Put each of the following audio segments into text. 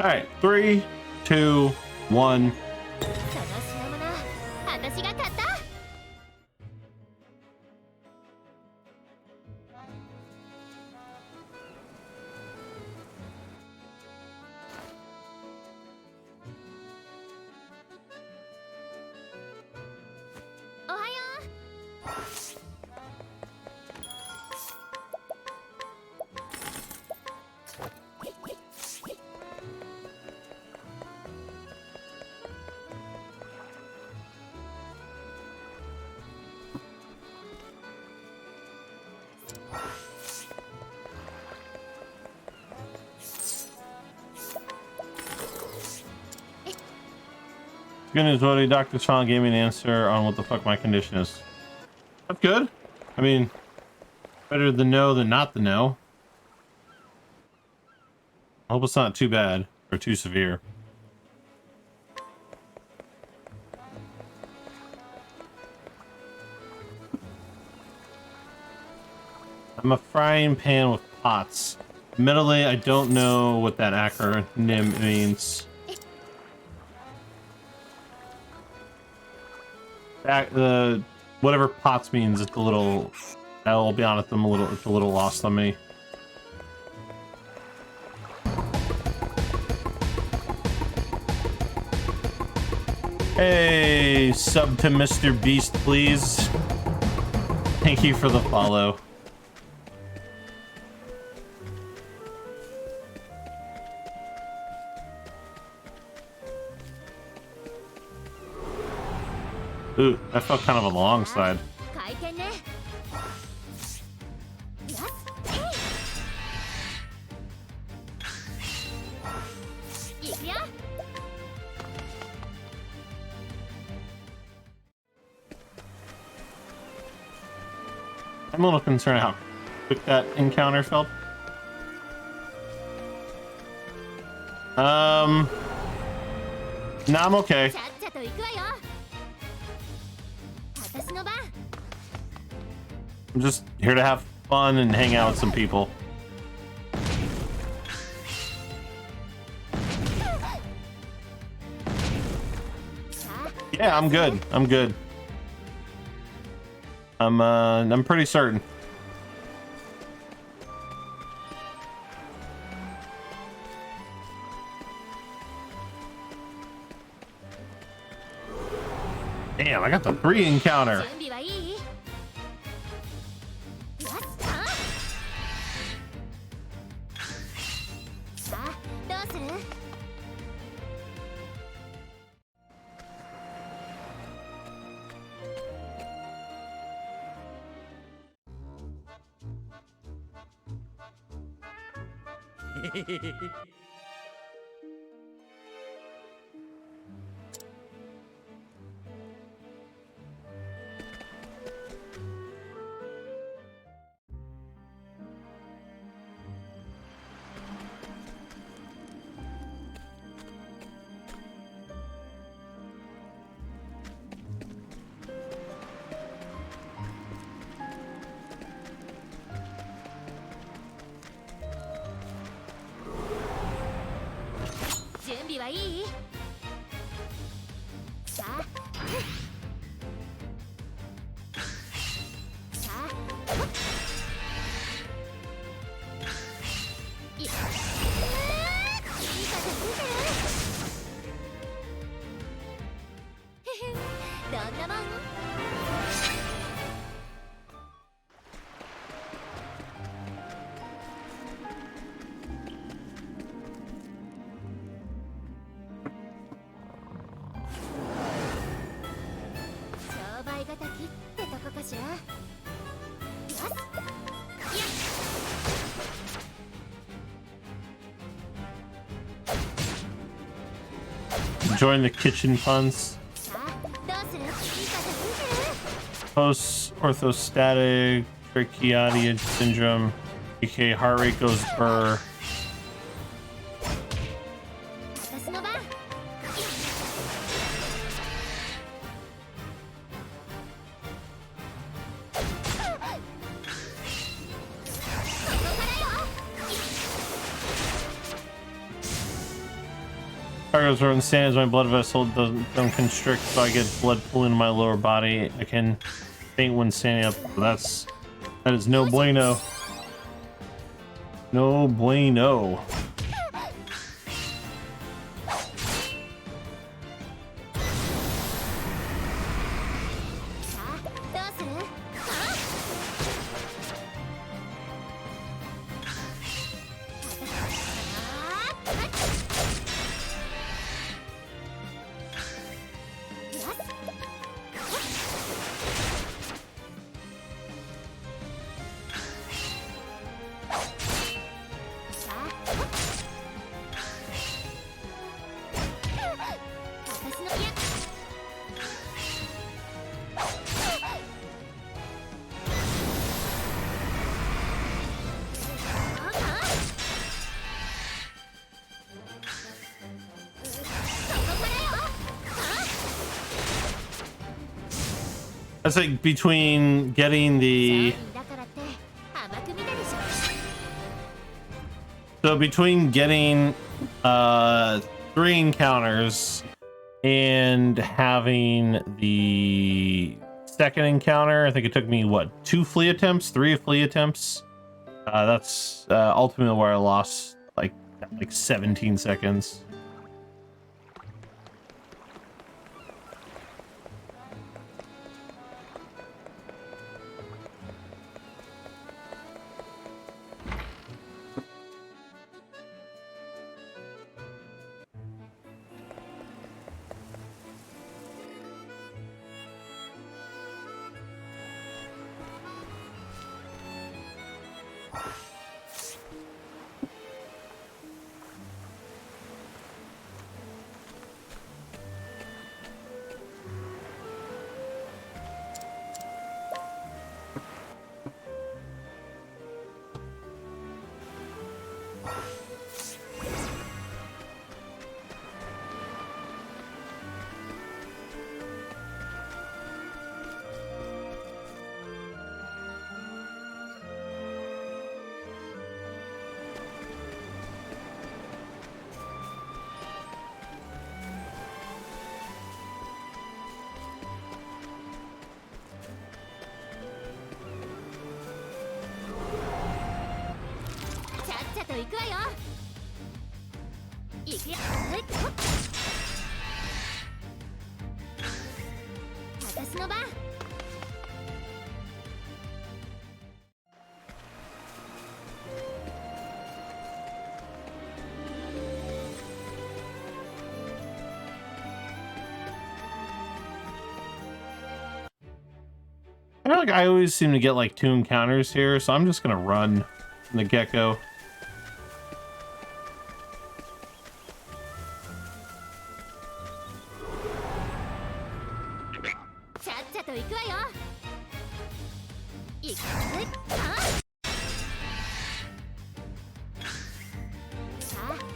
All right, 3, 2, 1. Good news, buddy. Dr. Sean gave me an answer on what the fuck my condition is. That's good. I mean, better to know than not to know. I hope it's not too bad or too severe. I'm a frying pan with pots. Admittedly, I don't know what that acronym means. The whatever pots means, it's a little. I'll be honest, it's a little lost on me. Hey, sub to Mr. Beast, please. Thank you for the follow. Ooh, that felt kind of on the long side. I'm a little concerned how quick that encounter felt. No, I'm okay. I'm just here to have fun and hang out with some people. Yeah, I'm good. I'm good. I'm pretty certain. Damn, I got the 3 encounter. Enjoying the kitchen puns. Post-orthostatic brachiadia syndrome, aka heart rate goes burr. Targets run stand as my blood vessel don't constrict, so I get blood pooling in my lower body. I can faint when standing up. That is no bueno. No bueno. That's like between getting the... So between getting 3 encounters and having the second encounter, I think it took me, what, 2 flee attempts? 3 flee attempts? That's ultimately where I lost like 17 seconds. I feel like I always seem to get like 2 encounters here, so I'm just gonna run the gecko.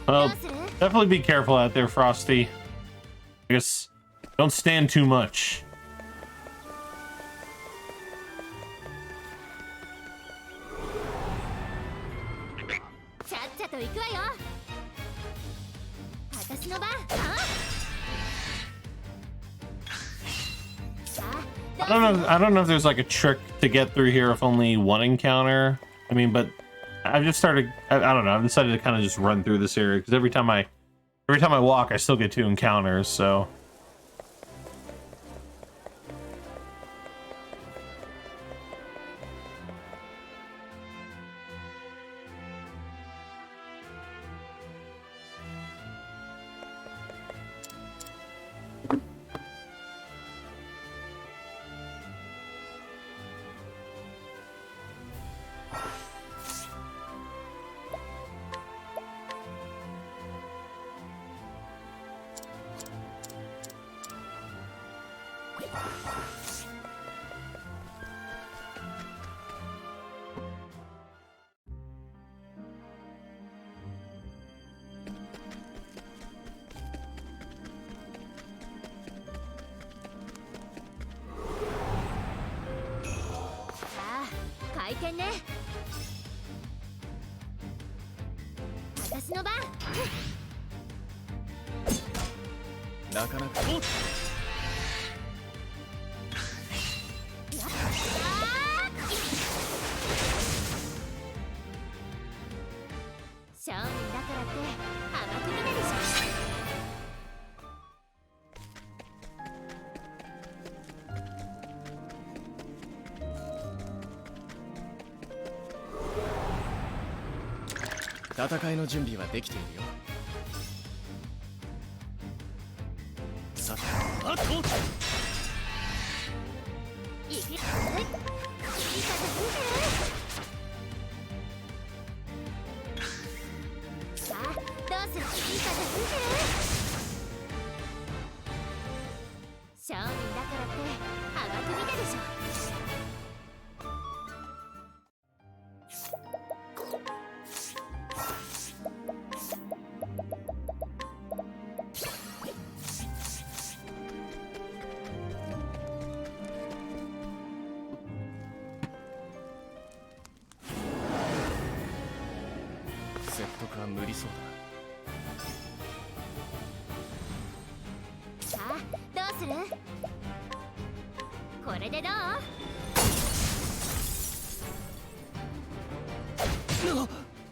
Well, definitely be careful out there, Frosty. I guess don't stand too much. I don't know if there's like a trick to get through here with only 1 encounter. I mean, but I've just started, I don't know, I've decided to kind of just run through this area because every time I walk, I still get 2 encounters, so. なかなか商人だからって甘く見たでしょ。戦いの準備はできているよ。さて、あっといけ、いい風吹いてる。さあ、どうする。いい風吹いてる。商人だからって甘く見たでしょ。説得は無理そうさあ、どうする。これでどう。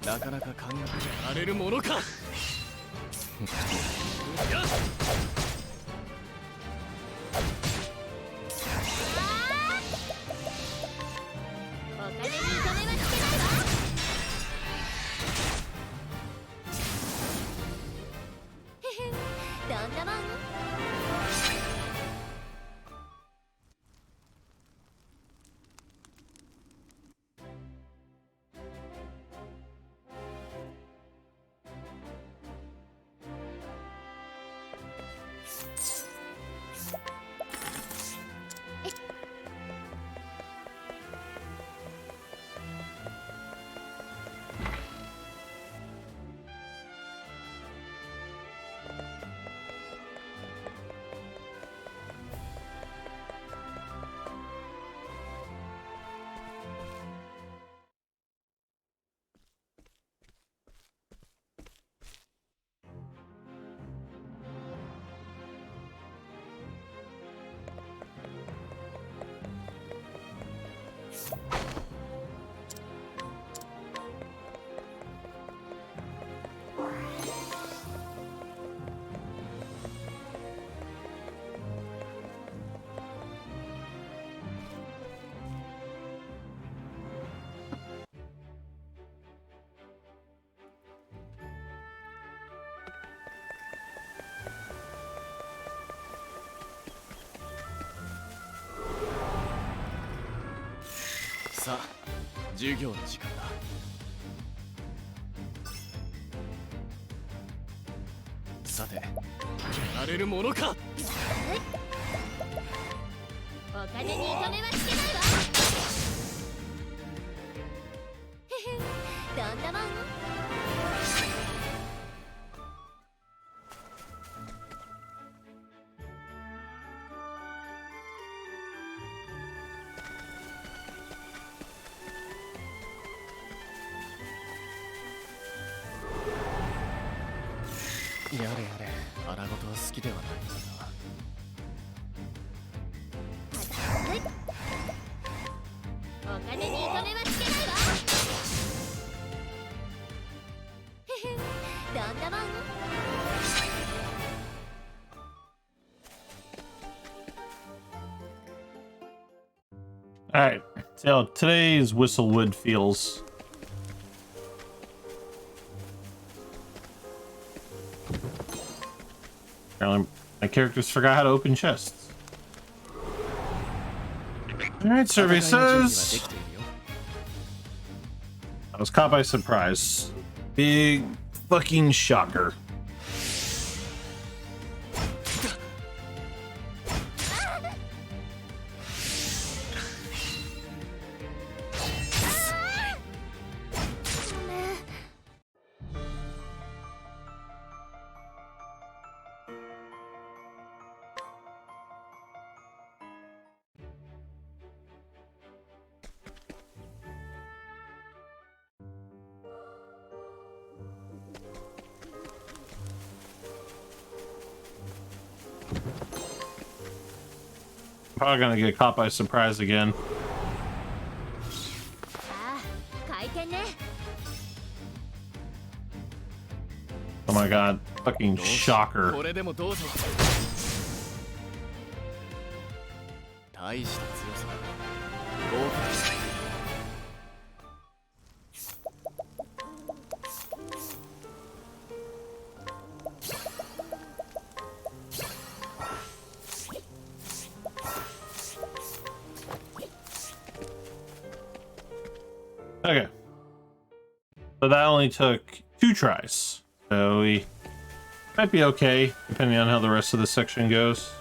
だ。なかなか考えられるものか。やっお金に糸目はつけないわ。へへ、どんなもん。さあ、授業の時間だ。さて、やられるものか。お金に糸目はつけないわ。へへ、どんなもん。やれやれ、荒事は好きではないんだお金に糸目はつけないわ。へへ、どんなもん。All right, see how today's Whistlewood feels. Apparently, my characters forgot how to open chests. All right, survey says I was caught by surprise. Big fucking shocker. Probably gonna get caught by surprise again. ああ回転ね Oh my god, fucking shocker. これでもどうぞ大した強さだ豪華です Okay. So that only took 2 tries. So we might be okay, depending on how the rest of the section goes.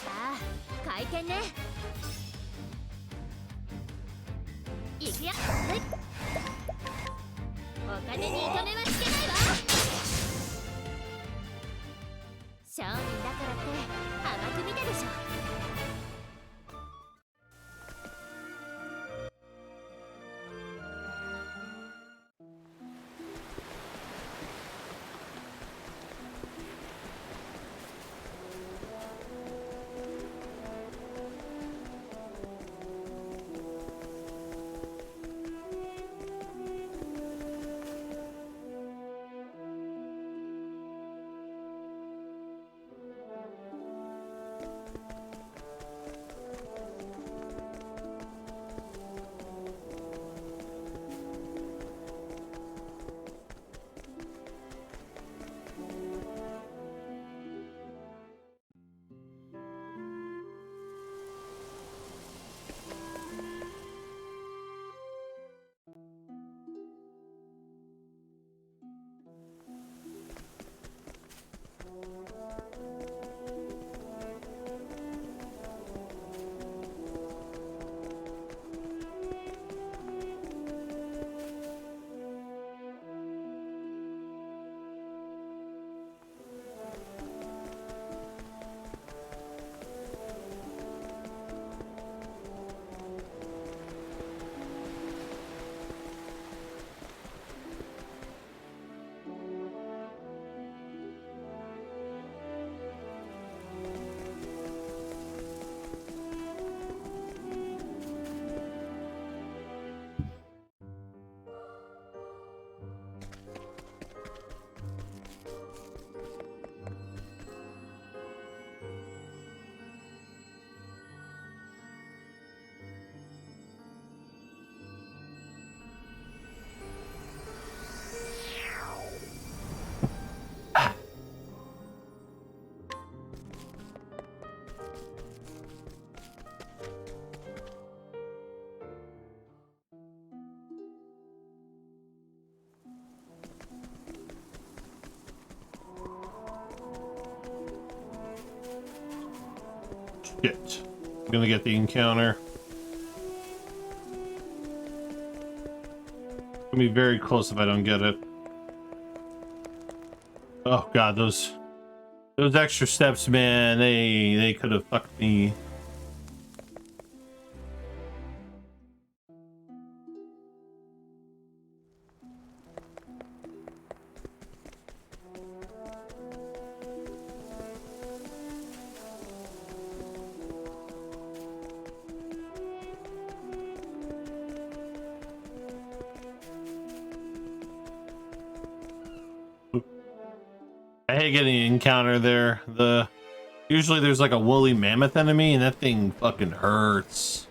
ああ回転ねいくよはいお金に糸目はつけないわ商人だからって甘く見たでしょ Okay. Shit. I'm gonna get the encounter. Gonna be very close if I don't get it. Oh god, those extra steps, man, they could have fucked me. I hate getting an encounter there. Usually there's like a woolly mammoth enemy and that thing fucking hurts.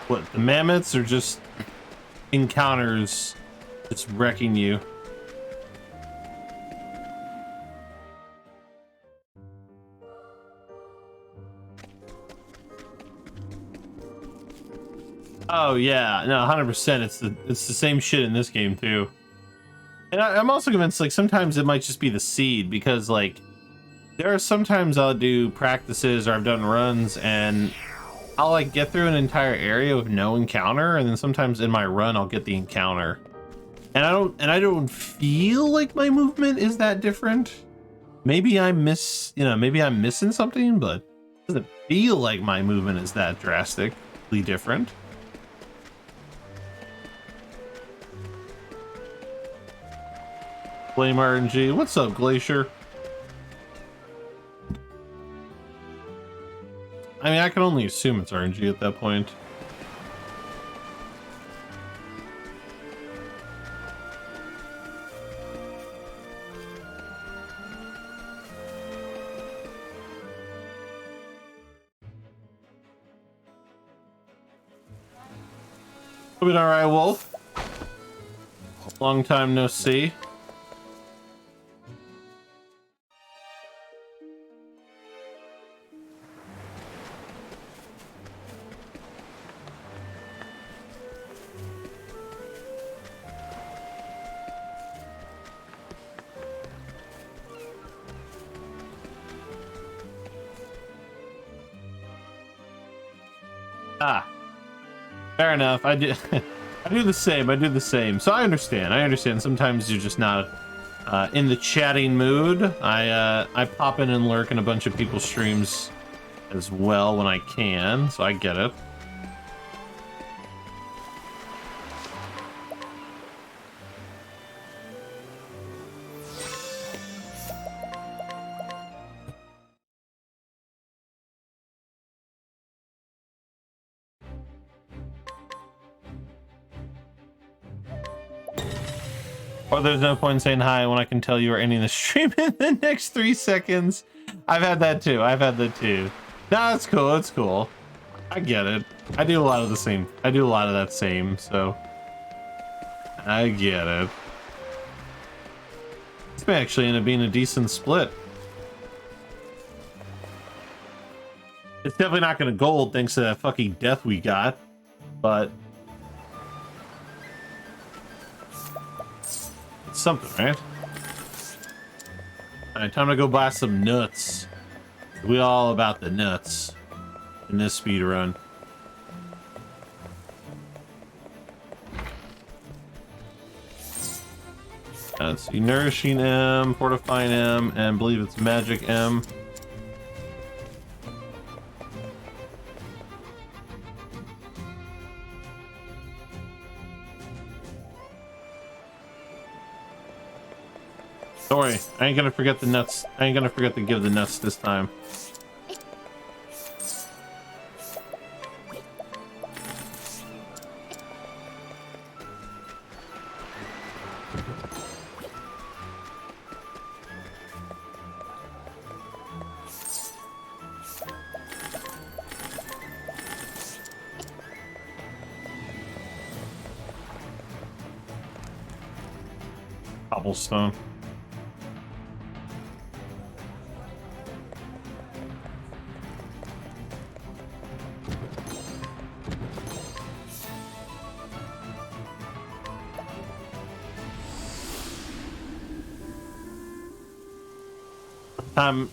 What, the mammoths are just encounters just wrecking you? Oh yeah, no, 100%. It's the same shit in this game too. And I'm also convinced like sometimes it might just be the seed, because like there are sometimes I'll do practices or I've done runs and I'll like get through an entire area with no encounter, and then sometimes in my run I'll get the encounter. And I don't feel like my movement is that different. Maybe maybe I'm missing something, but it doesn't feel like my movement is that drastically different. Blame RNG. What's up, Glacier? I mean, I can only assume it's RNG at that point. Doing all right, Wolf. Long time no see. Ah, fair enough. I do the same. So I understand. Sometimes you're just not in the chatting mood. I pop in and lurk in a bunch of people's streams as well when I can, so I get it. Or there's no point in saying hi when I can tell you are ending the stream in the next 3 seconds. I've had that too. No, it's cool. I get it. I do a lot of that same, so I get it. This may actually end up being a decent split. It's definitely not gonna gold thanks to that fucking death we got, but it's something, right? Alright, time to go buy some nuts. We all about the nuts in this speed run. Let's see, Nourishing M, Fortifying M, and I believe it's Magic M. Don't worry, I ain't gonna forget the nuts. I ain't gonna forget to give the nuts this time. cobblestone.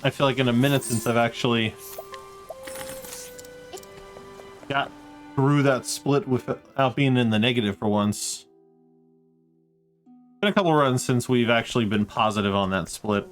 I feel like in a minute since I've actually got through that split without being in the negative for once. Been a couple runs since we've actually been positive on that split.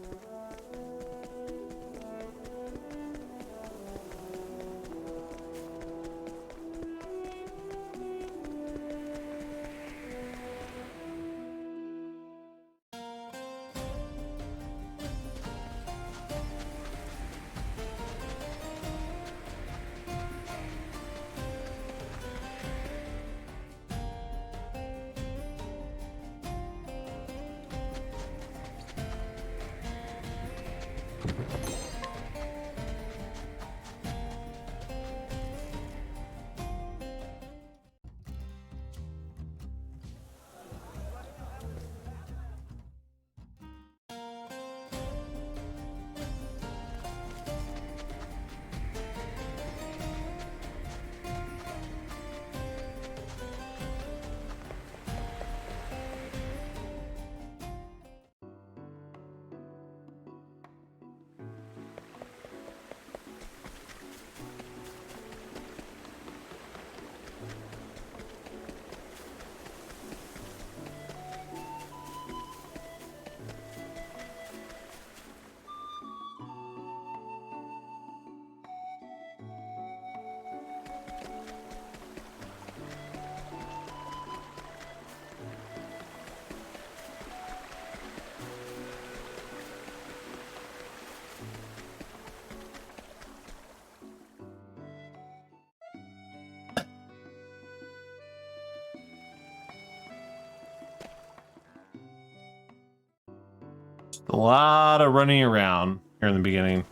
A lot of running around here in the beginning.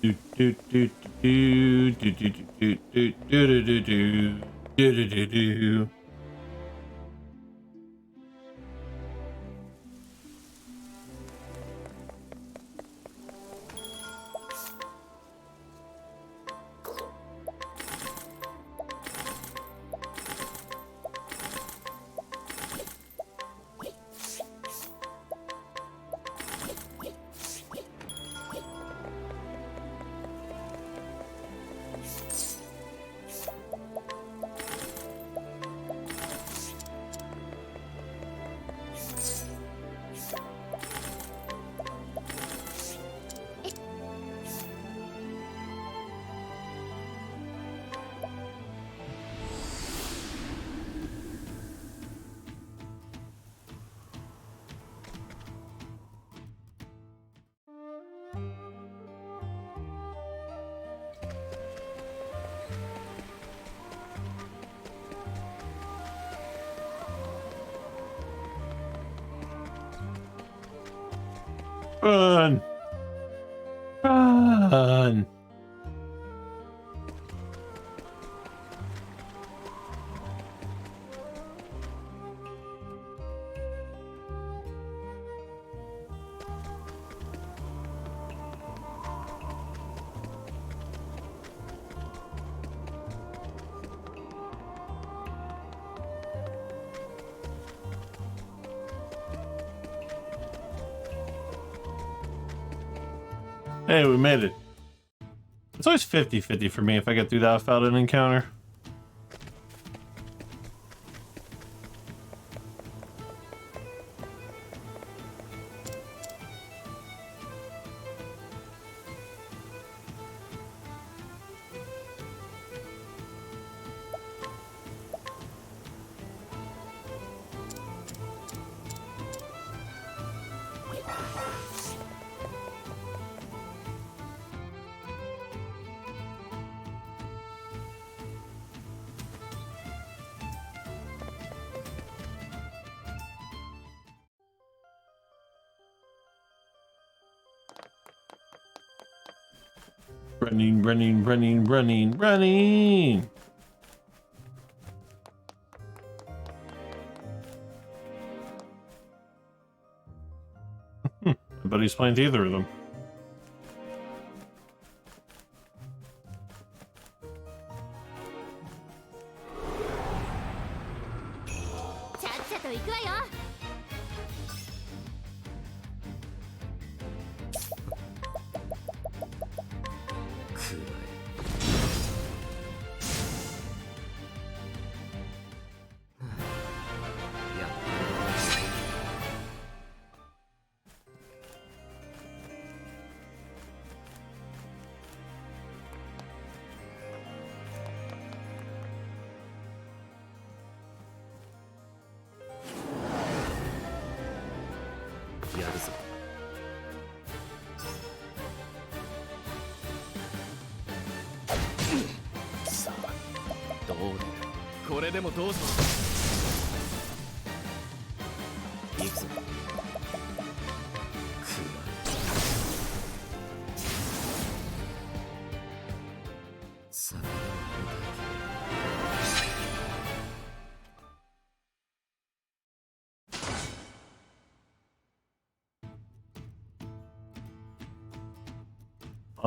Do do do do do do do do do do do do do do do. Run! Run! Hey, we made it. It's always 50-50 for me if I get through that without an encounter. Running, running, running, running, running! My buddy's playing either of them.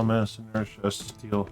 Mass inertia steel.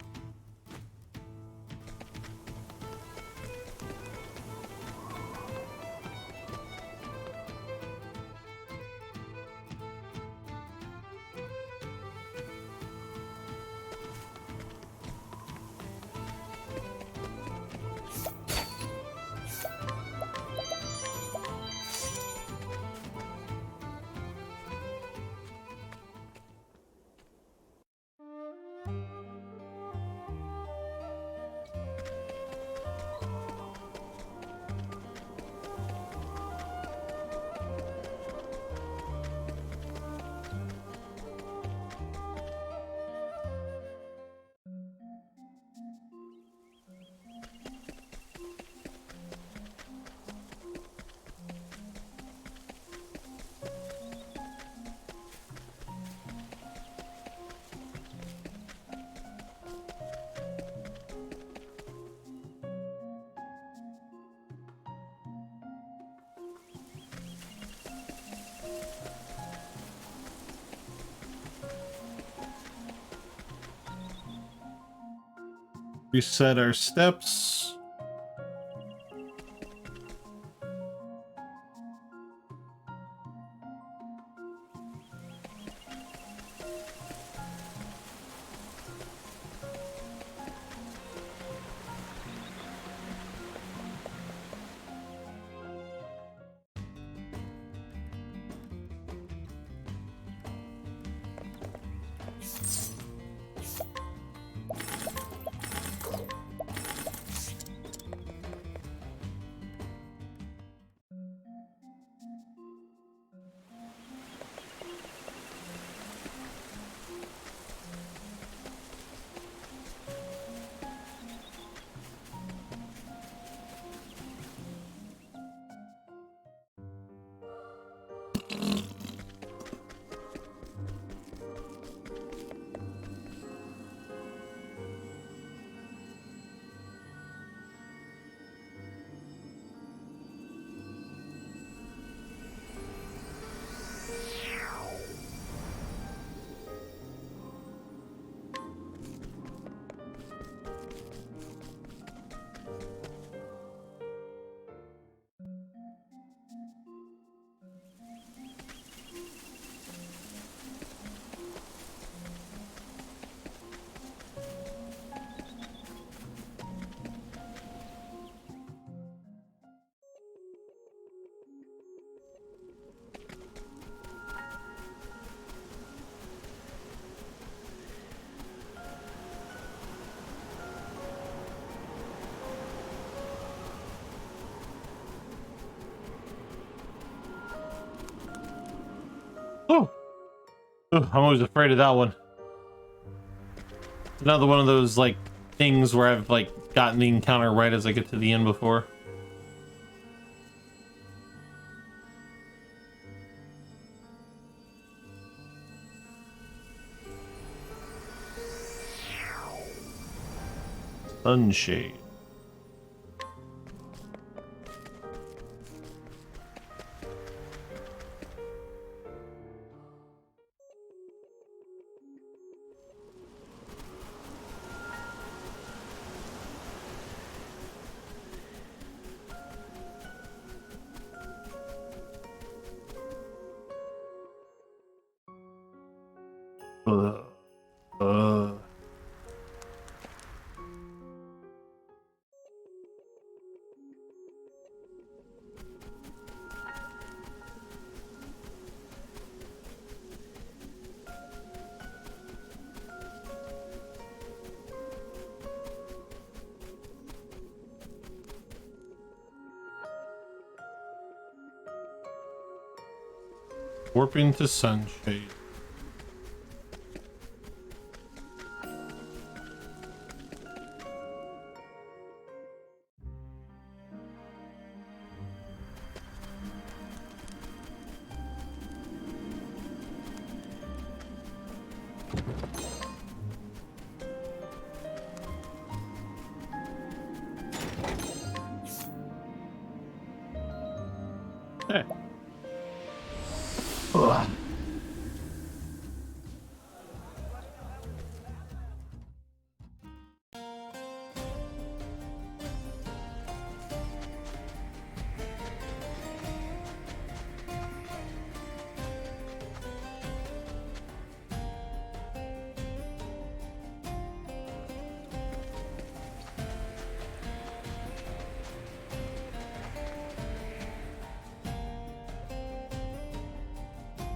Reset our steps. Oh, I'm always afraid of that one. Another one of those like things where I've like gotten the encounter right as I get to the end before. Sunshade. Uh, uh. Warping to Sunshade. Hey. Ugh.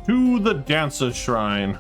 To the Dancer Shrine.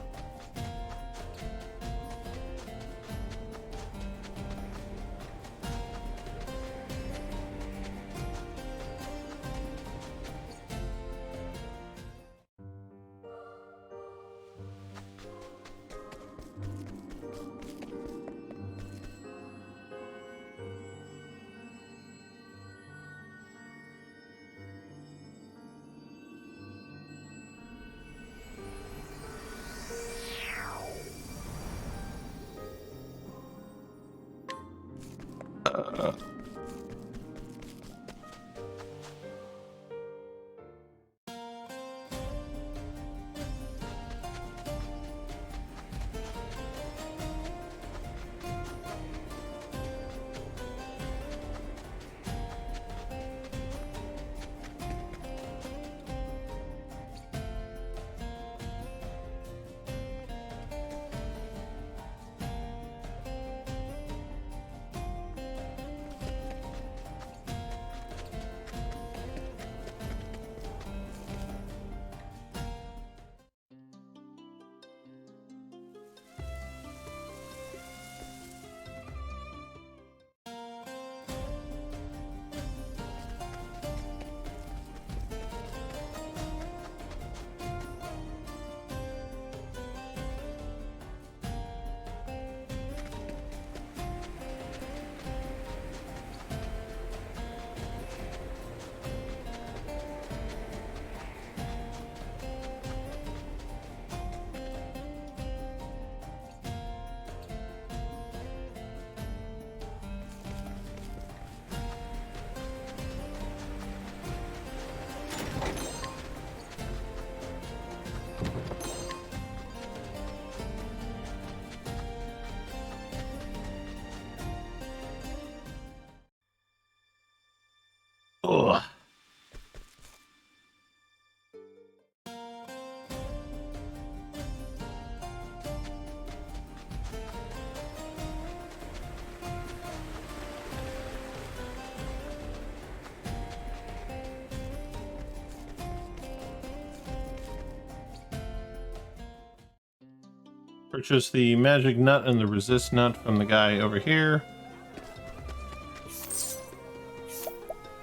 Purchase the magic nut and the resist nut from the guy over here.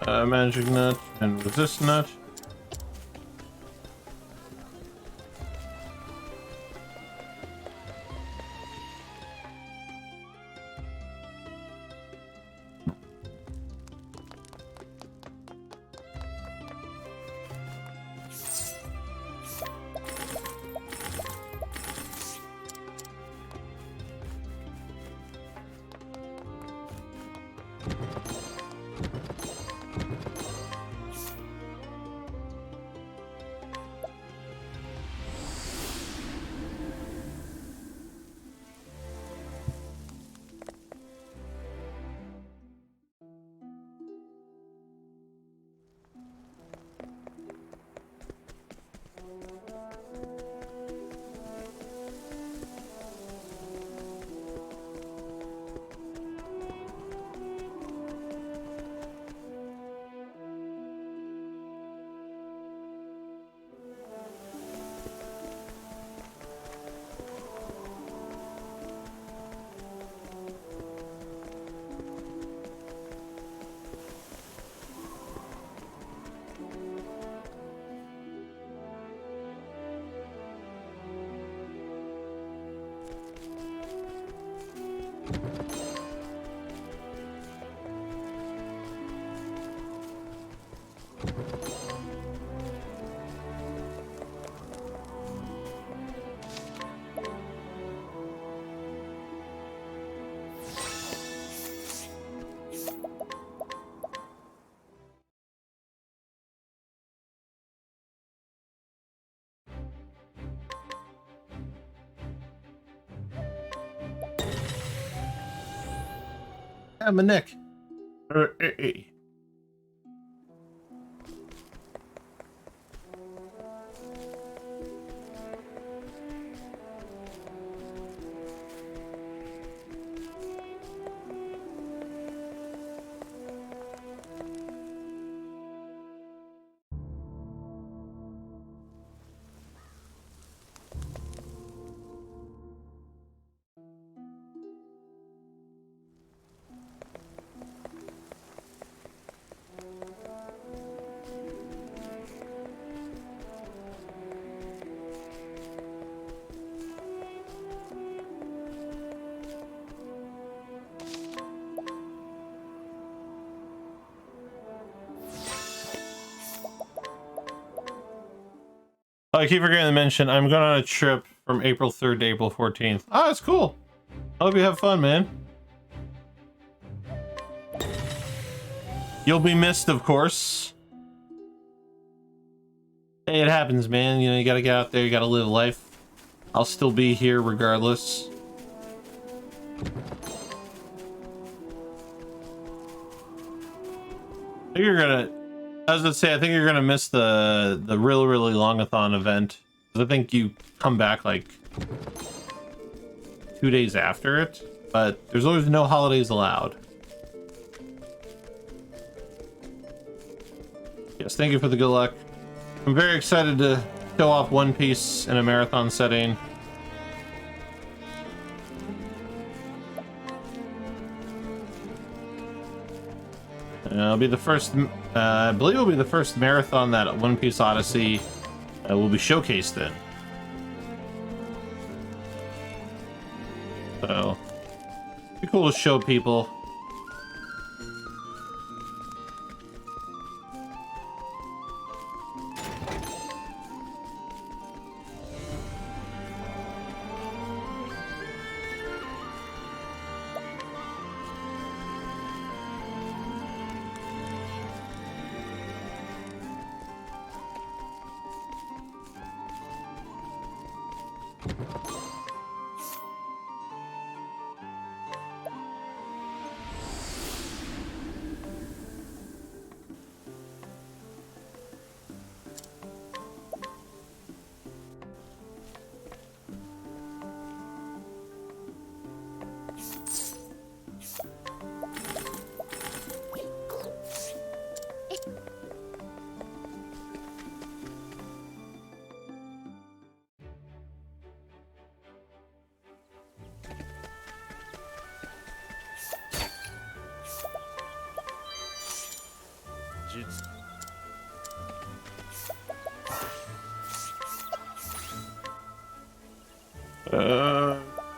Magic nut and resist nut. Yeah, my neck. Hey. Oh, I keep forgetting to mention, I'm going on a trip from April 3rd to April 14th. Oh, that's cool. I hope you have fun, man. You'll be missed, of course. Hey, it happens, man. You know, you gotta get out there, you gotta live life. I'll still be here regardless. I think you're gonna... I was gonna say, I think you're gonna miss the really longathon event. I think you come back like 2 days after it, but there's always no holidays allowed. Yes, thank you for the good luck. I'm very excited to show off One Piece in a marathon setting. It'll be the first, I believe it'll be the first marathon that One Piece Odyssey will be showcased in. So, it'd be cool to show people.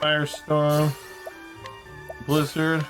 Firestorm, Blizzard.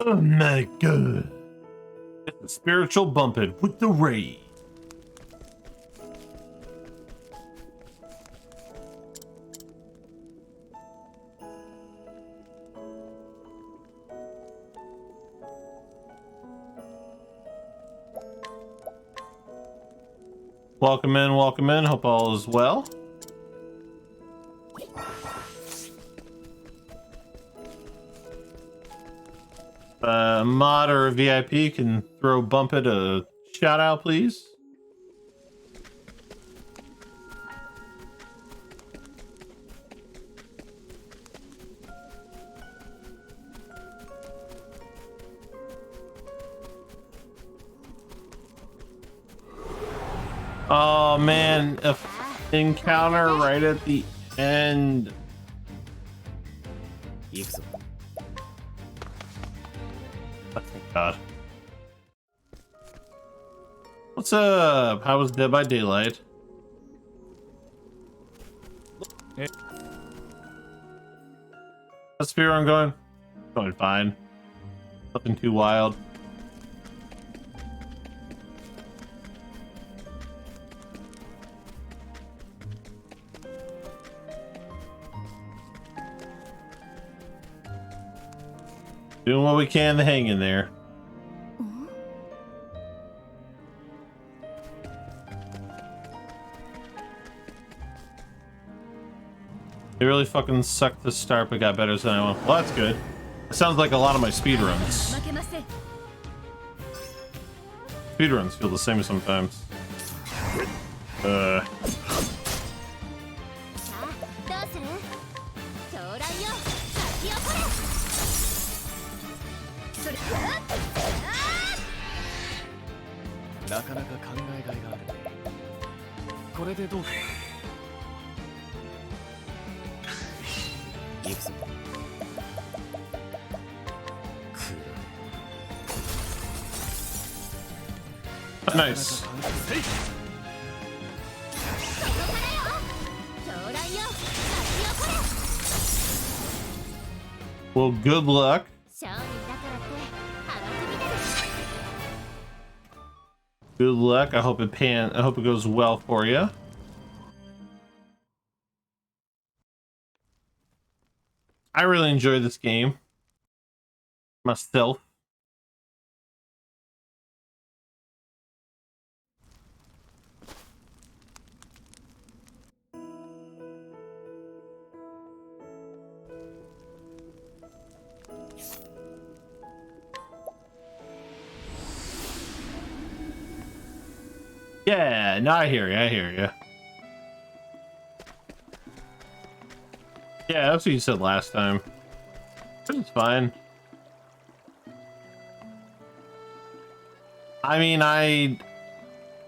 Oh my god. Get the spiritual bumping with the raid. Welcome in, welcome in. Hope all is well. Mod or a VIP can throw Bumpit a shout out, please. Oh man, a encounter right at the end. Oh, thank God. What's up? How was Dead by Daylight? How's Speedrun going? Going fine. Nothing too wild. Doing what we can to hang in there. They really fucking sucked to start, but got better as I went. Well, that's good. It sounds like a lot of my speedruns. Speedruns feel the same sometimes. Nice. Well, good luck. Good luck. I hope it goes well for you. I really enjoyed this game myself. Yeah, no, I hear you. I hear you. Yeah, that's what you said last time. It's fine. I mean,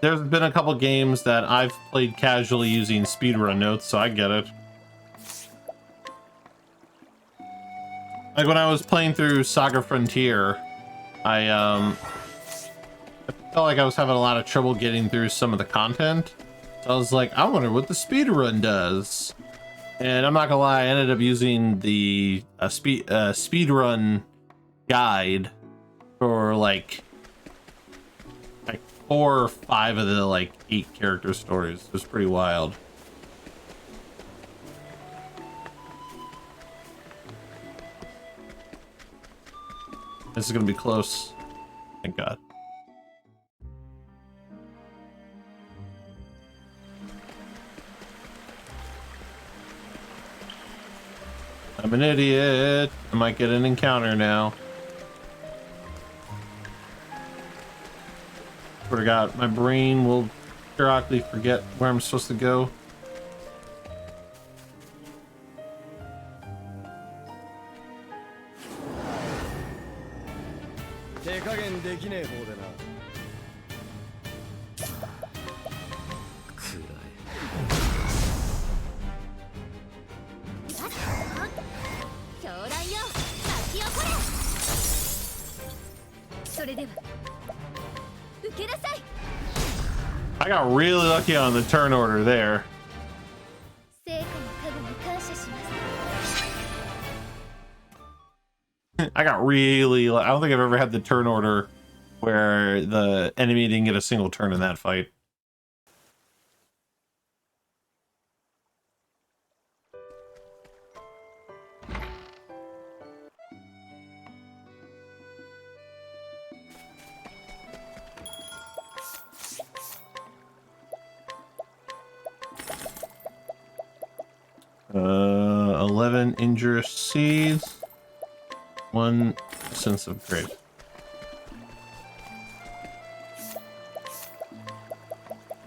there's been a couple games that I've played casually using speedrun notes, so I get it. Like when I was playing through Saga Frontier, I felt like I was having a lot of trouble getting through some of the content. So I was like, I wonder what the speedrun does. And I'm not gonna lie, I ended up using the speedrun guide for like 4 or 5 of the like 8 character stories. It was pretty wild. This is gonna be close. Thank God. I'm an idiot. I might get an encounter now. Swear to God, my brain will periodically forget where I'm supposed to go. I got really lucky on the turn order there. I got really... I don't think I've ever had the turn order where the enemy didn't get a single turn in that fight. Uh, 11 injurious seeds. 1 sense of grape.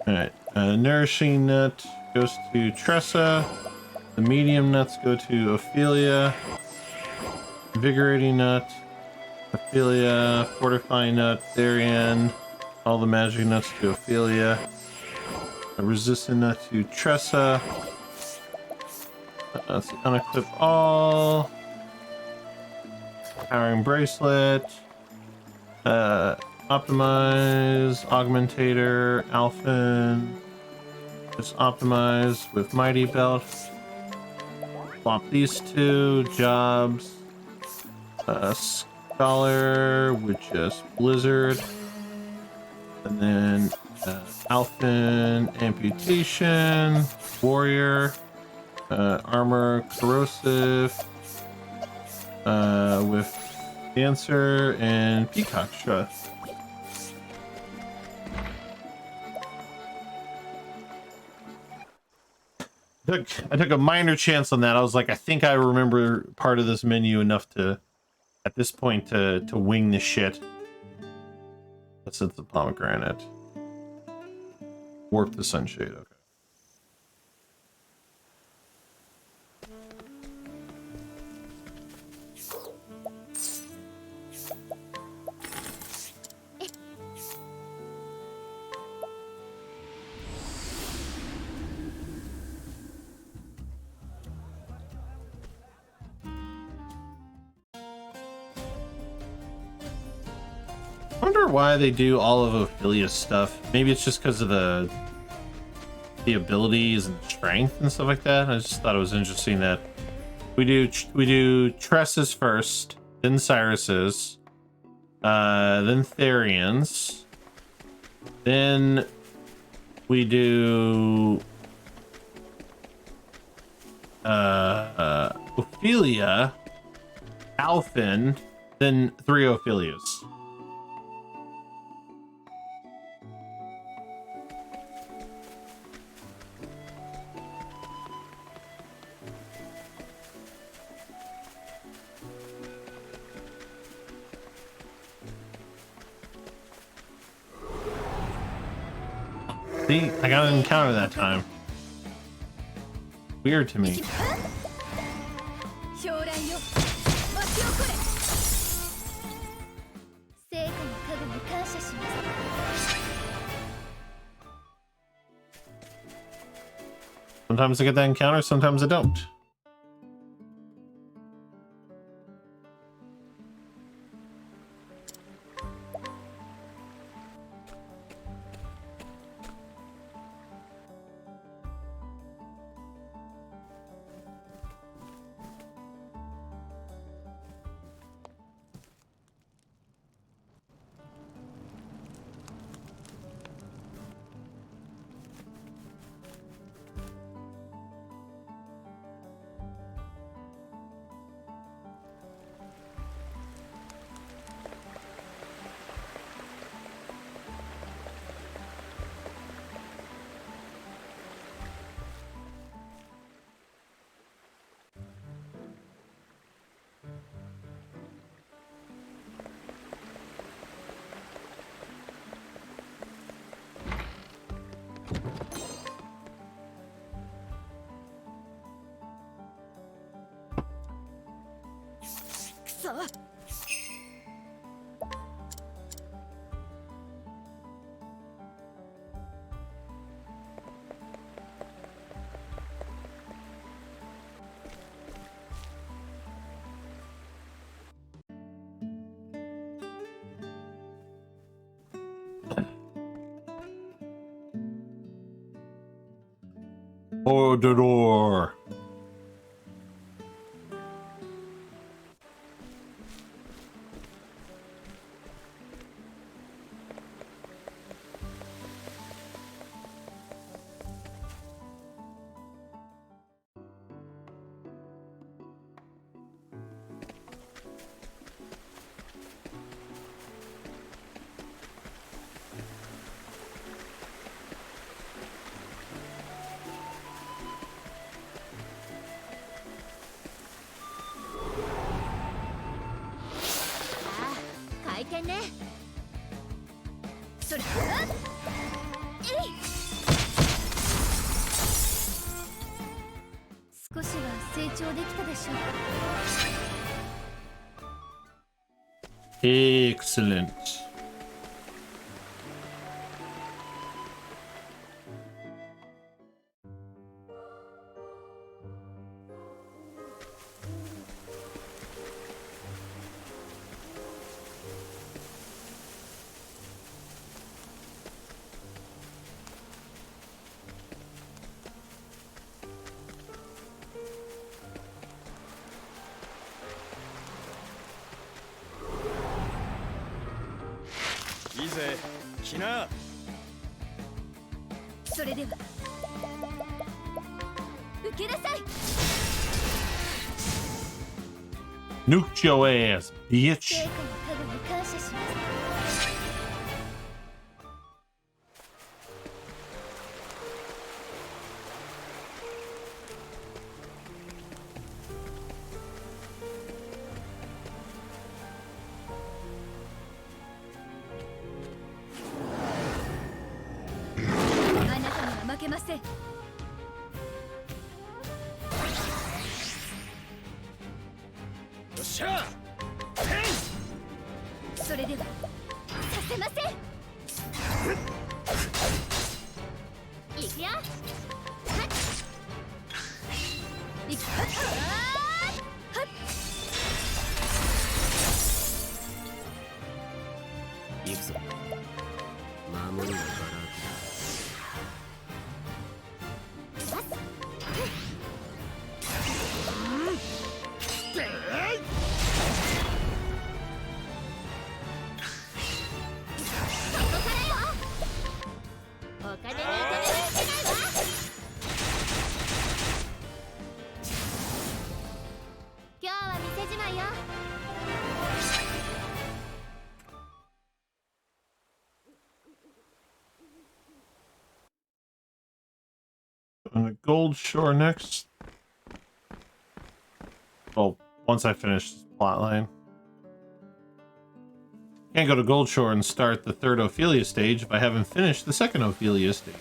Alright, nourishing nut goes to Tressa. The medium nuts go to Ophelia. Invigorating nut, Ophelia. Fortifying nut, Therian. All the magic nuts to Ophelia. A resistant nut to Tressa. Let's unequip all. Powering bracelet. Optimize, augmentator, Alphin. Just optimize with mighty belt. Swap these two jobs. Scholar with just blizzard. And then Alphin, amputation, warrior, armor, corrosive, with dancer and peacock strut. I took a minor chance on that. I was like, I think I remember part of this menu enough to, at this point, to wing this shit. That's the pomegranate. Warp the sunshade. Okay. I wonder why they do all of Ophelia's stuff. Maybe it's just because of the abilities and strength and stuff like that. I just thought it was interesting that we do Tressa's first, then Cyrus's, then Therian's, then we do Ophelia, Alphin, then 3 Ophelias. See, I got an encounter that time. Weird to me. Sometimes I get that encounter, sometimes I don't. Or the door. Excellent. Nuke your ass, bitch. On the Gold Shore next. Well, once I finish this plotline. Can't go to Gold Shore and start the third Ophelia stage if I haven't finished the second Ophelia stage.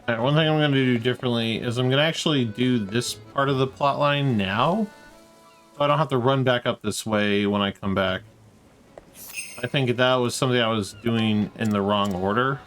Alright, one thing I'm going to do differently is I'm going to actually do this part of the plotline now, so I don't have to run back up this way when I come back. I think that was something I was doing in the wrong order.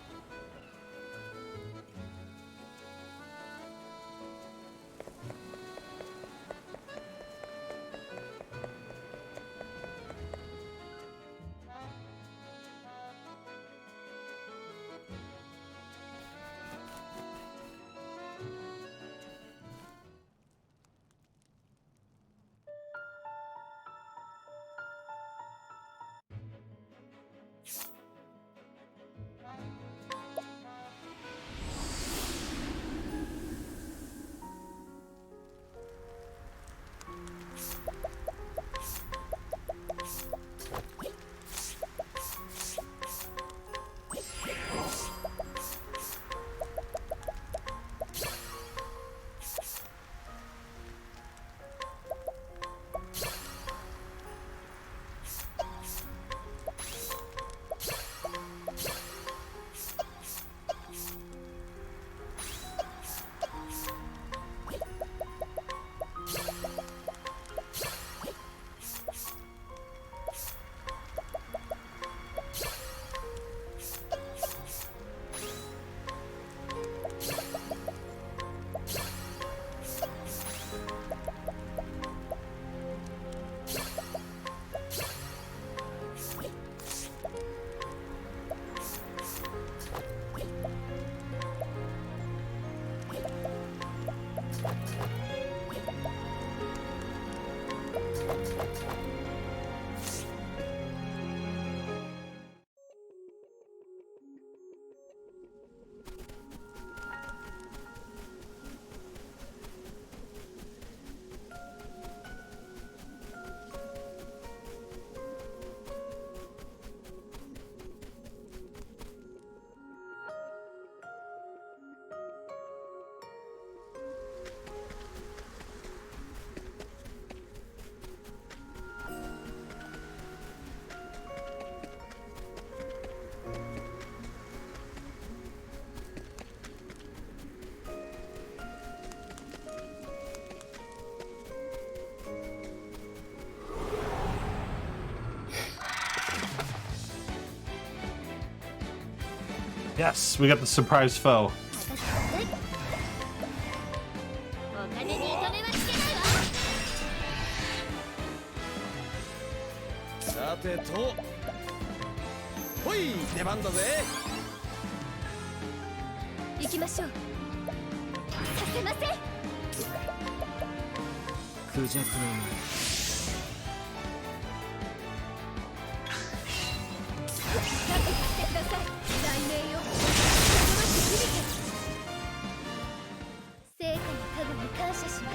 Yes, we got the surprise foe. お金に糸目はつけないわ。さてとほい出番だぜ。行きましょう。させません。クジャクの覚悟してください。雷鳴よ。成果の加護に感謝します。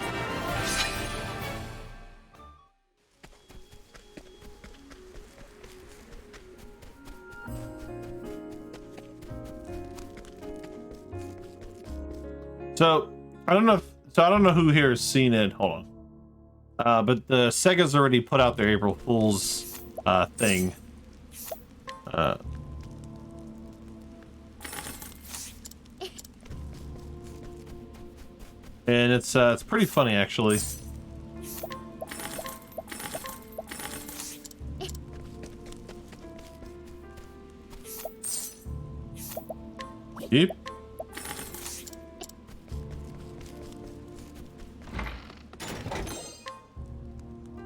So I don't know if I don't know who here has seen it. Hold on. But the Sega's already put out their April Fool's thing. And it's pretty funny actually. Yep.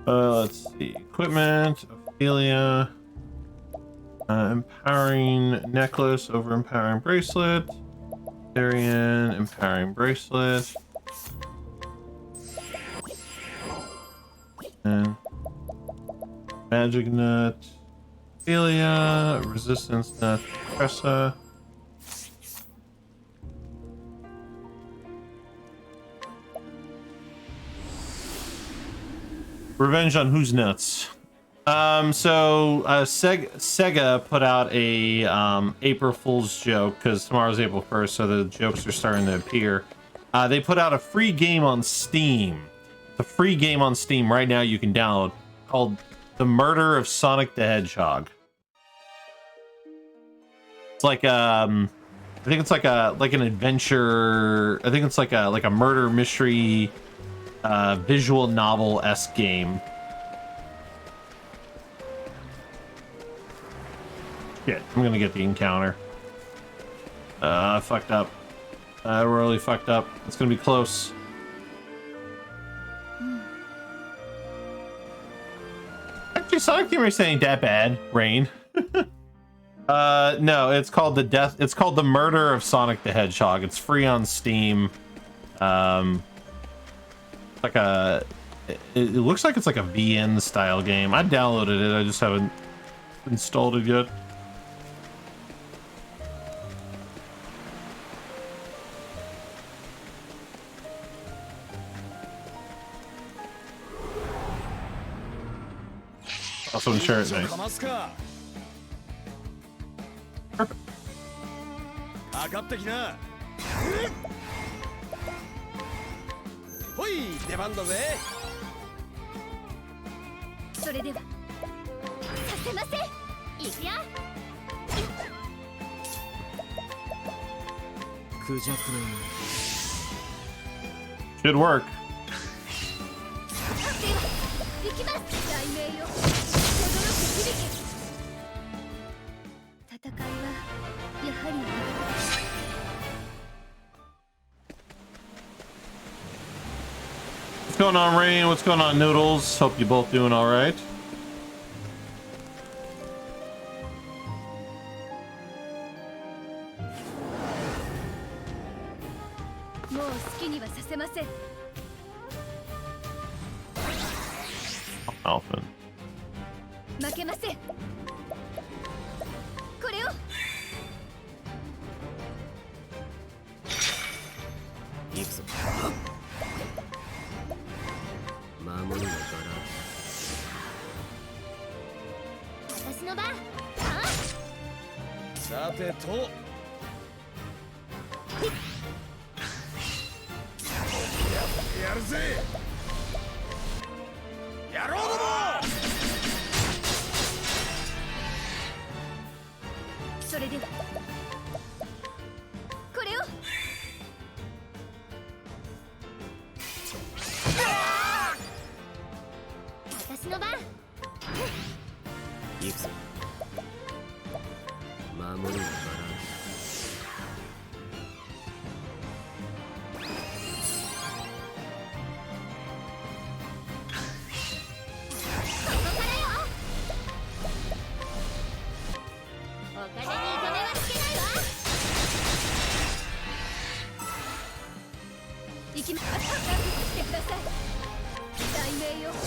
Let's see. Equipment, Ophelia, empowering necklace over empowering bracelet, Darian, empowering bracelet, and magic nut, Ophelia, resistance nut, Tressa. Revenge on who's nuts. Sega put out a April Fool's joke because tomorrow's April 1st, so the jokes are starting to appear. They put out a free game on Steam. The free game on Steam right now you can download called The Murder of Sonic the Hedgehog. It's like I think it's like an adventure. I think it's like a murder mystery. Visual novel-esque game. Shit, I'm gonna get the encounter. I fucked up. I really fucked up. It's gonna be close. Actually, Sonic Team Race ain't that bad, Rain. No, it's called the Murder of Sonic the Hedgehog. It's free on Steam. Like it looks like it's like a VN style game. I downloaded it, I just haven't installed it yet. Also insurance, nice. Perfect. かかってきな。ほい、出番だぜ。それではさせません。いくよ。クジャクの Should work. では行きます。雷鳴よ。驚く響き。戦いはやはり What's going on, Rain? What's going on, Noodles? Hope you both doing all right. もう好きにはさせません。 Alpha. 負けません。これを。行くぞ。守りのバラ。私の番。さてと。やるぜ。やろうども。それではこれを。私の番。行くぞ。守りのバラ。お金に糸目はつけないわ。行きます。覚悟してください。雷鳴よ。驚く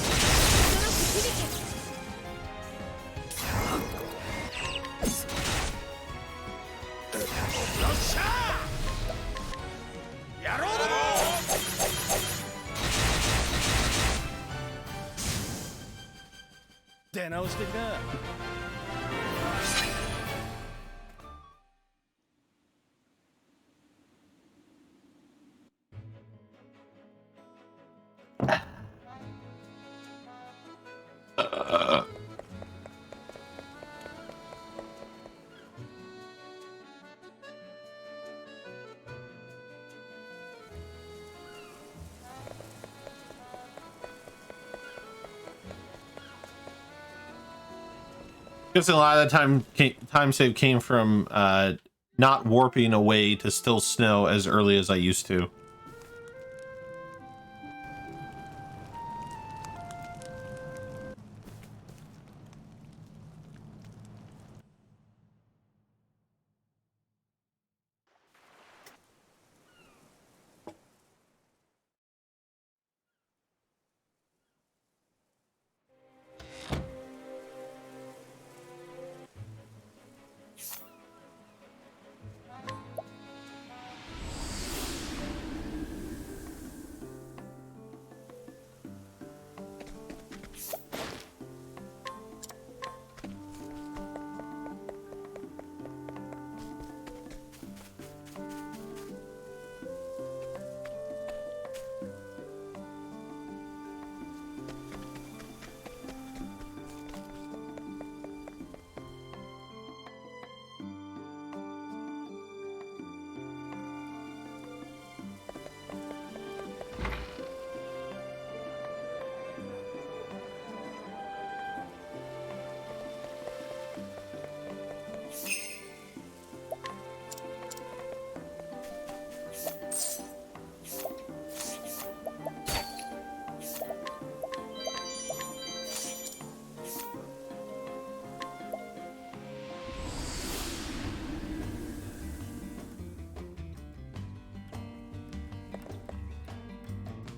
響け。よっしゃー。やろうども。出直してきな。Guess a lot of the time save came from not warping away to still snow as early as I used to.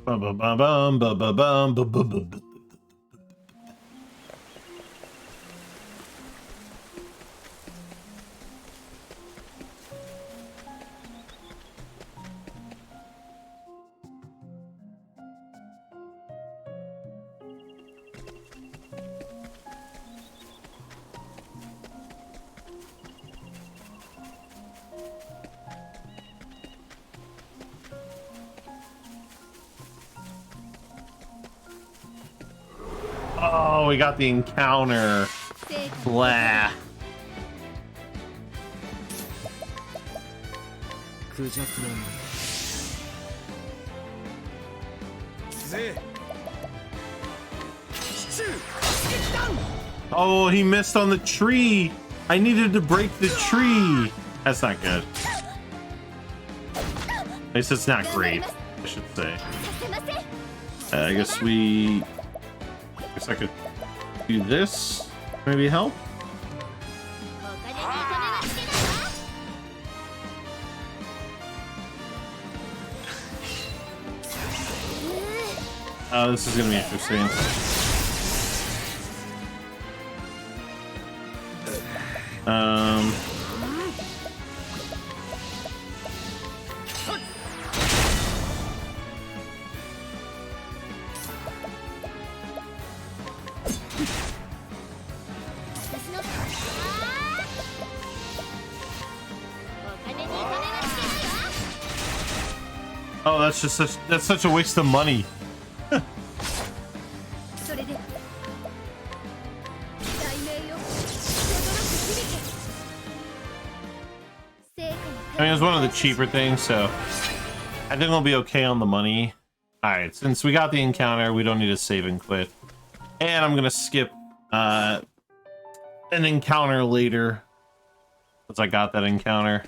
Bum, bum, bum, bum, bum, bum, bum, bum, bum, bum. Oh, we got the encounter. 成果 Blah. クジャクのぜシチュー撃弾 Oh, he missed on the tree. I needed to break the tree. That's not good. At least it's not great, I should say. させません I guess I could do this. Maybe help? お金に糸目はつけないわ Oh, this is gonna be interesting. Um. Oh, that's such a waste of money. それでは雷鳴よ轟く響け成果の I mean, it's one of the cheaper things, so I think we'll be okay on the money. All right, since we got the encounter, we don't need to save and quit. And I'm gonna skip an encounter later, since I got that encounter.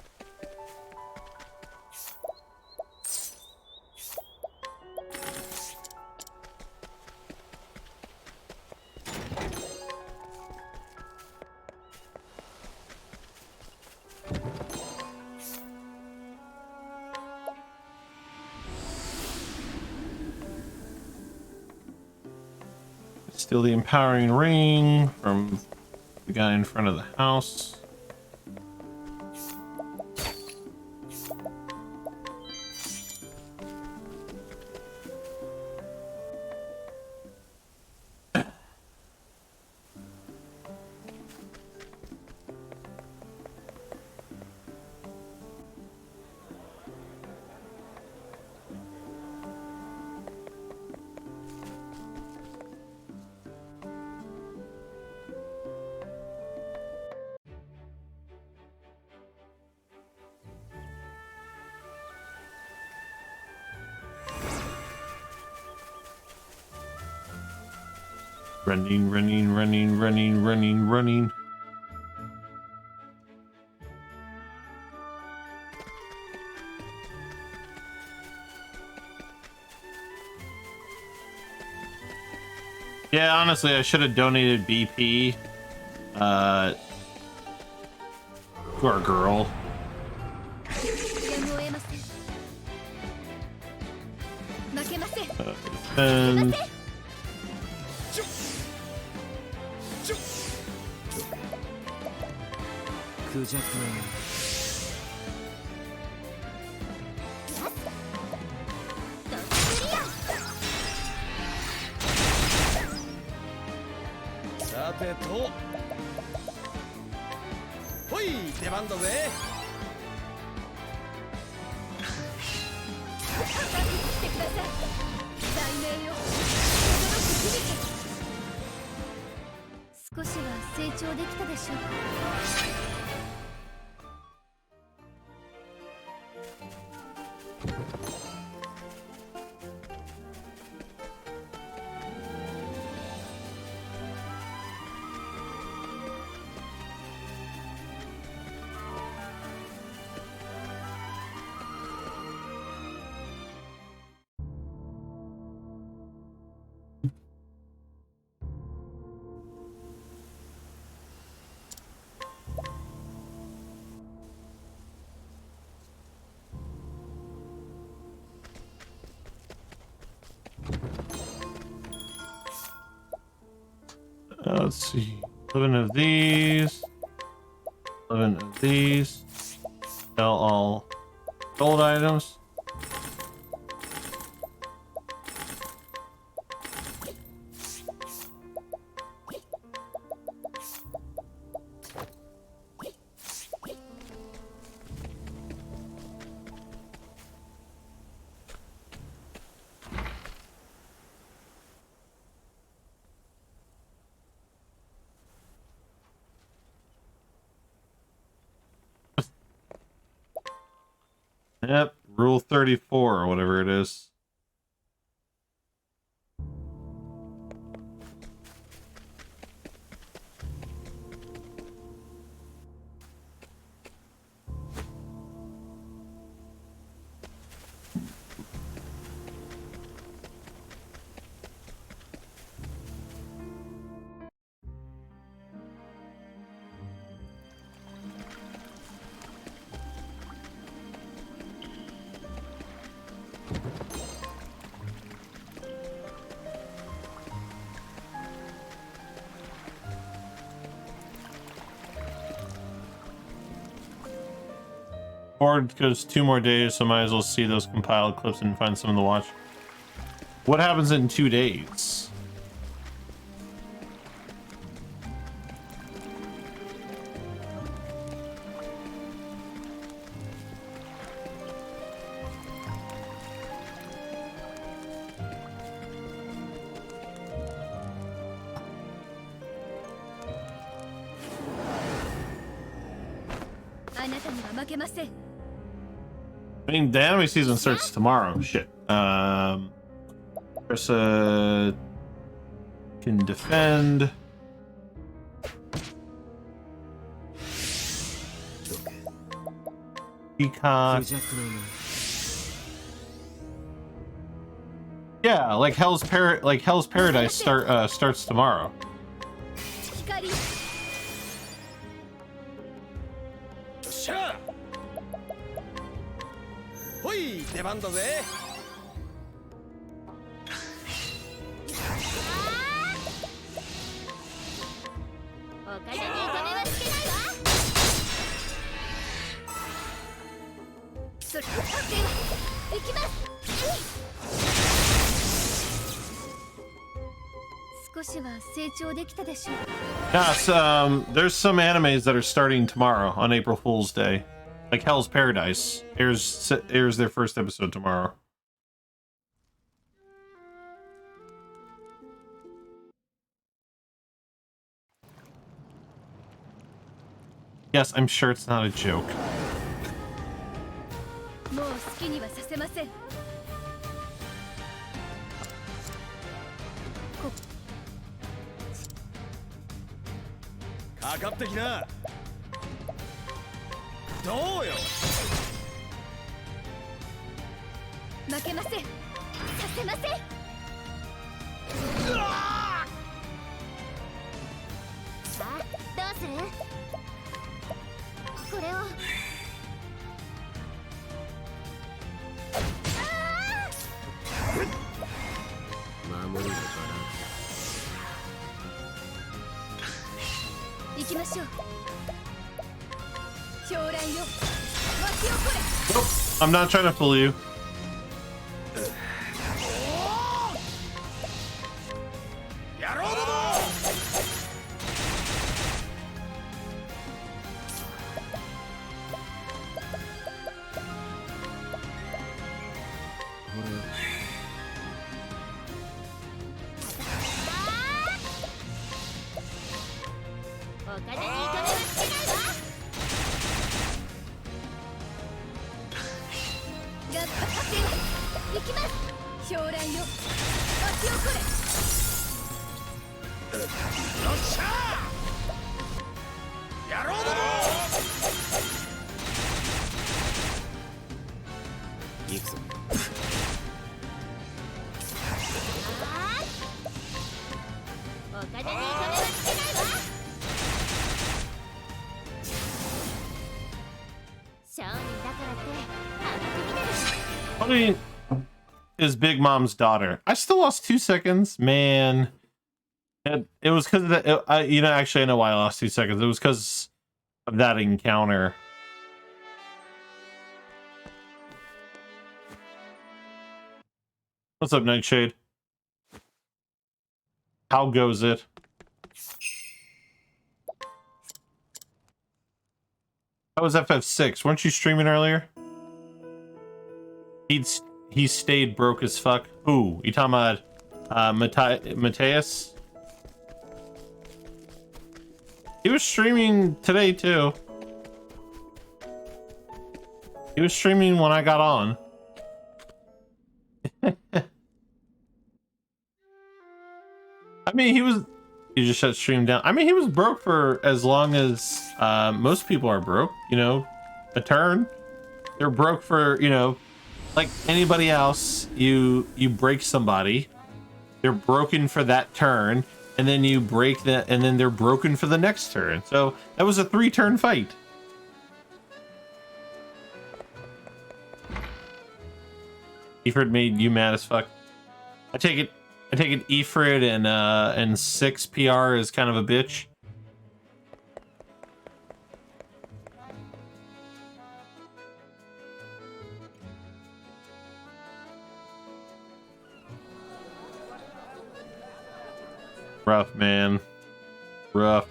Steal the empowering ring from the guy in front of the house. Running, running, running, running, running, running. Yeah, honestly, I should have donated BP to our girl. やむを得ません負けません And クジャクのさてとほい出番だぜ来てください雷鳴よ轟く響け少しは成長できたでしょうか let's see. 11 of these. 11 of these. Sell all gold items. Yep, rule 34 or whatever it is. Board goes 2 more days, so might as well see those compiled clips and find some to watch. What happens in 2 days? I mean, the anime season starts tomorrow. Shit. Ursa can defend. Peacock. Yeah, like Hell's Paradise starts tomorrow. ほい、出番だぜ。お金に痛めはつけないわ。それ、では行きます。少しは成長できたでしょう。Yes, there's some animes that are starting tomorrow on April Fool's Day. Like Hell's Paradise airs their first episode tomorrow. Yes, I'm sure it's not a joke. Cool. どうよ。負けません。させません。さあ、どうする？これを。守りのバランス。行きましょう。 Nope, I'm not trying to fool you. Is Big Mom's daughter. I still lost 2 seconds, man. It was because of that. You know, actually, I know why I lost 2 seconds. It was because of that encounter. What's up, Nightshade? How goes it? How was FF6? Weren't you streaming earlier? He stayed broke as fuck. Who? You talking about Mateus? He was streaming today too. He was streaming when I got on. I mean, he just shut stream down. I mean, he was broke for as long as most people are broke, you know, a turn. They're broke for, you know, like anybody else. You break somebody, they're broken for that turn, and then you break that, and then they're broken for the next turn. So that was a 3-turn fight. Ifrit made you mad as fuck. I take it Ifrit and 6 PR is kind of a bitch. Rough, man. Rough.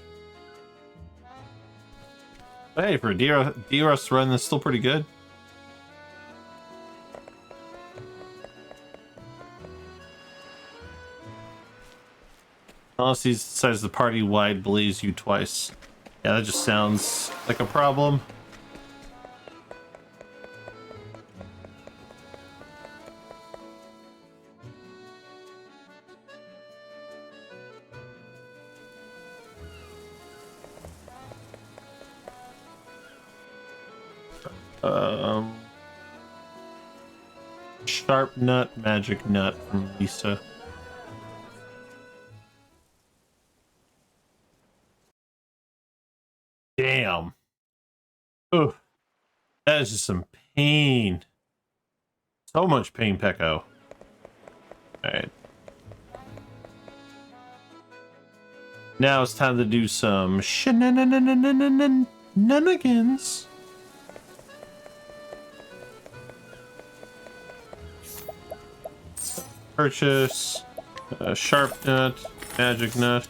But hey, for a DRS run, that's still pretty good. Unless he decides the party-wide believes you twice. Yeah, that just sounds like a problem. Sharp Nut, Magic Nut from Lisa. Damn. Ooh. That is just some pain. So much pain, Pecco. Alright. Now it's time to do some shenanigans. Purchase Sharp Nut, Magic Nut.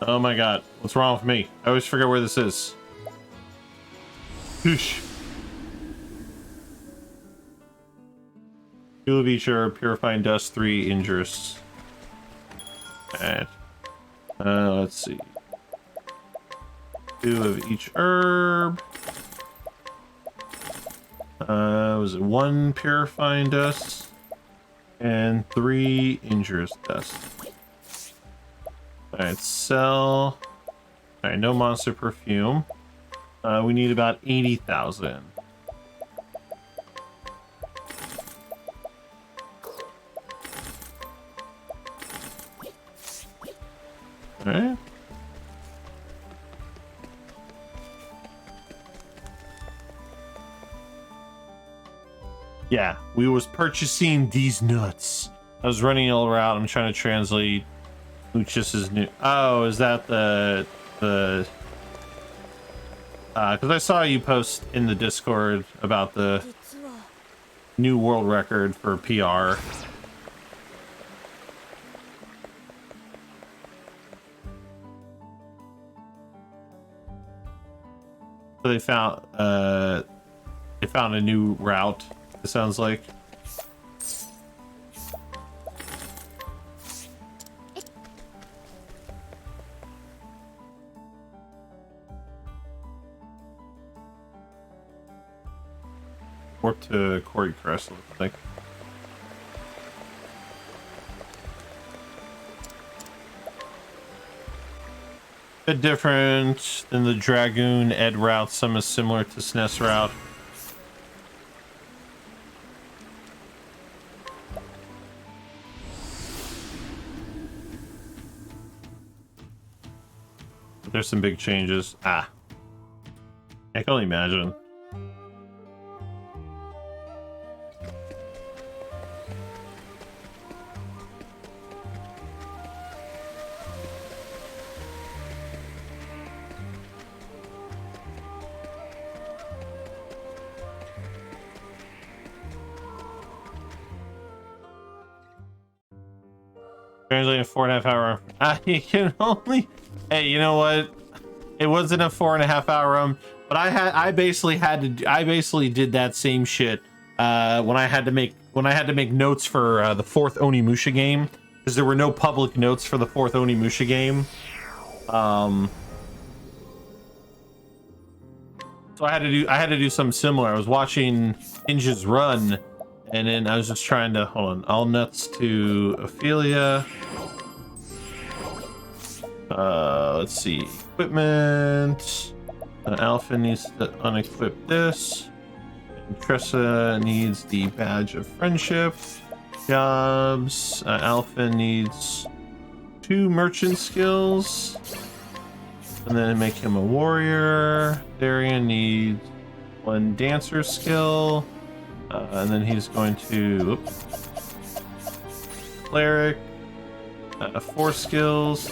Oh my god, what's wrong with me? I always forget where this is. Whoosh. Two of each are purifying dust, 3 injurious. Alright. Let's see. 2 of each herb. Was it 1 purifying dust? And 3 injurious dust. Alright, sell. Alright, no monster perfume. We need about 80,000. Alright. Yeah, we was purchasing these nuts. I was running all around. I'm trying to translate Lucius's new. Oh, is that the because I saw you post in the Discord about the new world record for PR. So they found a new route. It sounds like. Warp to Quarry Crest, looks like. Bit different than the Dragoon Ed route. Some is similar to SNES route. but there's some big changes. Ah, I can only imagine. Translating a 4.5 hour. You can only. Hey, you know what? It wasn't a 4.5 hour run, but I basically did that same shit when I had to make notes for the fourth Onimusha game, because there were no public notes for the fourth Onimusha game. So I had to do something similar. I was watching Ninja's run, and then I was just trying to hold on. All nuts to Ophelia. Let's see. Equipment. Alpha needs to unequip this. And Tressa needs the badge of friendship. Jobs. Alpha needs 2 merchant skills. And then make him a warrior. Darian needs 1 dancer skill. And then he's going to cleric, 4 skills,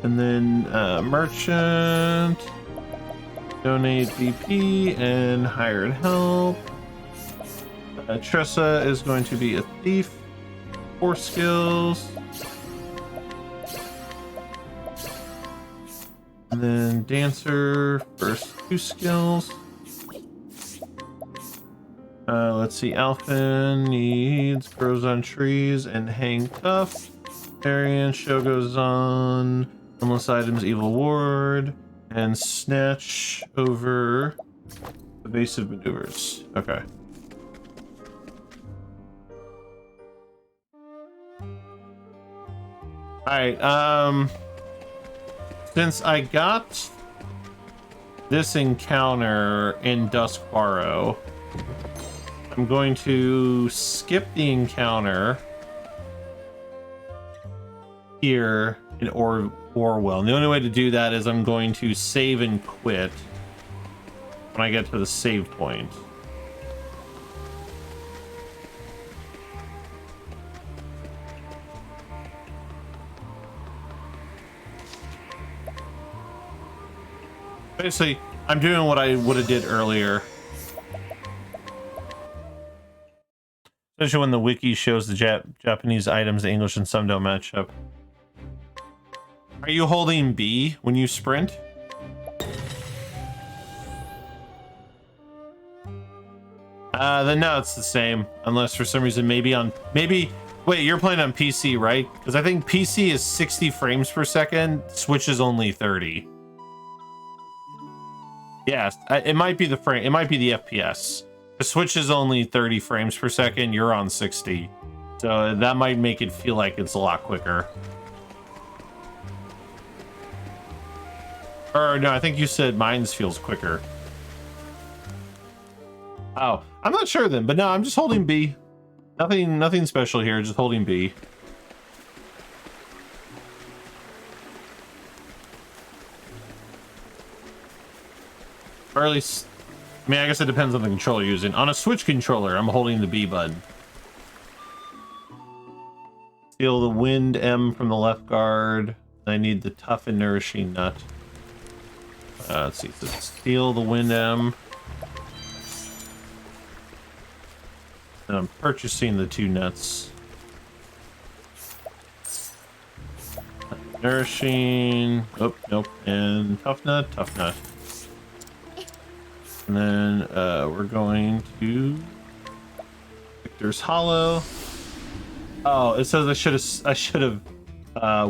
and then merchant, donate BP and hired help. Tressa is going to be a thief, 4 skills. And then dancer, first 2 skills. Let's see, Alpha needs grows on trees and hang tough. Arian show goes on, endless items, evil ward, and snatch over evasive maneuvers. Okay. Alright, since I got this encounter in Duskbarrow, I'm going to skip the encounter here in Orwell. And the only way to do that is I'm going to save and quit when I get to the save point. Basically, I'm doing what I would have did earlier. Especially when the wiki shows the Japanese items, the English and some don't match up. Are you holding B when you sprint? Then no, it's the same. Unless for some reason wait, you're playing on PC, right? Because I think PC is 60 frames per second, Switch is only 30. Yes, it might be the frame. It might be the FPS. The Switch is only 30 frames per second. You're on 60, so that might make it feel like it's a lot quicker. Or no, I think you said mine's feels quicker. Oh, I'm not sure then, but no, I'm just holding B. Nothing special here. Just holding B. Or at least, I mean, I guess it depends on the controller you're using. On a Switch controller, I'm holding the B button. Steal the wind M from the left guard. I need the tough and nourishing nut. Let's see, so steal the wind M. And I'm purchasing the 2 nuts. Nourishing, oh, nope, and tough nut. And then we're going to Victor's Hollow. Oh, it says I should have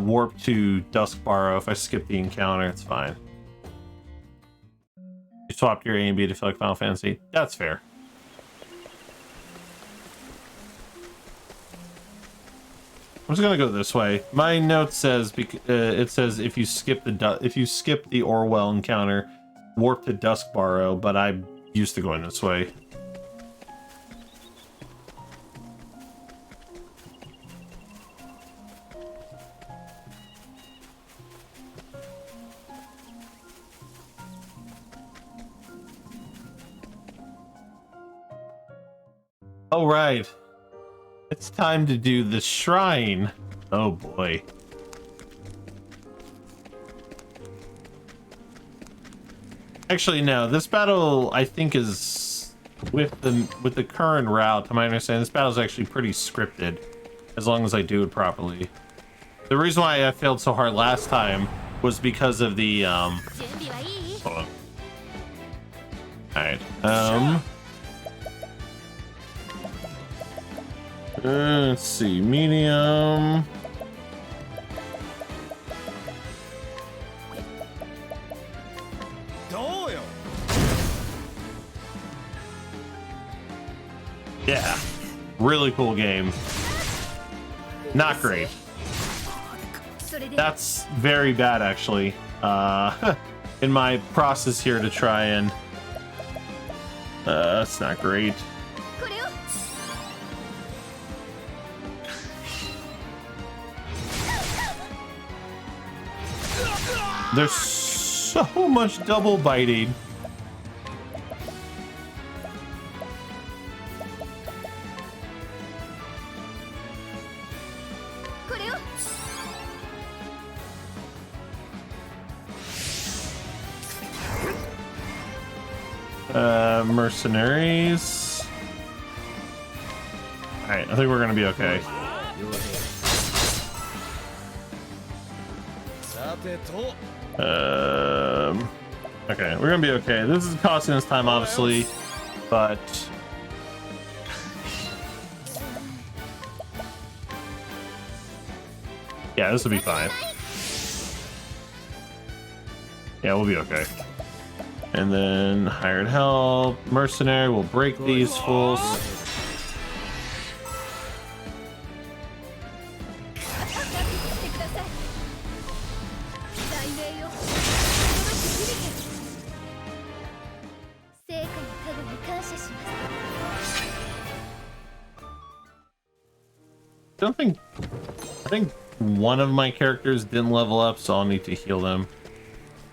warped to Duskbarrow if I skipped the encounter. It's fine. You swapped your A and B to feel like Final Fantasy. That's fair. I'm just gonna go this way. My note says it says if you skip the Orwell encounter, warp to Duskbarrow, but I'm used to going this way. Oh, right. It's time to do the shrine. Oh, boy. Actually, no. This battle, I think, is with the current route. To my understanding, this battle is actually pretty scripted, as long as I do it properly. The reason why I failed so hard last time was because of the hold on. All right. Let's see. Medium. Yeah, really cool game. Not great. That's very bad, actually. In my process here to try and that's not great. There's so much double biting. Mercenaries. All right, I think we're gonna be okay. Okay, we're gonna be okay. This is costing us time, obviously, but yeah, this will be fine. Yeah, we'll be okay. And then hired help, mercenary, will break these fools. I think one of my characters didn't level up, so I'll need to heal them.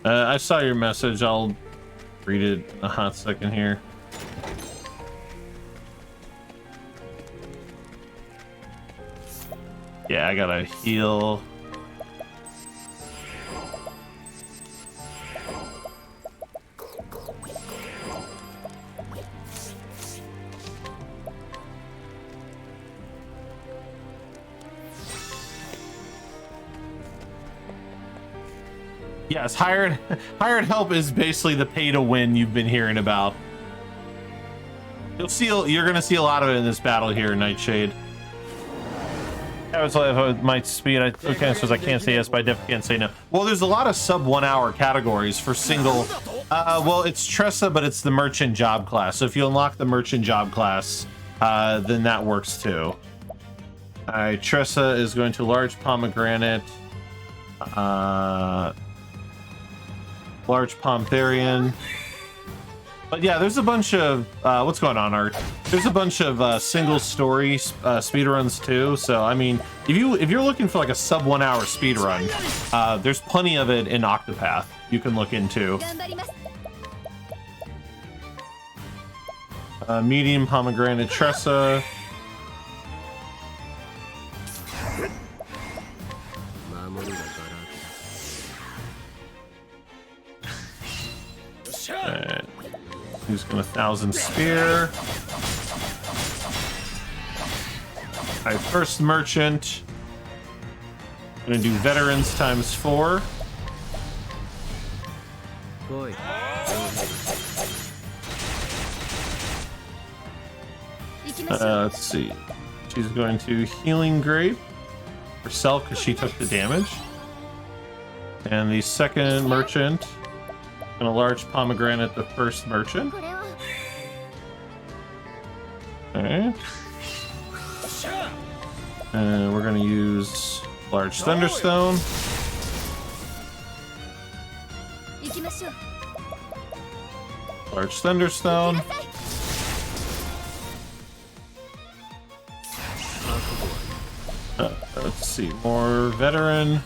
I saw your message. I'll read it in a hot second here. Yeah, I gotta heal. Yes, hired help is basically the pay to win you've been hearing about. You're gonna see a lot of it in this battle here, Nightshade. I was like, my speed. Okay, so I can't say yes, but I definitely can't say no. Well, there's a lot of sub 1 hour categories for single. Well, it's Tressa, but it's the merchant job class. So if you unlock the merchant job class, then that works too. All right, Tressa is going to large pomegranate. Large Pomtherian. But yeah, there's a bunch of what's going on, Art? There's a bunch of single story speedruns too. So I mean, if you're looking for like a sub 1 hour speedrun, there's plenty of it in Octopath you can look into. Medium pomegranate Tressa. Who's gonna 1,000 spear? Alright, first merchant. Gonna do veterans times 4. Let's see. She's going to healing grape herself because she took the damage. And the second merchant. Gonna large pomegranate the first merchant. Alright. And we're gonna use large thunderstone. Large thunderstone. Let's see, more veteran.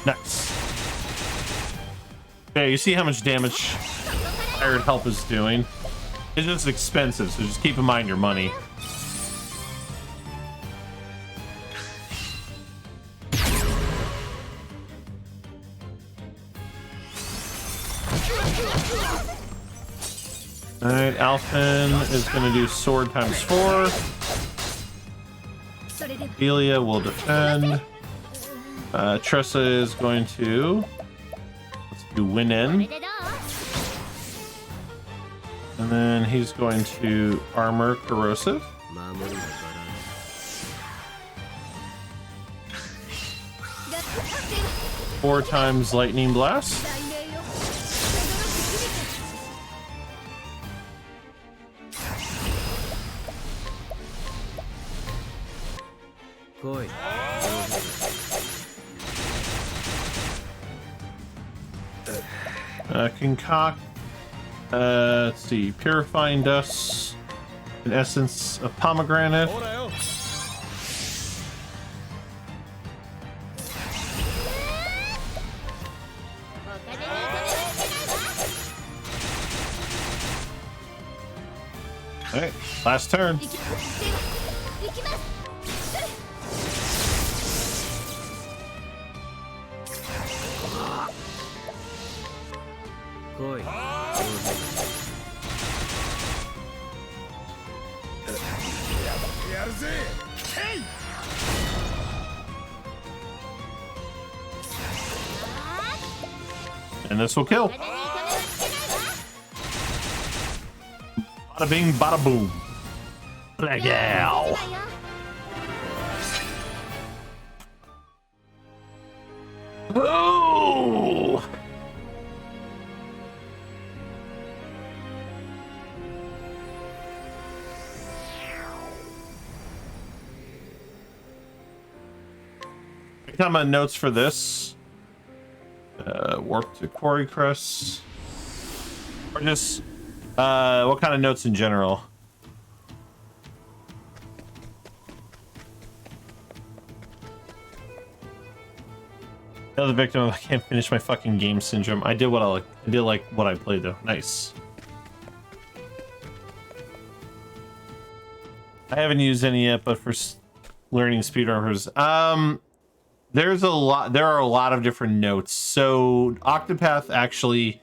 Nice. Yeah, you see how much damage hired help is doing. It's just expensive, so just keep in mind your money. Alright, Alphen is going to do sword times 4. Ophelia will defend. Tressa is going to... Let's do win in. And then he's going to armor corrosive. 4 times lightning blast. Concoct. Let's see, purifying dust, an essence of pomegranate. All right, last turn. And this will kill. Bada bing, bada boom. Legal. Oh! Come on, notes for this. Warp to Quarry Crest. Or just, what kind of notes in general? Another victim of I can't finish my fucking game syndrome. I did what I did like what I played though. Nice. I haven't used any yet, but for learning speedrunners, there are a lot of different notes. So Octopath actually,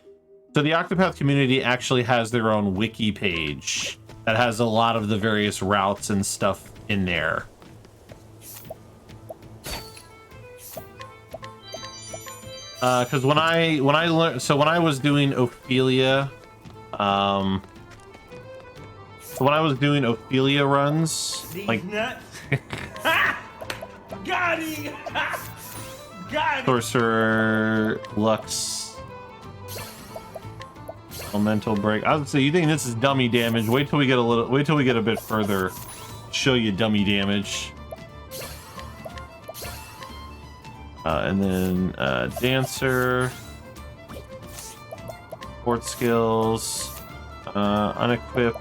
so the Octopath community actually has their own wiki page that has a lot of the various routes and stuff in there. Because when I learned, so when I was doing Ophelia, so when I was doing Ophelia runs, like got him! Got him! Sorcerer, Lux, Elemental Break. I would say, you think this is dummy damage? Wait till we get a bit further. Show you dummy damage. And then Dancer, Sport Skills, Unequip.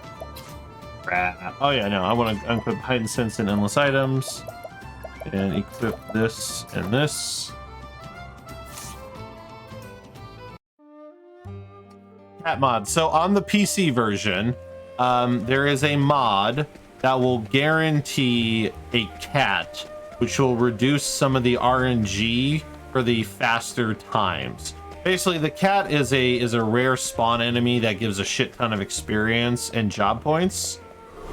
Oh yeah, no, I want to unequip Heightened Sense and Endless Items. And equip this and this. Cat mod. So on the PC version, there is a mod that will guarantee a cat, which will reduce some of the RNG for the faster times. Basically, the cat is a rare spawn enemy that gives a shit ton of experience and job points.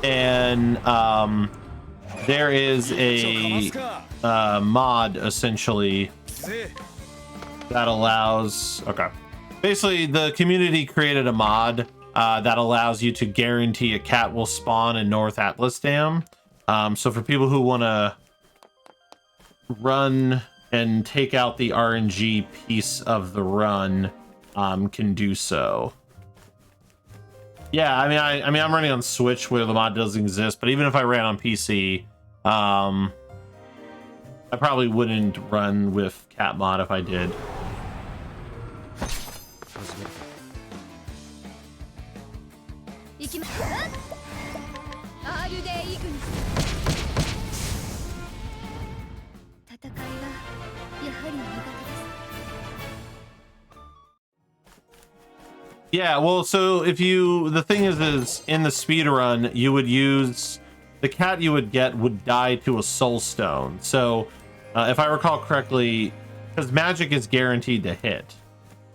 And there is a mod essentially that allows, okay, basically the community created a mod that allows you to guarantee a cat will spawn in North Atlas Dam. So for people who want to run and take out the RNG piece of the run, can do so. Yeah, I mean, I'm running on Switch where the mod doesn't exist, but even if I ran on PC, I probably wouldn't run with cat mod if I did. Yeah, well, so if you, the thing is in the speedrun, you would use, the cat you would get would die to a soul stone. So if I recall correctly, because magic is guaranteed to hit.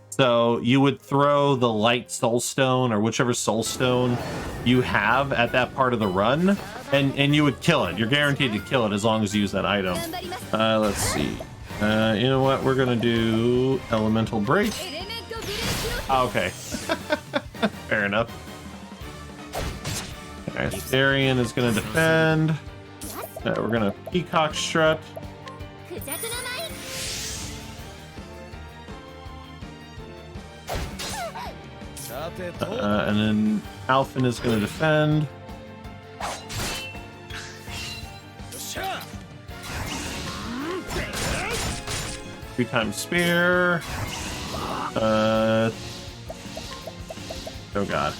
So you would throw the light soul stone or whichever soul stone you have at that part of the run, and you would kill it. You're guaranteed to kill it as long as you use that item. Let's see. You know what? We're gonna do elemental break. Okay. Fair enough. Alright, Therian is gonna defend. We're gonna peacock strut. And then Alphen is going to defend. 3 times spear. Oh god.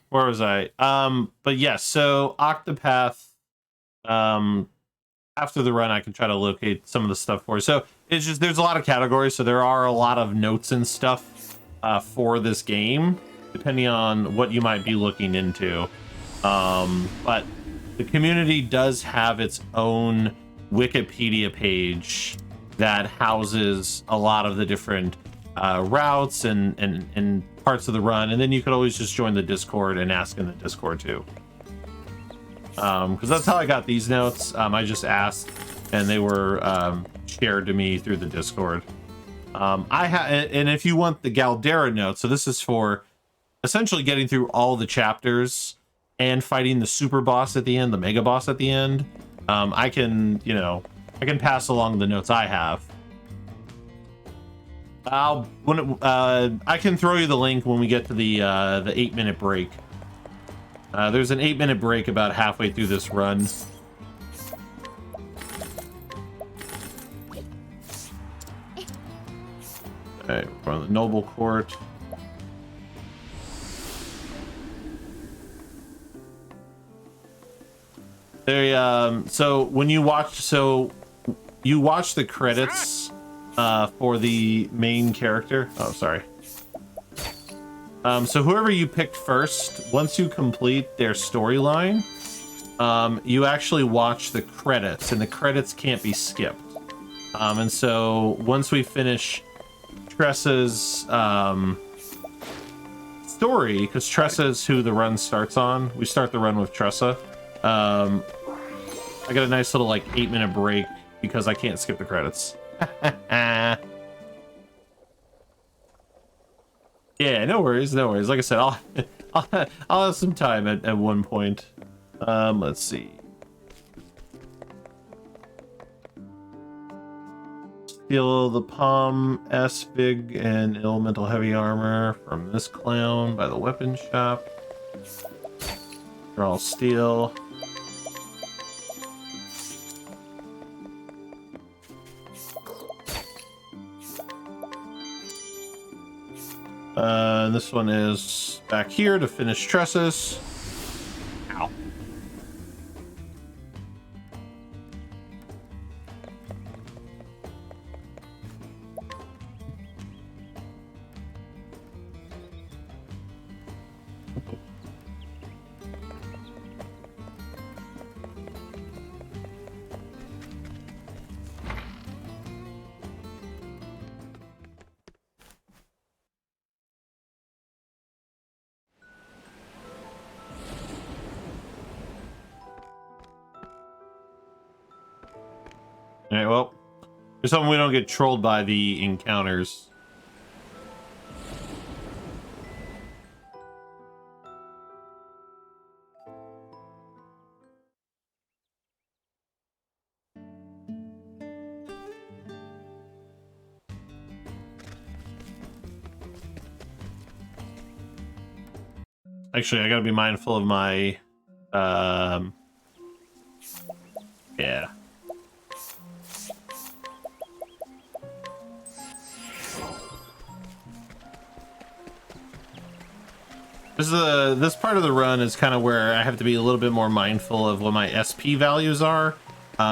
Where was I? But yes, so Octopath, after the run I can try to locate some of the stuff for you. So it's just, there's a lot of categories, so there are a lot of notes and stuff for this game, depending on what you might be looking into. But the community does have its own Wikipedia page that houses a lot of the different routes and parts of the run, and then you could always just join the Discord and ask in the Discord too. Because that's how I got these notes. I just asked, and they were shared to me through the Discord. And if you want the Galdera notes, so this is for essentially getting through all the chapters and fighting the super boss at the end, the mega boss at the end. I can pass along the notes I have. I can throw you the link when we get to the 8-minute break. There's an 8-minute break about halfway through this run. Alright, we're on the Noble Court. So when you watch, you watch the credits for the main character. Oh, sorry. So whoever you picked first, once you complete their storyline, you actually watch the credits, and the credits can't be skipped. And so once we finish Tressa's story, because Tressa's who the run starts on, we start the run with Tressa. I got a nice little 8-minute break because I can't skip the credits. Yeah, no worries. Like I said, I'll have some time at one point. Let's see. Steal the Palm, S, Big, and Elemental Heavy Armor from this clown by the weapon shop. Draw steel. This one is back here to finish Tressa's. Ow. Alright, well, there's something we don't get trolled by the encounters. Actually, I gotta be mindful of my, yeah. This part of the run is kind of where I have to be a little bit more mindful of what my SP values are,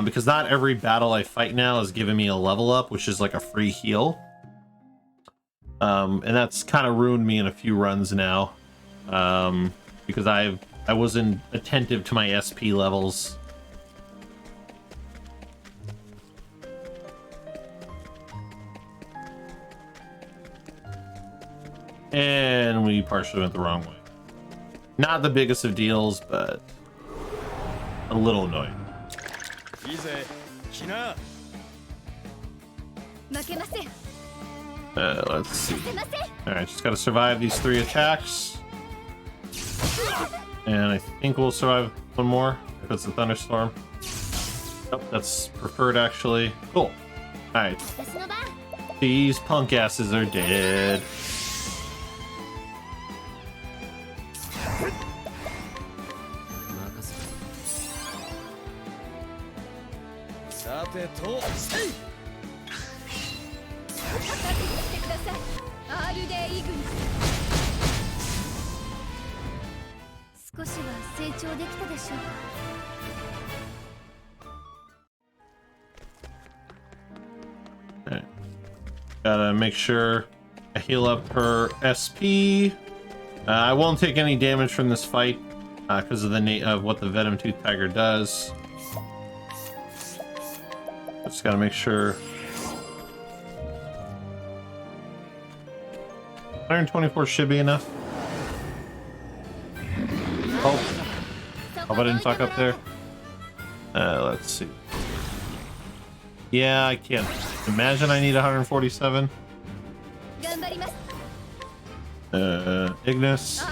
because not every battle I fight now is giving me a level up, which is like a free heal. And that's kind of ruined me in a few runs now, because I wasn't attentive to my SP levels. And we partially went the wrong way. Not the biggest of deals, but a little annoying. Let's see. Alright, just gotta survive these 3 attacks. And I think we'll survive one more if it's a thunderstorm. Nope, that's preferred actually. Cool. Alright. These punk asses are dead. Alright. Gotta make sure I heal up her SP. I won't take any damage from this fight because of of what the Venom Tooth Tiger does. Just gotta make sure. 124 should be enough. Oh, hope I didn't fuck up there. Let's see. Yeah, I can't imagine I need 147. Ignis.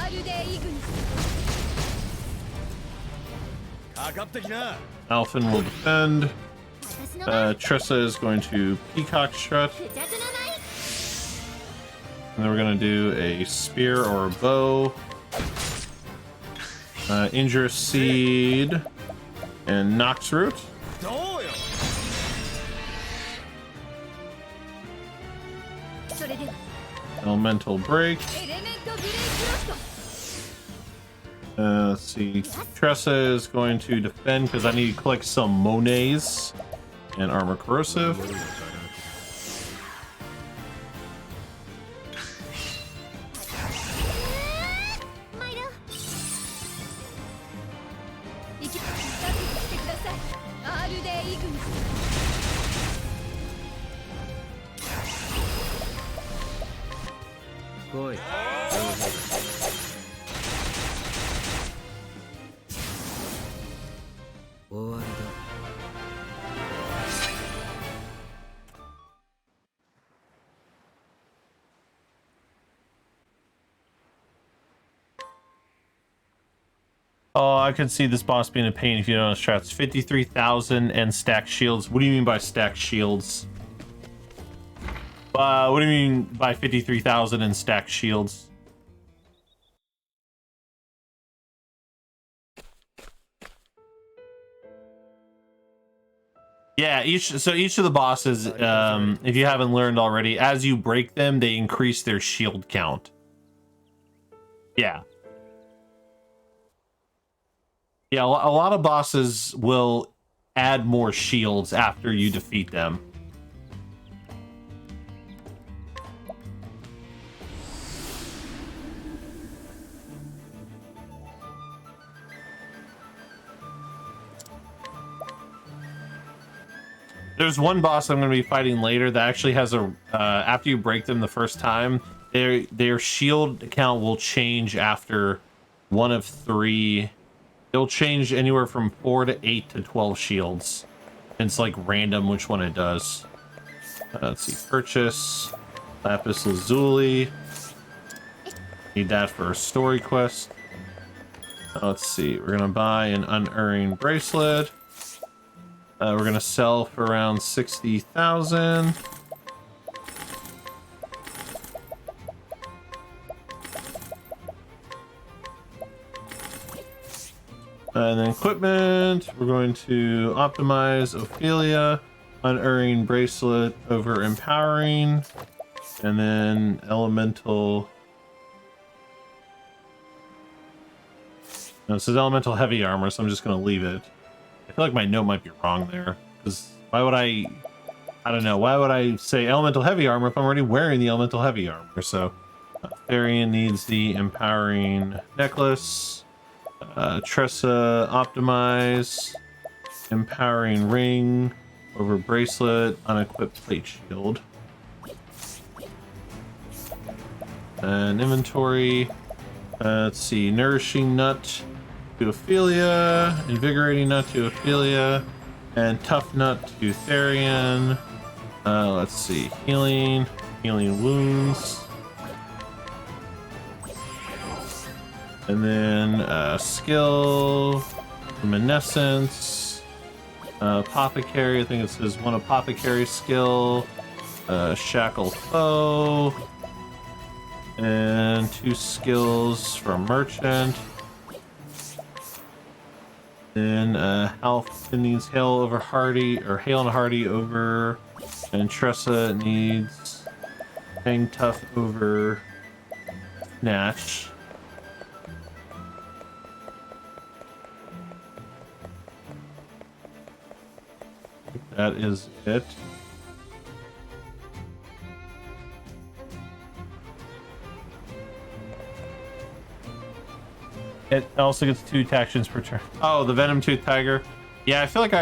Alphen will defend. Tressa is going to Peacock Strut. And then we're going to do a spear or a bow. Injurious Seed. And Nox Root. Elemental Break. Let's see. Tressa is going to defend because I need to collect some Monets and Armor Corrosive. Oh, I could see this boss being a pain if you don't know strats. 53,000 and stacked shields. What do you mean by stacked shields? What do you mean by 53,000 and stacked shields? Yeah, each of the bosses, if you haven't learned already, as you break them, they increase their shield count. Yeah. Yeah, a lot of bosses will add more shields after you defeat them. There's one boss I'm going to be fighting later that actually has a, after you break them the first time, their shield count will change after one of 3. It'll change anywhere from 4 to 8 to 12 shields. It's like random which one it does. Let's see, purchase Lapis Lazuli. Need that for a story quest. Let's see, we're gonna buy an unerring bracelet. We're gonna sell for around 60,000. And then equipment, we're going to optimize Ophelia, unerring bracelet over empowering, and then elemental. No, it says elemental heavy armor, so I'm just going to leave it. I feel like my note might be wrong there, because why would I don't know, why would I say elemental heavy armor if I'm already wearing the elemental heavy armor? So Therian needs the empowering necklace. Tressa optimize, empowering ring over bracelet, unequipped plate shield. And inventory, let's see, nourishing nut to Ophelia, invigorating nut to Ophelia, and tough nut to Therian. Let's see, healing wounds. And then skill, luminescence, apothecary, I think it says one apothecary skill, shackle foe, and 2 skills from merchant. Then health needs hail over hardy, or hail and hardy over, and Tressa needs hang tough over snatch. That is it. It also gets 2 actions per turn. Oh, the Venom Tooth Tiger. Yeah, I feel like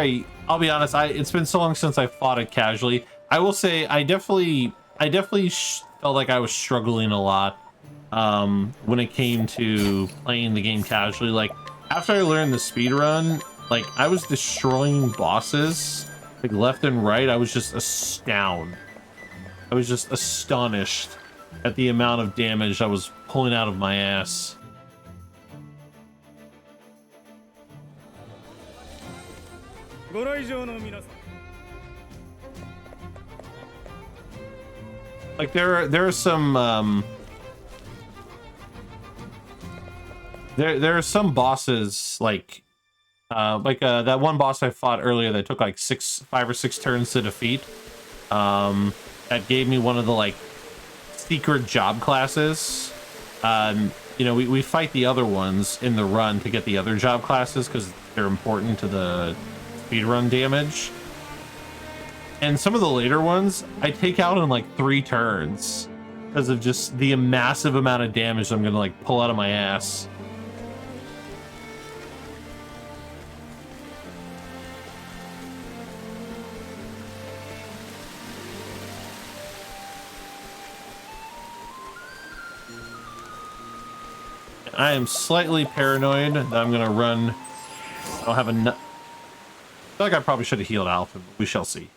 I'll be honest, it's been so long since I fought it casually. I will say I definitely felt like I was struggling a lot when it came to playing the game casually. Like, after I learned the speedrun, like, I was destroying bosses like left and right. I was just astounded. I was just astonished at the amount of damage I was pulling out of my ass. Like there are some there are some bosses like that one boss I fought earlier that took like 5 or 6 turns to defeat. That gave me one of the like secret job classes. You know, we fight the other ones in the run to get the other job classes because they're important to the speedrun damage. And some of the later ones I take out in like 3 turns because of just the massive amount of damage I'm gonna like pull out of my ass. I am slightly paranoid that I'm gonna run. I don't have enough. I feel like I probably should have healed Alpha, but we shall see.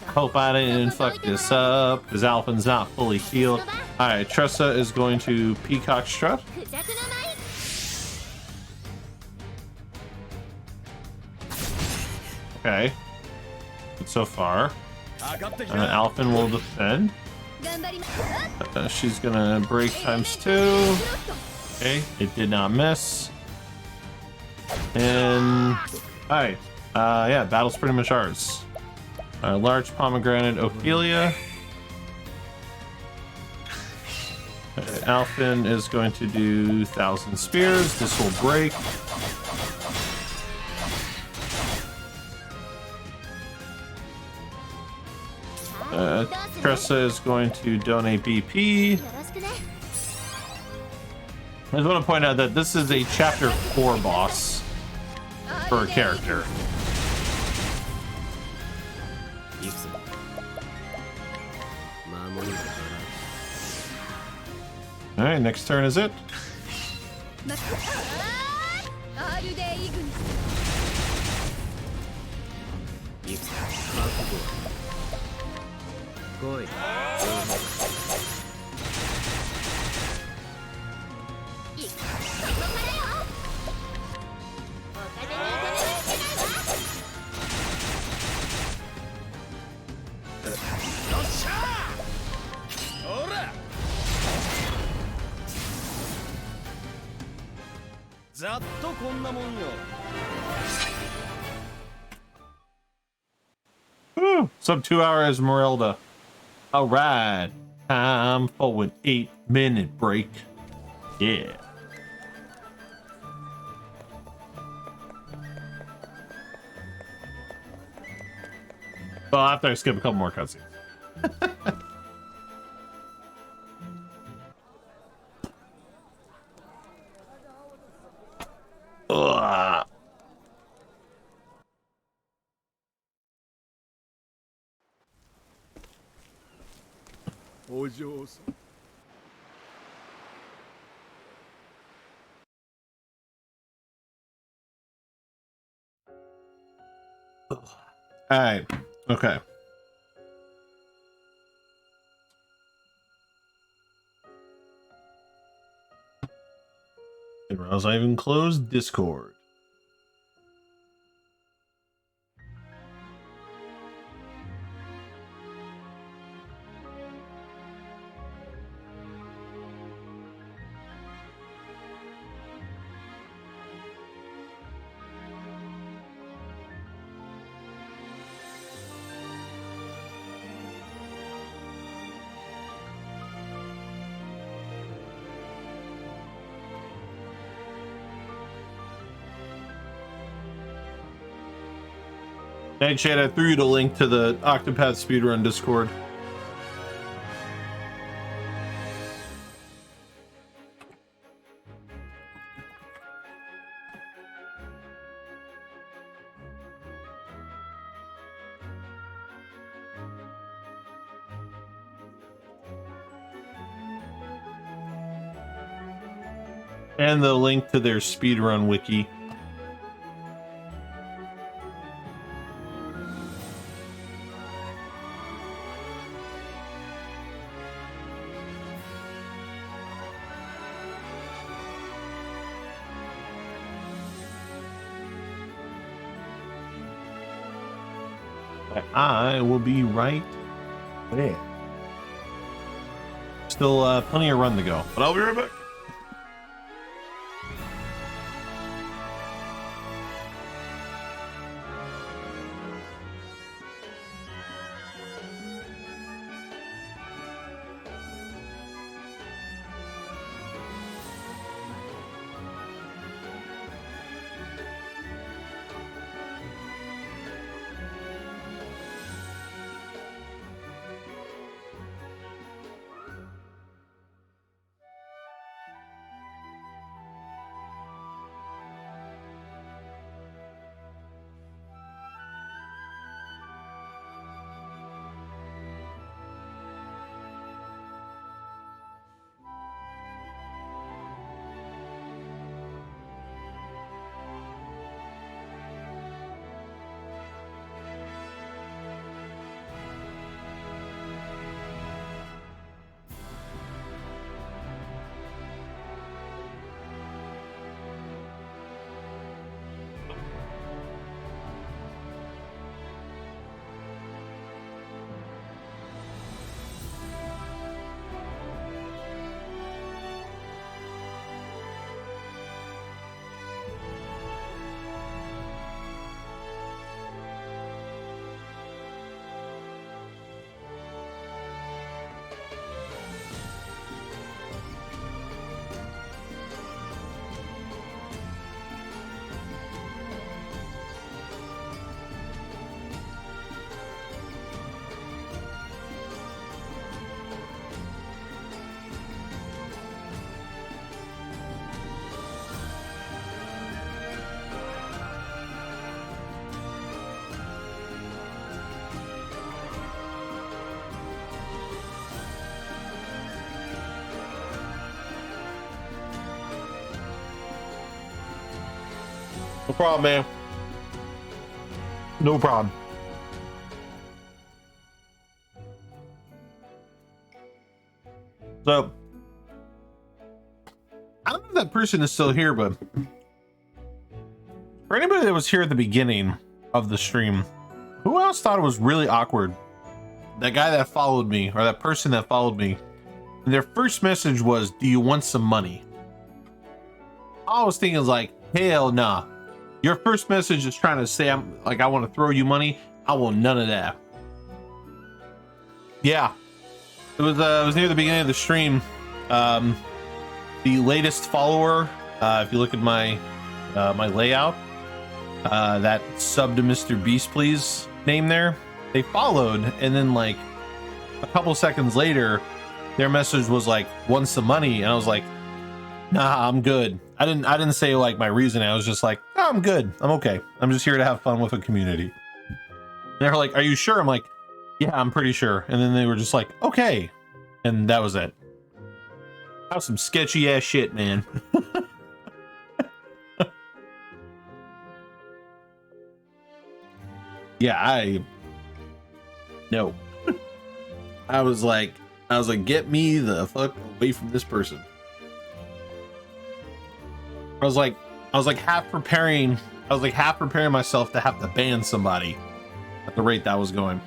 Hope I didn't fuck this up, because Alpha's not fully healed. Alright, Tressa is going to Peacock Strut. Okay. Good so far. Alphin will defend. She's gonna break ×2. Okay, it did not miss. And alright, yeah, battle's pretty much ours. Large pomegranate Ophelia. Alphin is going to do 1,000 spears. This will break. Tressa is going to donate BP. I just want to point out that this is a chapter 4 boss for a character. Alright, next turn is it. ざっとこんなもんよ。 Woo! Sub 2 hour Esmeralda. All right, time for an 8-minute break. Yeah. Well, after I skip a couple more cutscenes. Ugh. All right. Okay. Didn't realize I even closed Discord. Hey, Chad, I threw you the link to the Octopath Speedrun Discord. And the link to their speedrun wiki. I will be right there. Still plenty of run to go, but I'll be right back. No problem, man. No problem. So, I don't know if that person is still here, but for anybody that was here at the beginning of the stream, who else thought it was really awkward? That guy that followed me, or that person that followed me, and their first message was, "Do you want some money?" I was thinking is like, hell nah. Your first message is trying to say I'm like I want to throw you money. I want none of that. Yeah, it was near the beginning of the stream. The latest follower, if you look at my my layout, that sub to Mr. Beast Please name there, they followed, and then like a couple seconds later, their message was like, "Want some money?" And I was like, "Nah, I'm good." I didn't say like my reason. I was just like, "Oh, I'm good. I'm okay. I'm just here to have fun with a community." And they're like, "Are you sure?" I'm like, "Yeah, I'm pretty sure." And then they were just like, "Okay," and that was it. That was some sketchy ass shit, man. Yeah, no. I was like, get me the fuck away from this person. I was like half preparing myself to have to ban somebody at the rate that was going.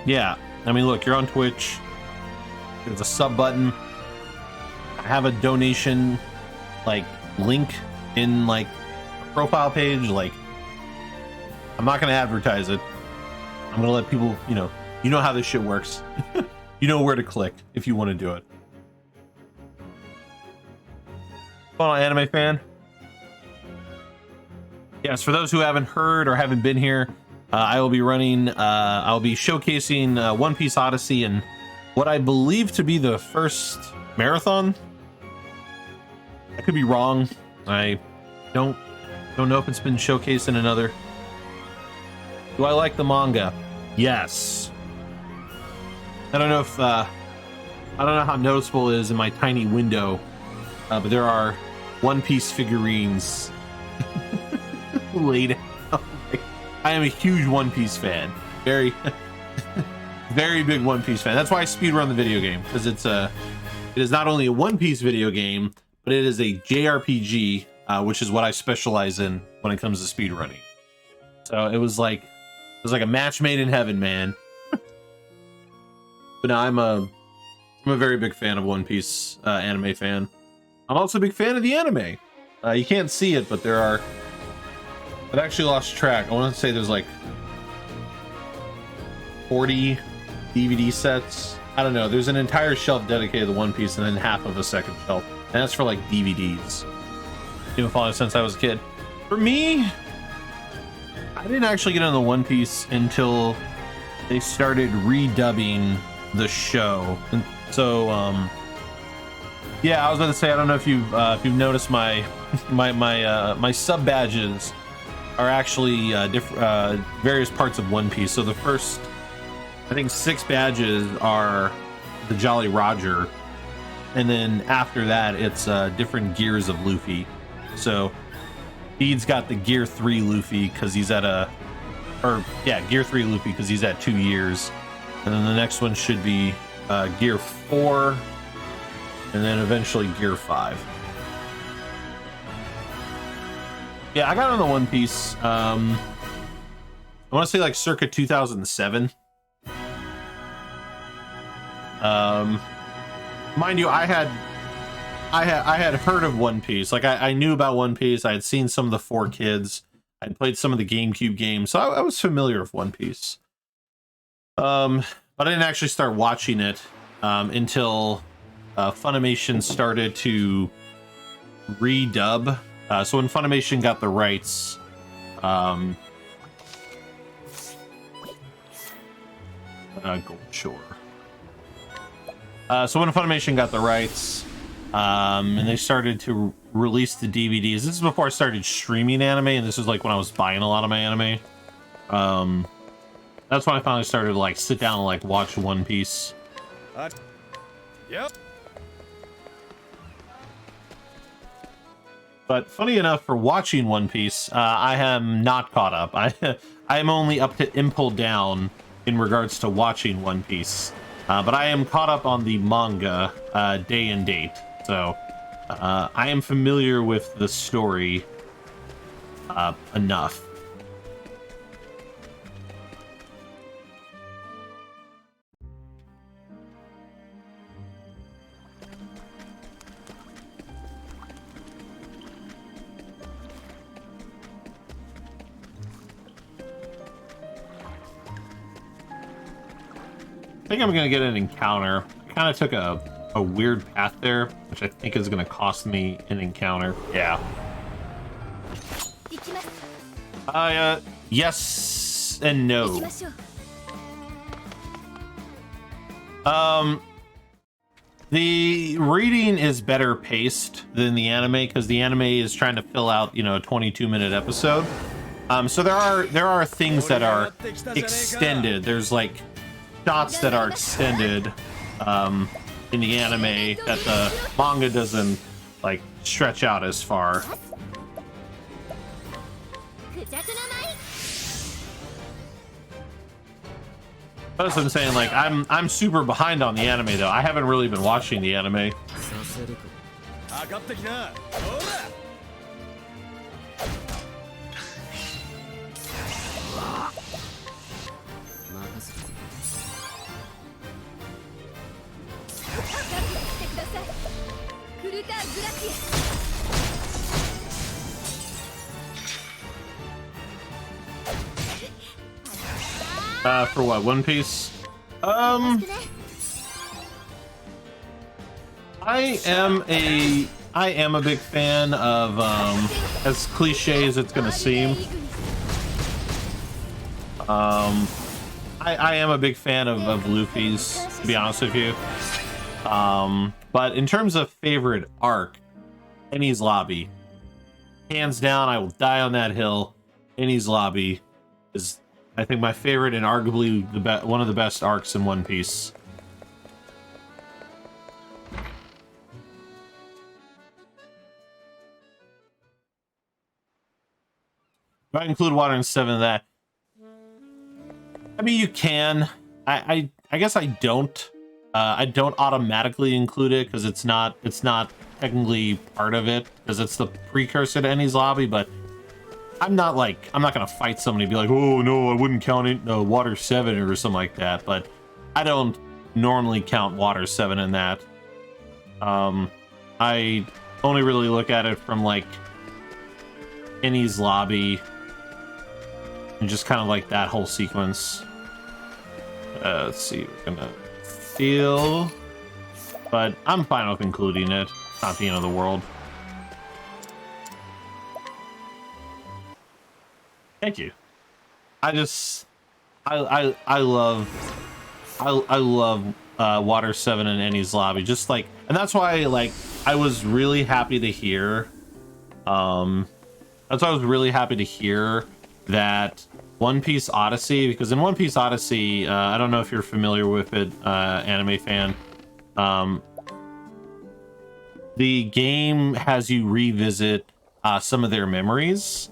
Yeah, I mean, look, you're on Twitch. There's a sub button. I have a donation like link in like a profile page. Like, I'm not gonna advertise it. I'm gonna let people, you know how this shit works. You know where to click if you want to do it. Hold on, anime fan. Yes, for those who haven't heard or haven't been here, I will be running. I'll be showcasing One Piece Odyssey and what I believe to be the first marathon. I could be wrong. I don't know if it's been showcased in another. Do I like the manga? Yes. I don't know if I don't know how noticeable it is in my tiny window, but there are One Piece figurines laid out. I am a huge One Piece fan. Very very big One Piece fan. That's why I speedrun the video game, because it is not only a One Piece video game, but it is a JRPG, which is what I specialize in when it comes to speedrunning. So it was like a match made in heaven, man. But no, I'm a very big fan of One Piece, anime fan. I'm also a big fan of the anime. You can't see it, but there are. I've actually lost track. I want to say there's like 40 DVD sets. I don't know. There's an entire shelf dedicated to One Piece, and then half of a second shelf, and that's for like DVDs. Been following since I was a kid. For me, I didn't actually get into One Piece until they started redubbing the show, and so yeah, I was going to say, I don't know if you've noticed my sub badges are actually various parts of One Piece. So the first, I think, 6 badges are the Jolly Roger, and then after that it's different gears of Luffy. So Speed's got the Gear 3 Luffy because he's at Gear 3 Luffy because he's at 2 years, and then the next one should be Gear 4, and then eventually Gear 5. Yeah, I got on the One Piece. I want to say like circa 2007. Mind you, I had heard of One Piece. Like I knew about One Piece. I had seen some of the 4 Kids. I'd played some of the GameCube games, so I was familiar with One Piece. But I didn't actually start watching it until Funimation started to redub. So when Funimation got the rights, Gold Shore. So when Funimation got the rights, and they started to release the DVDs. This is before I started streaming anime, and this was like when I was buying a lot of my anime. That's when I finally started to like sit down and like watch One Piece. Yep. But funny enough, for watching One Piece, I am not caught up. I am only up to Impel Down in regards to watching One Piece. But I am caught up on the manga day and date. So I am familiar with the story enough. think I'm gonna get an encounter. I kind of took a weird path there, which I think is gonna cost me an encounter. Yeah. Yes and no. The reading is better paced than the anime because the anime is trying to fill out, you know, a 22-minute episode. So there are things that are extended. There's like shots that are extended in the anime that the manga doesn't like stretch out as far. That's what I'm saying. Like I'm super behind on the anime though. I haven't really been watching the anime. For what, One Piece? I am a big fan of as cliche as it's gonna seem. I am a big fan of Luffy's, to be honest with you. But in terms of favorite arc, Enies Lobby, hands down, I will die on that hill. Enies Lobby is, I think, my favorite and arguably one of the best arcs in One Piece. Do I include Water in 7 of that? I mean, you can. I guess I don't. I don't automatically include it because it's not technically part of it because it's the precursor to Enies Lobby. But I'm not gonna fight somebody and be like, oh no, I wouldn't count it. No, Water 7 or something like that. But I don't normally count Water 7 in that. I only really look at it from like Enies Lobby and just kind of like that whole sequence. Let's see, we're gonna feel, but I'm fine with including it. Not the end of the world. Thank you. I love Water 7 and Enies Lobby. Just like, and that's why like I was really happy to hear. That's why I was really happy to hear that One Piece Odyssey, because in One Piece Odyssey, I don't know if you're familiar with it, anime fan. The game has you revisit some of their memories.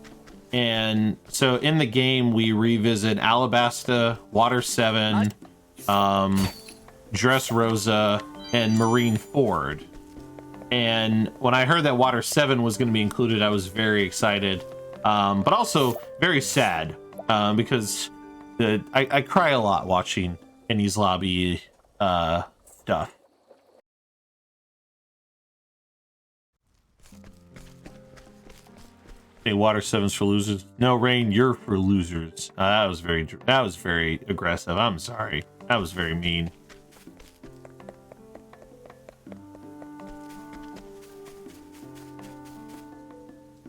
And so in the game, we revisit Alabasta, Water 7, Dressrosa, and Marineford. And when I heard that Water 7 was going to be included, I was very excited, but also very sad, because I cry a lot watching Enies Lobby stuff. Hey, Water 7's for losers. No, Rain, you're for losers. That was very aggressive. I'm sorry. That was very mean.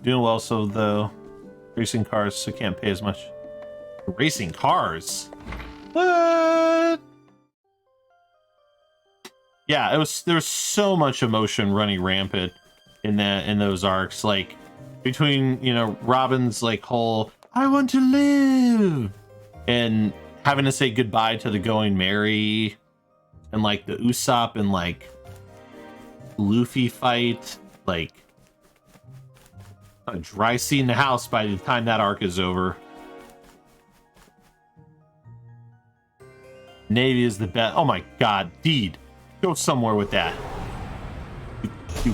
Doing well, so though racing cars, so can't pay as much. Racing cars? What? Yeah, there was so much emotion running rampant in those arcs, like between, you know, Robin's like whole I want to live and having to say goodbye to the Going Merry, and like the Usopp and like Luffy fight, like a dry seat in the house by the time that arc is over. Navy is the best. Oh my god, Deed, go somewhere with that. You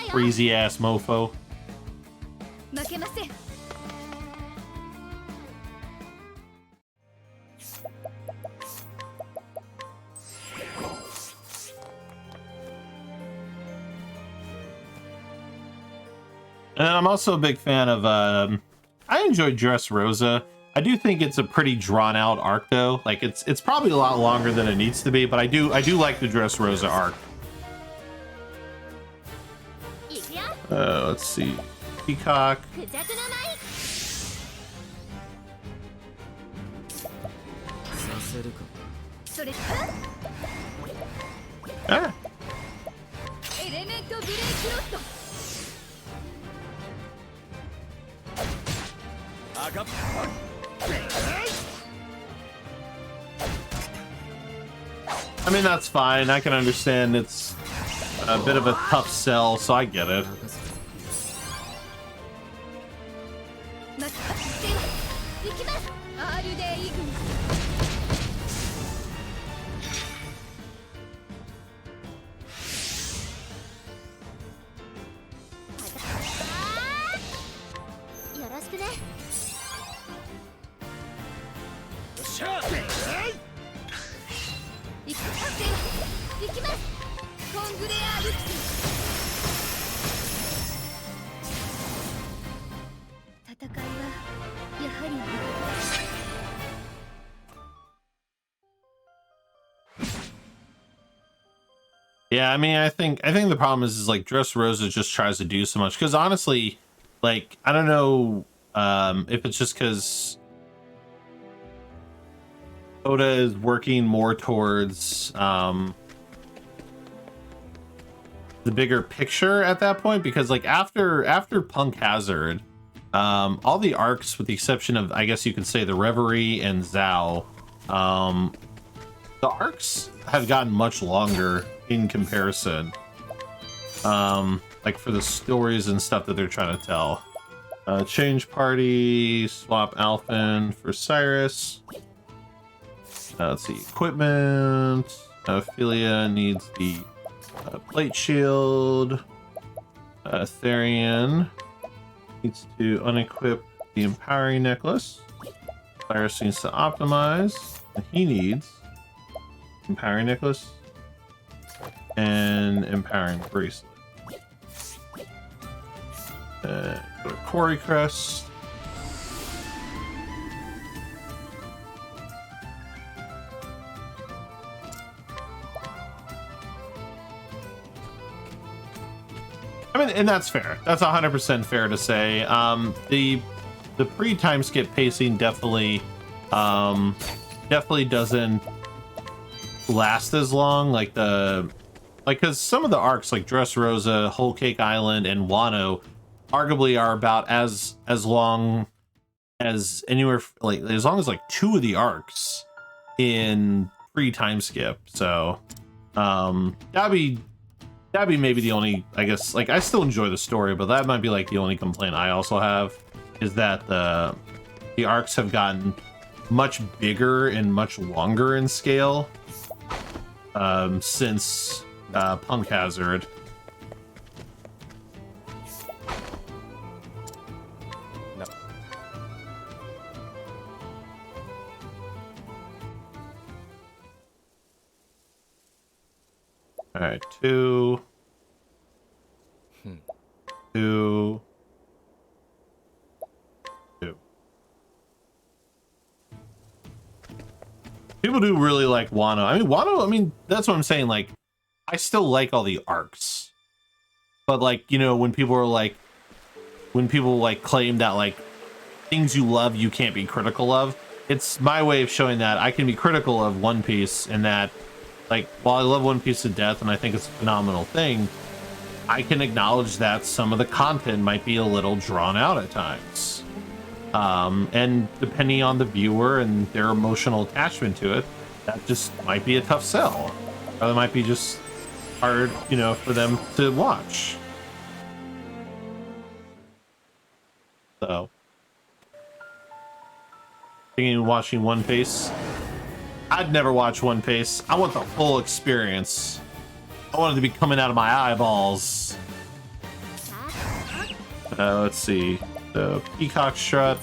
crazy ass mofo. And I'm also a big fan of I enjoyed Dressrosa. I do think it's a pretty drawn out arc though. Like it's probably a lot longer than it needs to be, but I do like the Dressrosa arc. Let's see. Peacock. Ah. I mean, that's fine. I can understand it's a bit of a tough sell, so I get it. Yeah, I mean, I think the problem is like Dressrosa just tries to do so much, because honestly, like, I don't know if it's just because Oda is working more towards the bigger picture at that point, because like after Punk Hazard, all the arcs with the exception of, I guess you could say, the Reverie and Zhao, the arcs have gotten much longer in comparison, like for the stories and stuff that they're trying to tell. Change party, swap Alphen for Cyrus. Let's see, equipment. Ophelia needs the plate shield. Therian needs to unequip the empowering necklace. Cyrus needs to optimize, and he needs empowering necklace and empowering bracelet. Go to Quarry Crest. I mean, and that's fair. That's 100% fair to say. The pre-time skip pacing definitely doesn't last as long. Like because some of the arcs like Dressrosa, Whole Cake Island, and Wano arguably are about as long as anywhere, like as long as like 2 of the arcs in pre-time skip. So that'd be maybe the only, I guess, like I still enjoy the story, but that might be like the only complaint I also have, is that the arcs have gotten much bigger and much longer in scale since Punk Hazard. No. All right, 2. 2. 2. People do really like Wano. I mean, that's what I'm saying. Like, I still like all the arcs, but like, you know, when people claim that like things you love you can't be critical of, it's my way of showing that I can be critical of One Piece, and that like, while I love One Piece to death and I think it's a phenomenal thing, I can acknowledge that some of the content might be a little drawn out at times. And depending on the viewer and their emotional attachment to it, that just might be a tough sell. Or it might be just hard, you know, for them to watch. So, thinking of watching One Piece, I'd never watch One Piece. I want the full experience. I want it to be coming out of my eyeballs. Let's see. The Peacock Strut.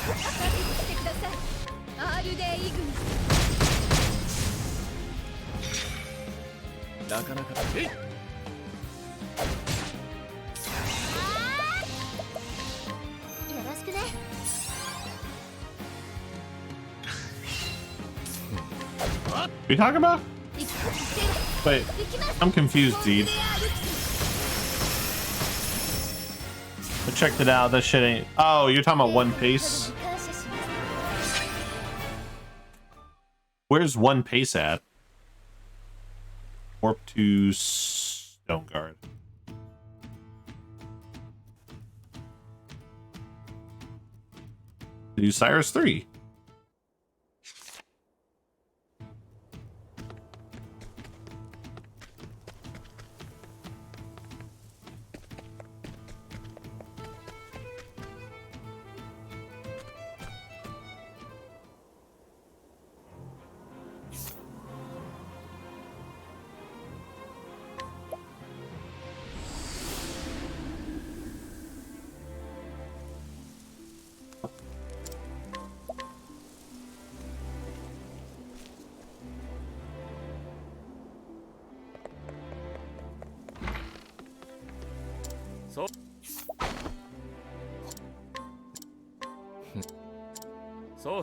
してください。アールデイグニス。なかなかえい。よろしくね。What are you talking about? Wait, I'm confused, dude. I checked it out. That shit ain't. Oh, you're talking about One Piece? Where's One Piece at? Warp to Stone Guard. Do Cyrus 3. Soそう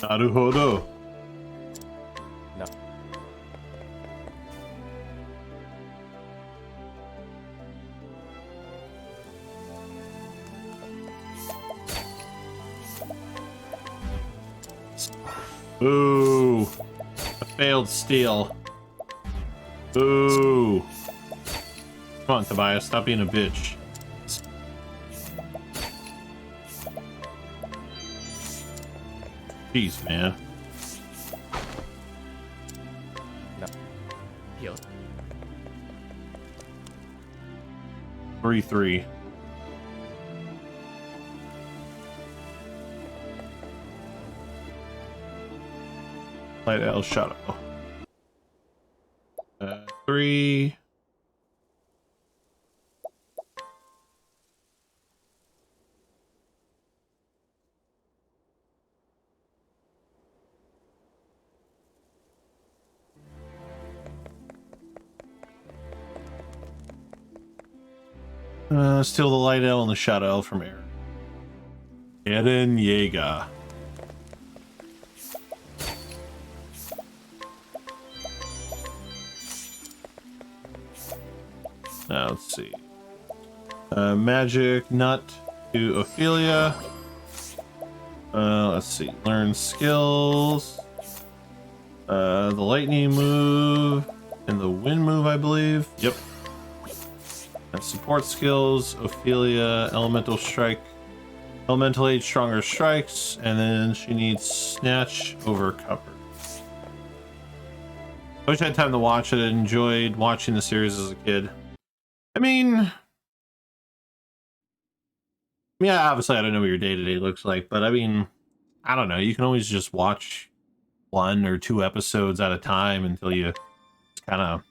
なるほど。な Ooh, a failed steal. Ooh. Come on, Tobias, stop being a bitch. Jeez, man. Yo. 3-3. Light El Shadow. 3. Steal the Light El and the Shadow El from Aaron. Eren Yeager. Now let's see. Magic Nut to Ophelia. Let's see. Learn skills. The lightning move and the wind move, I believe. Yep. Support skills, Ophelia, elemental strike, elemental age, stronger strikes, and then she needs snatch over cover. I wish I had time to watch it. I enjoyed watching the series as a kid. I mean, yeah, obviously I don't know what your day-to-day looks like, but I mean, I don't know. You can always just watch 1 or 2 episodes at a time until you kind of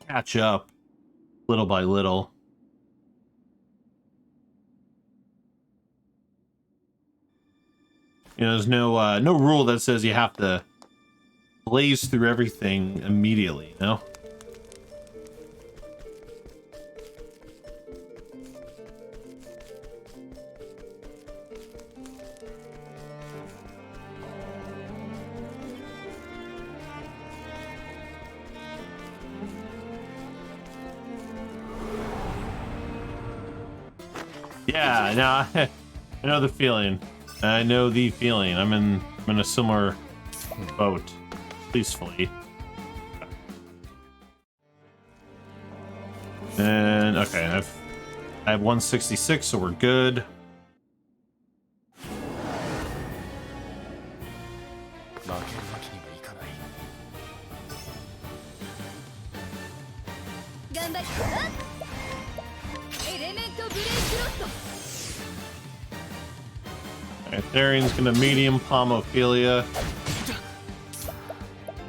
catch up little by little. You know, there's no rule that says you have to blaze through everything immediately, you know? Yeah, no, I know the feeling. I know the feeling. I'm in a similar boat. Please flee. And okay, I have 166, so we're good. Alright, Therian's gonna medium Palmophilia.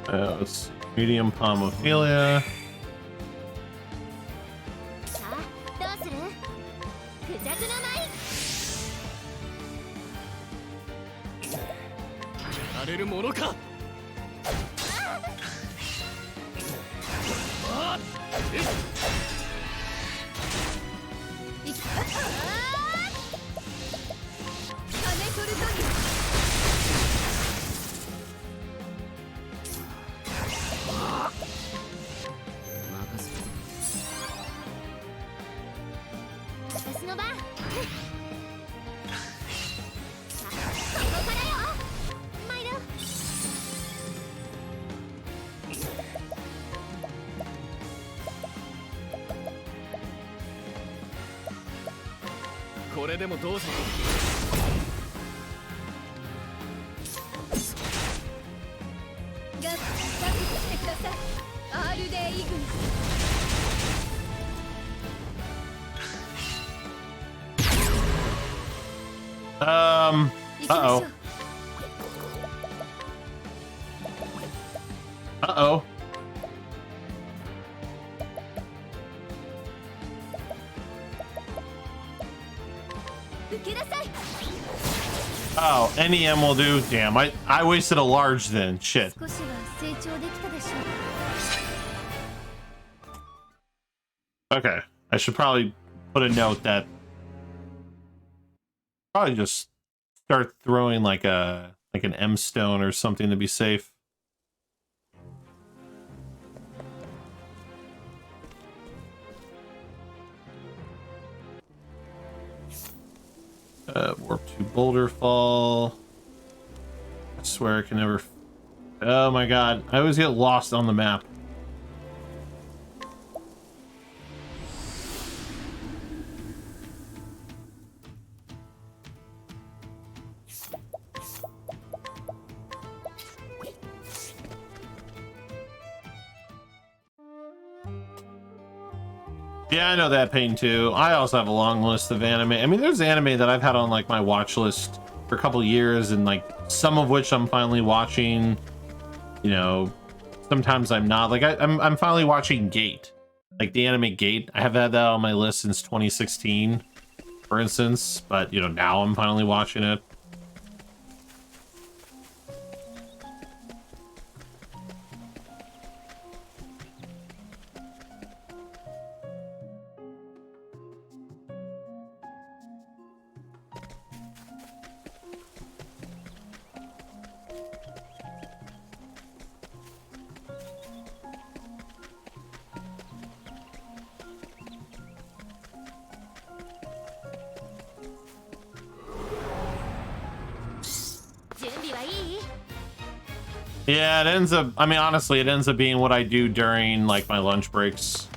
Let's see. Medium Palmophilia. さあどうする？クジャクの舞。やれるものか。いきあ金取る時。任せるぞ。私の番。さあここからよ。参る。これでもどうぞ。が、託してください。アールデイ軍。行きましょう。 Uh-oh. 受けなさい。 Oh, NEM will do. Damn, I wasted a large then. Shit. 少しは成長できたでしょう。 Okay. I should probably put a note that probably just start throwing like an M stone or something to be safe. Warp to Boulder Fall. I swear I can never. Oh my god. I always get lost on the map. Yeah, I know that pain too. I also have a long list of anime. I mean, there's anime that I've had on like my watch list for a couple years, and like some of which I'm finally watching. You know, sometimes I'm not. Like I'm finally watching Gate, like the anime Gate. I have had that on my list since 2016, for instance. But you know, now I'm finally watching it. Yeah, it ends up, I mean, honestly, it ends up being what I do during like my lunch breaks.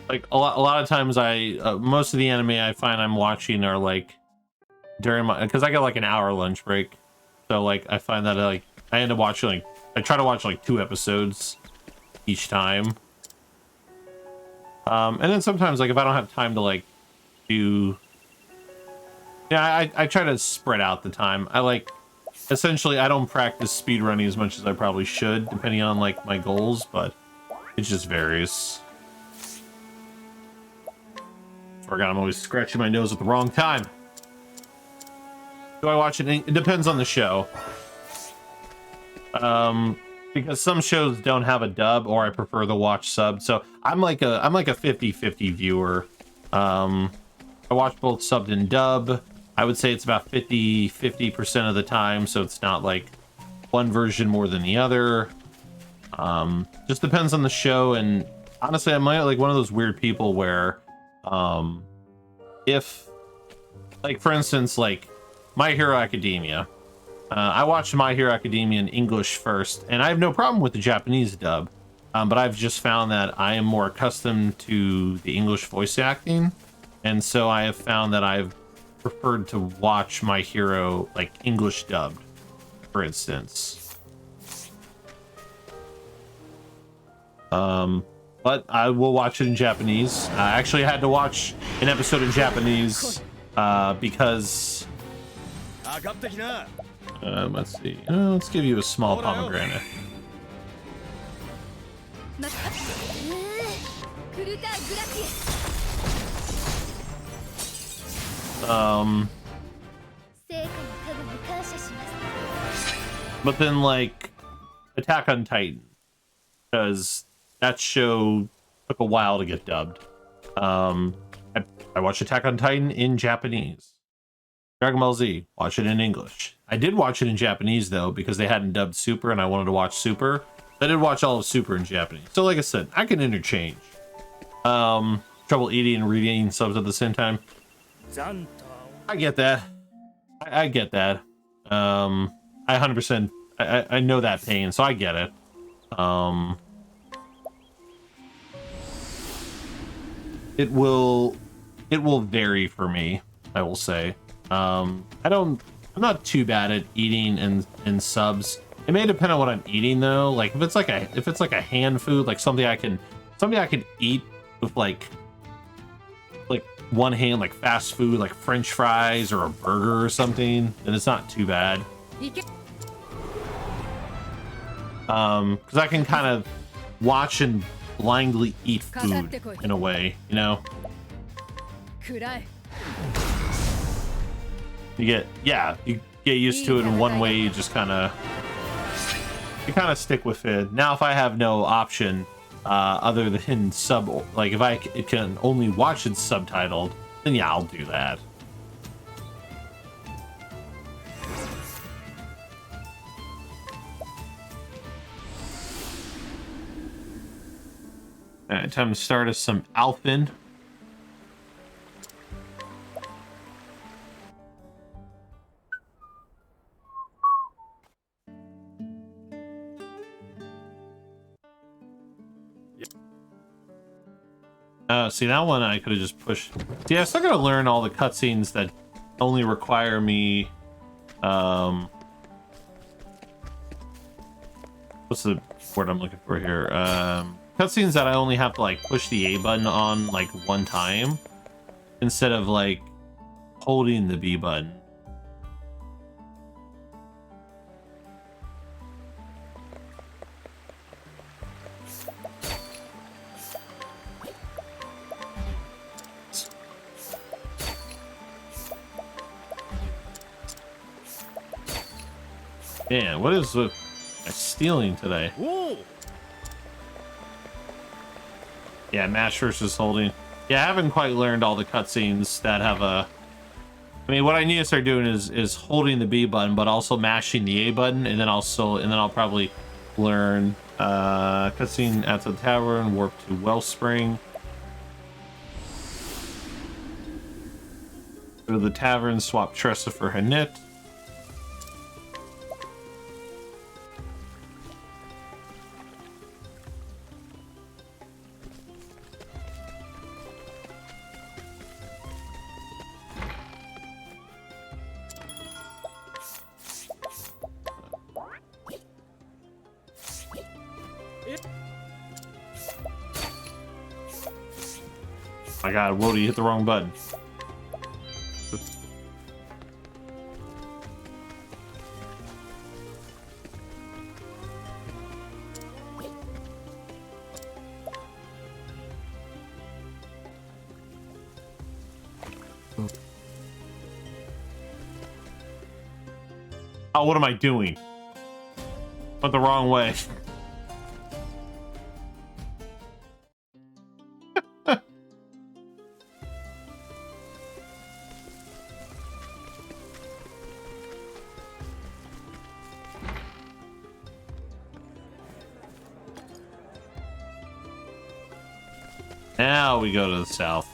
Like a lot of times most of the anime I find I'm watching are like during my, because I get like an hour lunch break. So like I find that I end up watching like, I try to watch like 2 episodes each time. And then sometimes like if I don't have time to like do, yeah, I try to spread out the time. Essentially, I don't practice speedrunning as much as I probably should, depending on like my goals, but it just varies. Forgot I'm always scratching my nose at the wrong time. Do I watch it? It depends on the show. Because some shows don't have a dub, or I prefer the watch sub. So I'm like a 50-50 viewer. I watch both subbed and dub. I would say it's about 50% of the time, so it's not like one version more than the other. Just depends on the show, and honestly, I'm like one of those weird people where, if, like for instance, like My Hero Academia, I watched My Hero Academia in English first, and I have no problem with the Japanese dub, but I've just found that I am more accustomed to the English voice acting, and so I have found that I've preferred to watch My Hero like English dubbed, for instance. but I will watch it in Japanese. I actually had to watch an episode in Japanese because let's see. Let's give you a small pomegranate. クルタグラティエ 成果の加護に感謝します But then like Attack on Titan, because that show took a while to get dubbed. I watched Attack on Titan in Japanese. Dragon Ball Z, watch it in English. I did watch it in Japanese though, because they hadn't dubbed Super and I wanted to watch Super. I did watch all of Super in Japanese. So like I said, I can interchange. Trouble eating and reading subs at the same time. I get that. I get that. I 100%, I know that pain, so I get it. It will vary for me, I will say. I'm not too bad at eating and subs. It may depend on what I'm eating though. Like if it's like a hand food, like something I can eat with like one hand, like fast food, like French fries or a burger or something, then it's not too bad. Because I can kind of watch and blindly eat food in a way, you know. You get used to it in one way. You just kind of stick with it. Now, if I have no option other than sub, like if I can only watch it subtitled, then yeah, I'll do that. All right, time to start us some Alpin. See, that one I could have just pushed. See, I still gotta learn all the cutscenes that only require me. What's the word I'm looking for here? Cutscenes that I only have to like push the A button on like one time instead of like holding the B button. Man, what is with my stealing today? Whoa. Yeah, mash versus holding. Yeah, I haven't quite learned all the cutscenes that have a... I mean, what I need to start doing is holding the B button, but also mashing the A button, and then I'll probably learn cutscene at the tavern, warp to Wellspring. Go to the tavern, swap Tressa for Hanit. My god, Wody, you hit the wrong button. Oh, what am I doing? Went the wrong way. Now we go to the south.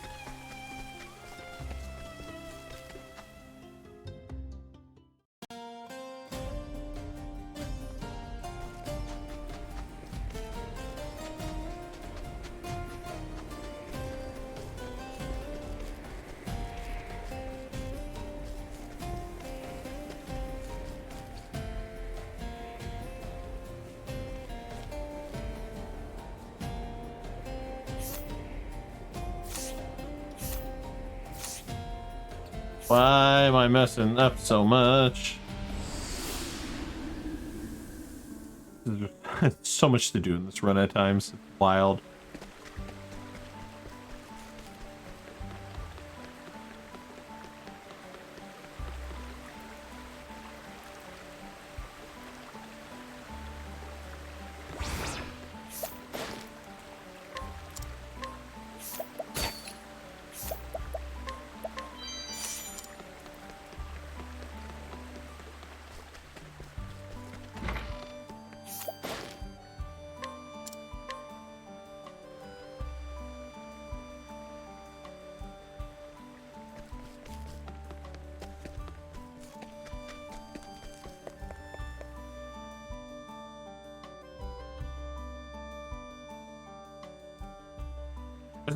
Why am I messing up so much? There's so much to do in this run at times. It's wild.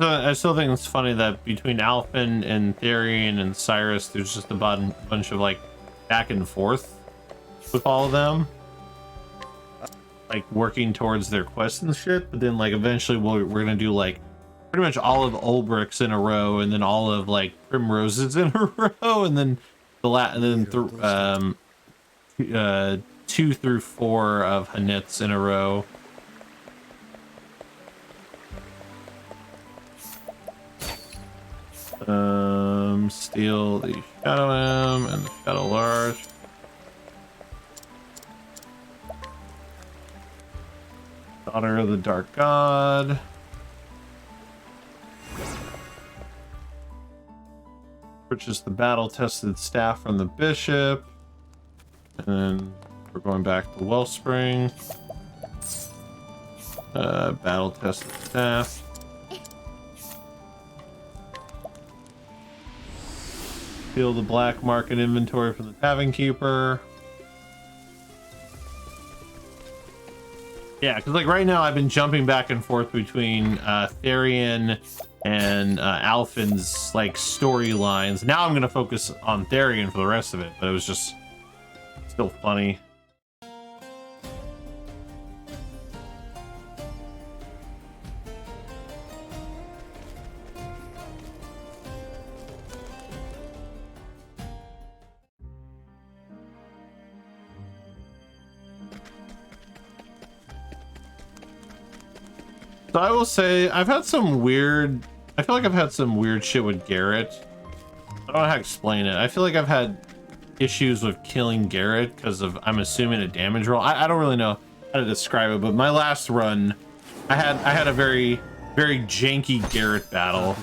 I still think it's funny that between Alphen and Therian and Cyrus, there's just a bunch of like back and forth with all of them, like working towards their quests and shit. But then like eventually we're gonna do like pretty much all of Ulbrich's in a row, and then all of like Primrose's in a row, and then the 2 through 4 of Hanet's in a row. Steal the Shadow M and the Shadow Large. Daughter of the Dark God. Purchase the battle-tested staff from the Bishop. And then we're going back to Wellspring. Battle-tested staff. Steal the black market inventory from the Tavern Keeper. Yeah, because like right now I've been jumping back and forth between Therian and Alphen's like storylines. Now I'm gonna focus on Therian for the rest of it, but it was just still funny. So I will say I've had some weird, I feel like I've had some weird shit with Garrett. I don't know how to explain it. I feel like I've had issues with killing Garrett because of, I'm assuming, a damage roll. I don't really know how to describe it, but my last run I had a very janky Garrett battle.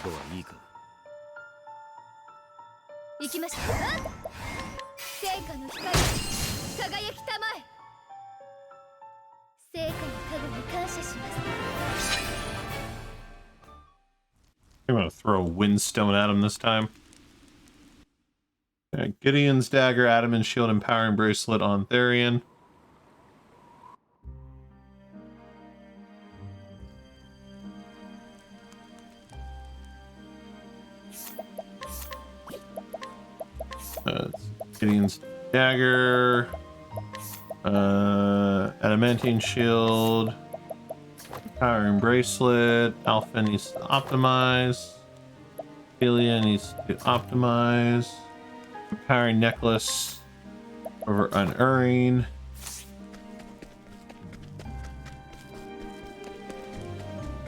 I'm gonna throw a windstone at him this time. Okay, Gideon's dagger, adamant shield, empowering bracelet on Therian. Gideon's dagger, adamantine shield, empowering bracelet. Alpha needs to optimize. Ophelia needs to optimize. Empowering necklace over unerring.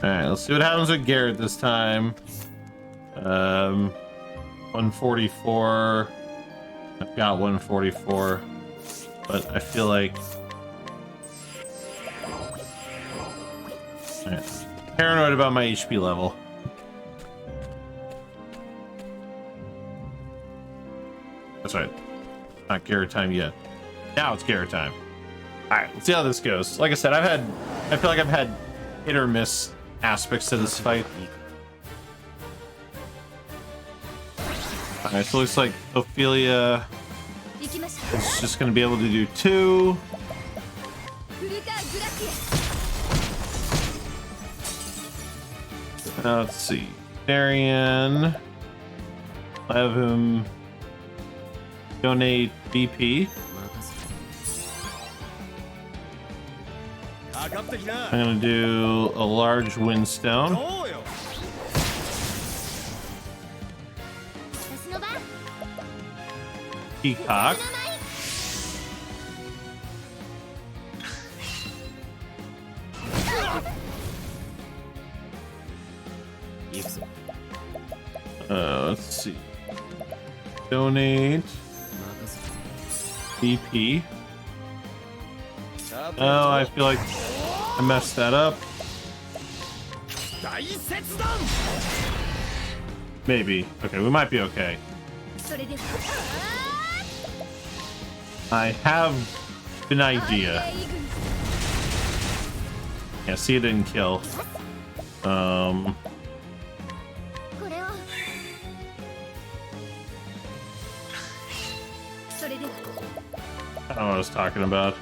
Alright, let's see what happens with Garrett this time. 144. I've got 144, but I feel like paranoid about my HP level. That's right. Not Garrett time yet. Now it's Garrett time. All right, let's see how this goes. Like I said, I feel like I've had hit or miss aspects to this fight. All right, so it looks like Ophelia is just going to be able to do 2. Now let's see. Therian. I'll have him donate BP. I'm going to do a large windstone. Peacock. Let's see. Donate. BP. Oh, I feel like I messed that up. Maybe. Okay, we might be okay. I have an idea. Yeah, see, it didn't kill. I don't know what I was talking about.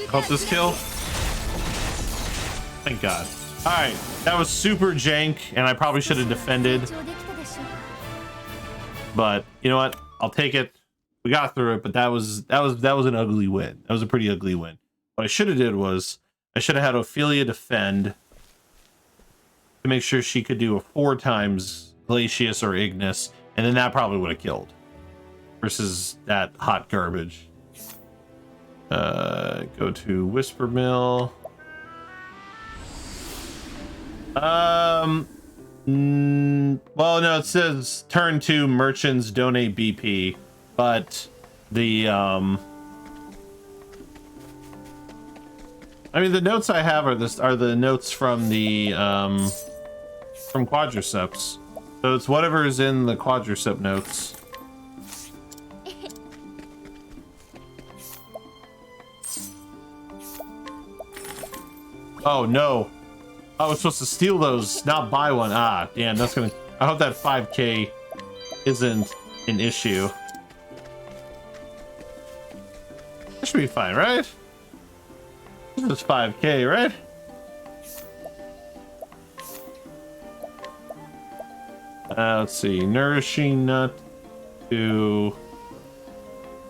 Hope this kill. Thank God. All right, that was super jank, and I probably should have defended. But you know what? I'll take it. We got through it, but that was an ugly win. That was a pretty ugly win. What I should have did was I should have had Ophelia defend to make sure she could do a 4 times Glacius or Ignis, and then that probably would have killed. Versus that hot garbage. Go to Whisper Mill. Well, no, it says turn 2 merchants donate BP, but the I mean, the notes I have are the notes from the from Quadriceps. So it's whatever is in the Quadricep notes. Oh no. I was supposed to steal those, not buy one. Ah, damn, that's gonna... I hope that 5k isn't an issue. That should be fine, right? This is 5k, right? Let's see. Nourishing nut to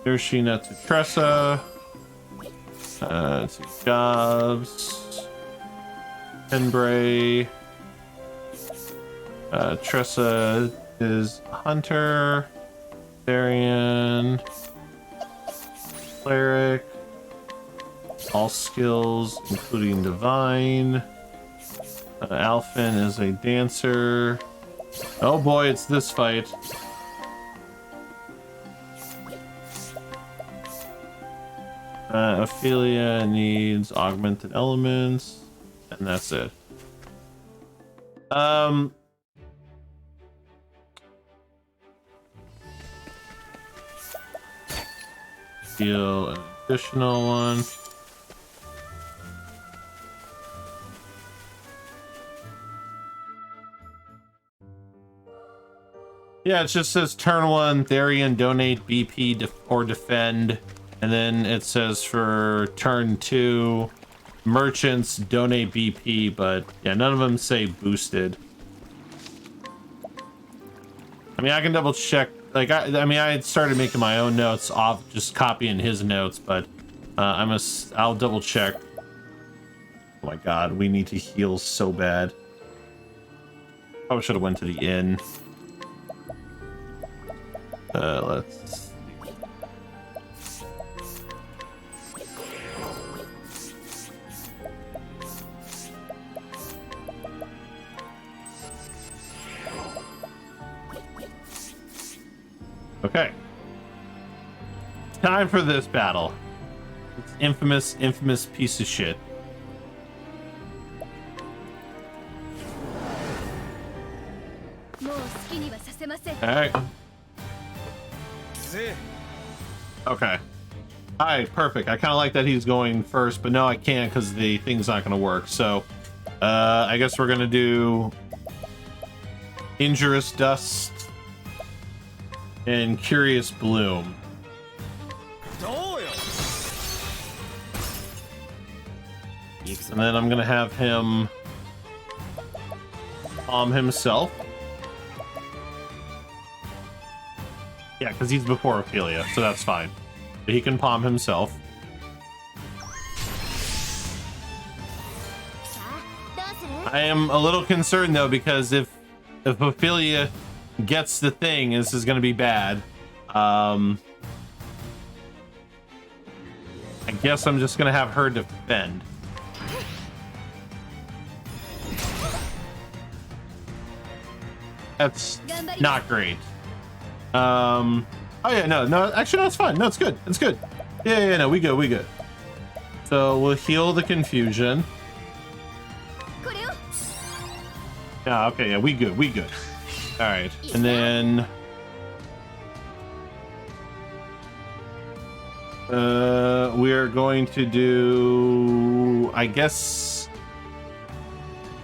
Tressa. Let's see. Jobs. Henbray. Tressa is Hunter. Therian. Cleric. All skills, including Divine. Alphen is a dancer. Oh boy, it's this fight. Ophelia needs augmented elements. And that's it. Steal an additional one. Yeah, it just says turn 1, Therian donate BP or defend. And then it says for turn 2, merchants donate BP, but yeah, none of them say boosted. I mean, I can double check. Like, I mean, I had started making my own notes off just copying his notes, but I'll double check. Oh my God, we need to heal so bad. Probably should have went to the inn. Let's. Okay. Time for this battle. It's infamous piece of shit. Alright. Okay. Alright, perfect. I kind of like that he's going first, but no, I can't because the thing's not going to work. So, I guess we're going to do Injurious Dust and Curious Bloom. And then I'm gonna have him palm himself. Yeah, because he's before Ophelia, so that's fine. But he can palm himself. I am a little concerned though, because if Ophelia gets the thing, this is gonna be bad. I guess I'm just gonna have her defend. That's not great. Oh yeah, no, actually, no, it's fine. No, it's good. It's good. Yeah, no, we good. So we'll heal the confusion. Yeah, okay, yeah, we good. All right, and then we are going to do. I guess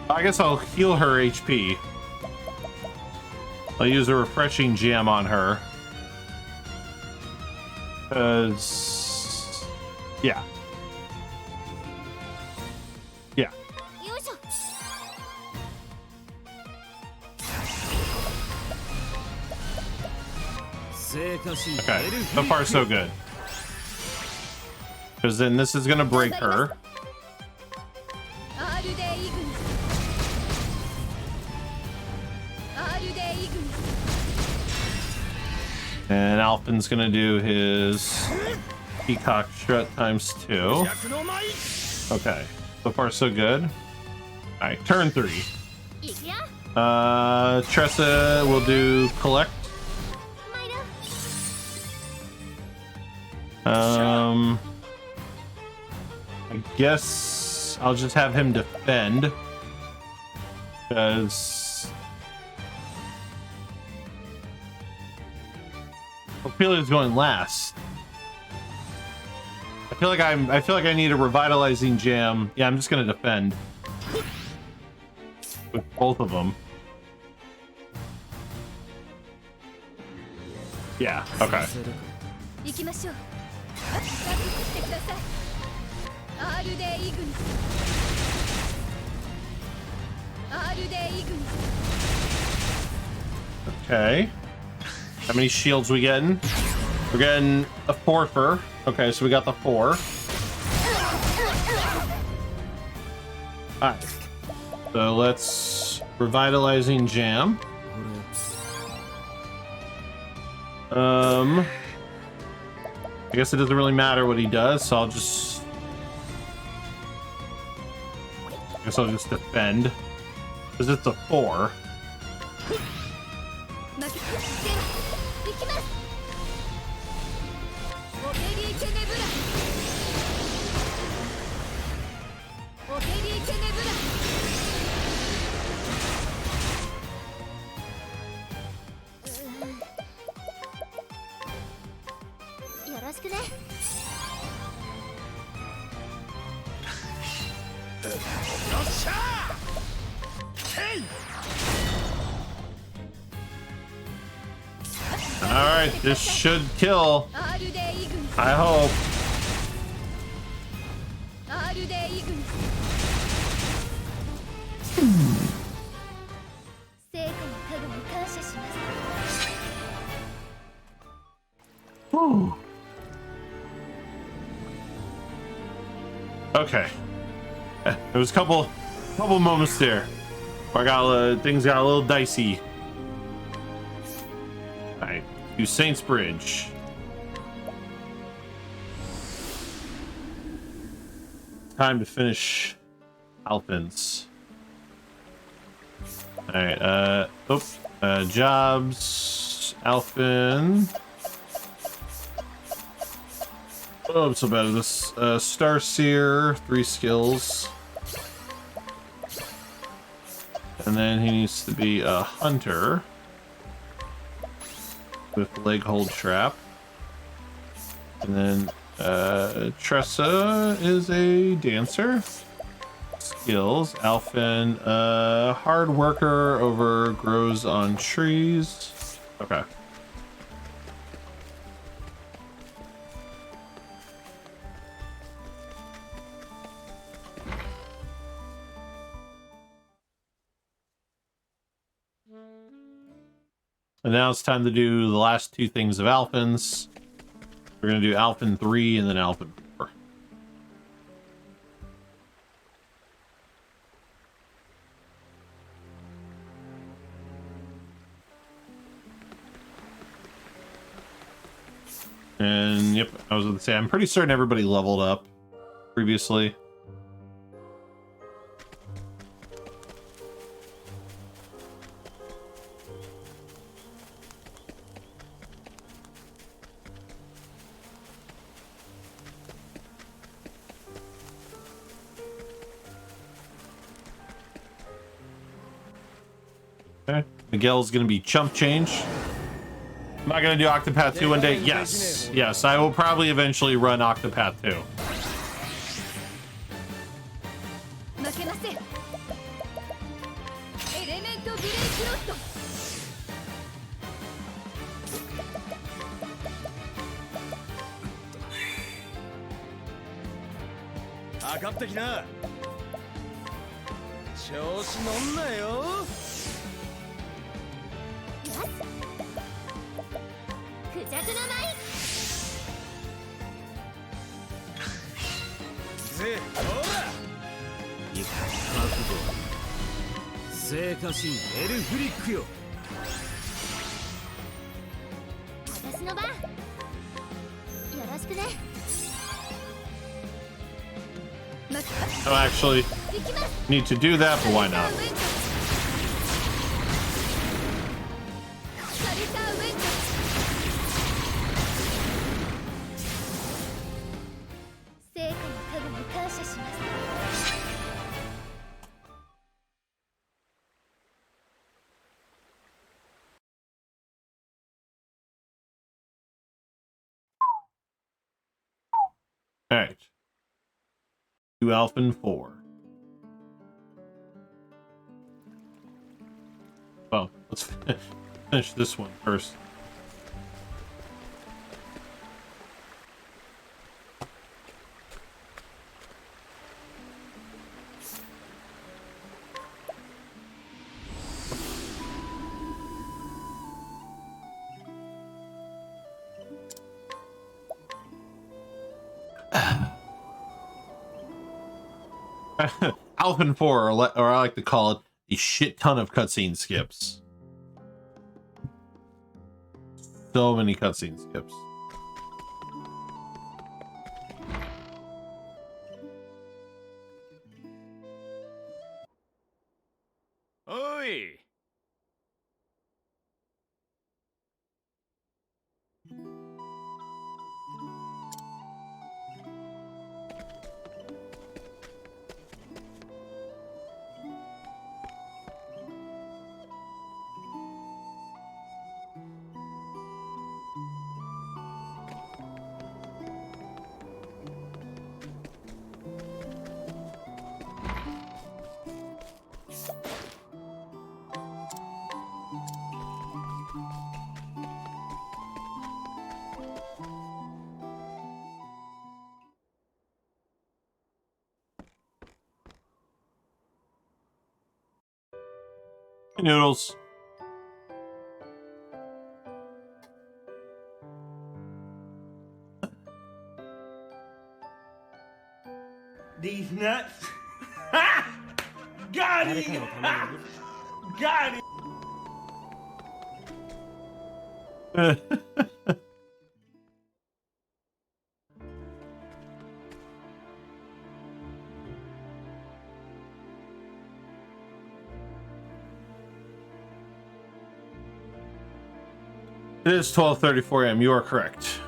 I'll heal her HP. I'll use a refreshing gem on her. Cause yeah. Okay, so far so good. Because then this is gonna break her. And Alpin's gonna do his Peacock Strut ×2. Okay, so far so good. Alright, turn 3. Tressa will do Collect. I guess I'll just have him defend. Because Ophelia's going last. I feel like I need a revitalizing gem. Yeah, I'm just gonna defend with both of them. Yeah, okay. Okay. How many shields we getting? We're getting a 4-fer. Okay, so we got the 4. Alright. So let's revitalizing jam. I guess it doesn't really matter what he does, so I'll just defend. Because it's a 4. Alright, this should kill. I hope. Whew. Okay. There was a couple moments there where things got a little dicey. Alright, do Saints Bridge. Time to finish Alpin's. Alright, jobs, Alpin. Oh, I'm so bad at this. Starseer, 3 skills. And then he needs to be a hunter with leg hold trap. And then Tressa is a dancer. Skills, Alphin, hard worker over grows on trees. Okay. And now it's time to do the last 2 things of Alpin's. We're going to do Alpin 3 and then Alpin 4. And yep, I was going to say, I'm pretty certain everybody leveled up previously. Okay. Miguel's gonna be chump change. Am I gonna do Octopath 2 one day? Yes. Yes, I will probably eventually run Octopath 2. 負けなせエレメントブレイクロットかかってきな調子乗んなよクジャクの舞ぜほらいか覚悟聖火神エルフリックよ私の番よろしくね I'll actually need to do that, but why not? 成果の加護に感謝します All right. To Alphen 4. Well, let's finish this one first. Alphen 4, or I like to call it a shit ton of cutscene skips. So many cutscene skips. Oi! Hey, Noodles. These nuts. Got him. Got him. It is 12:34 a.m. You are correct.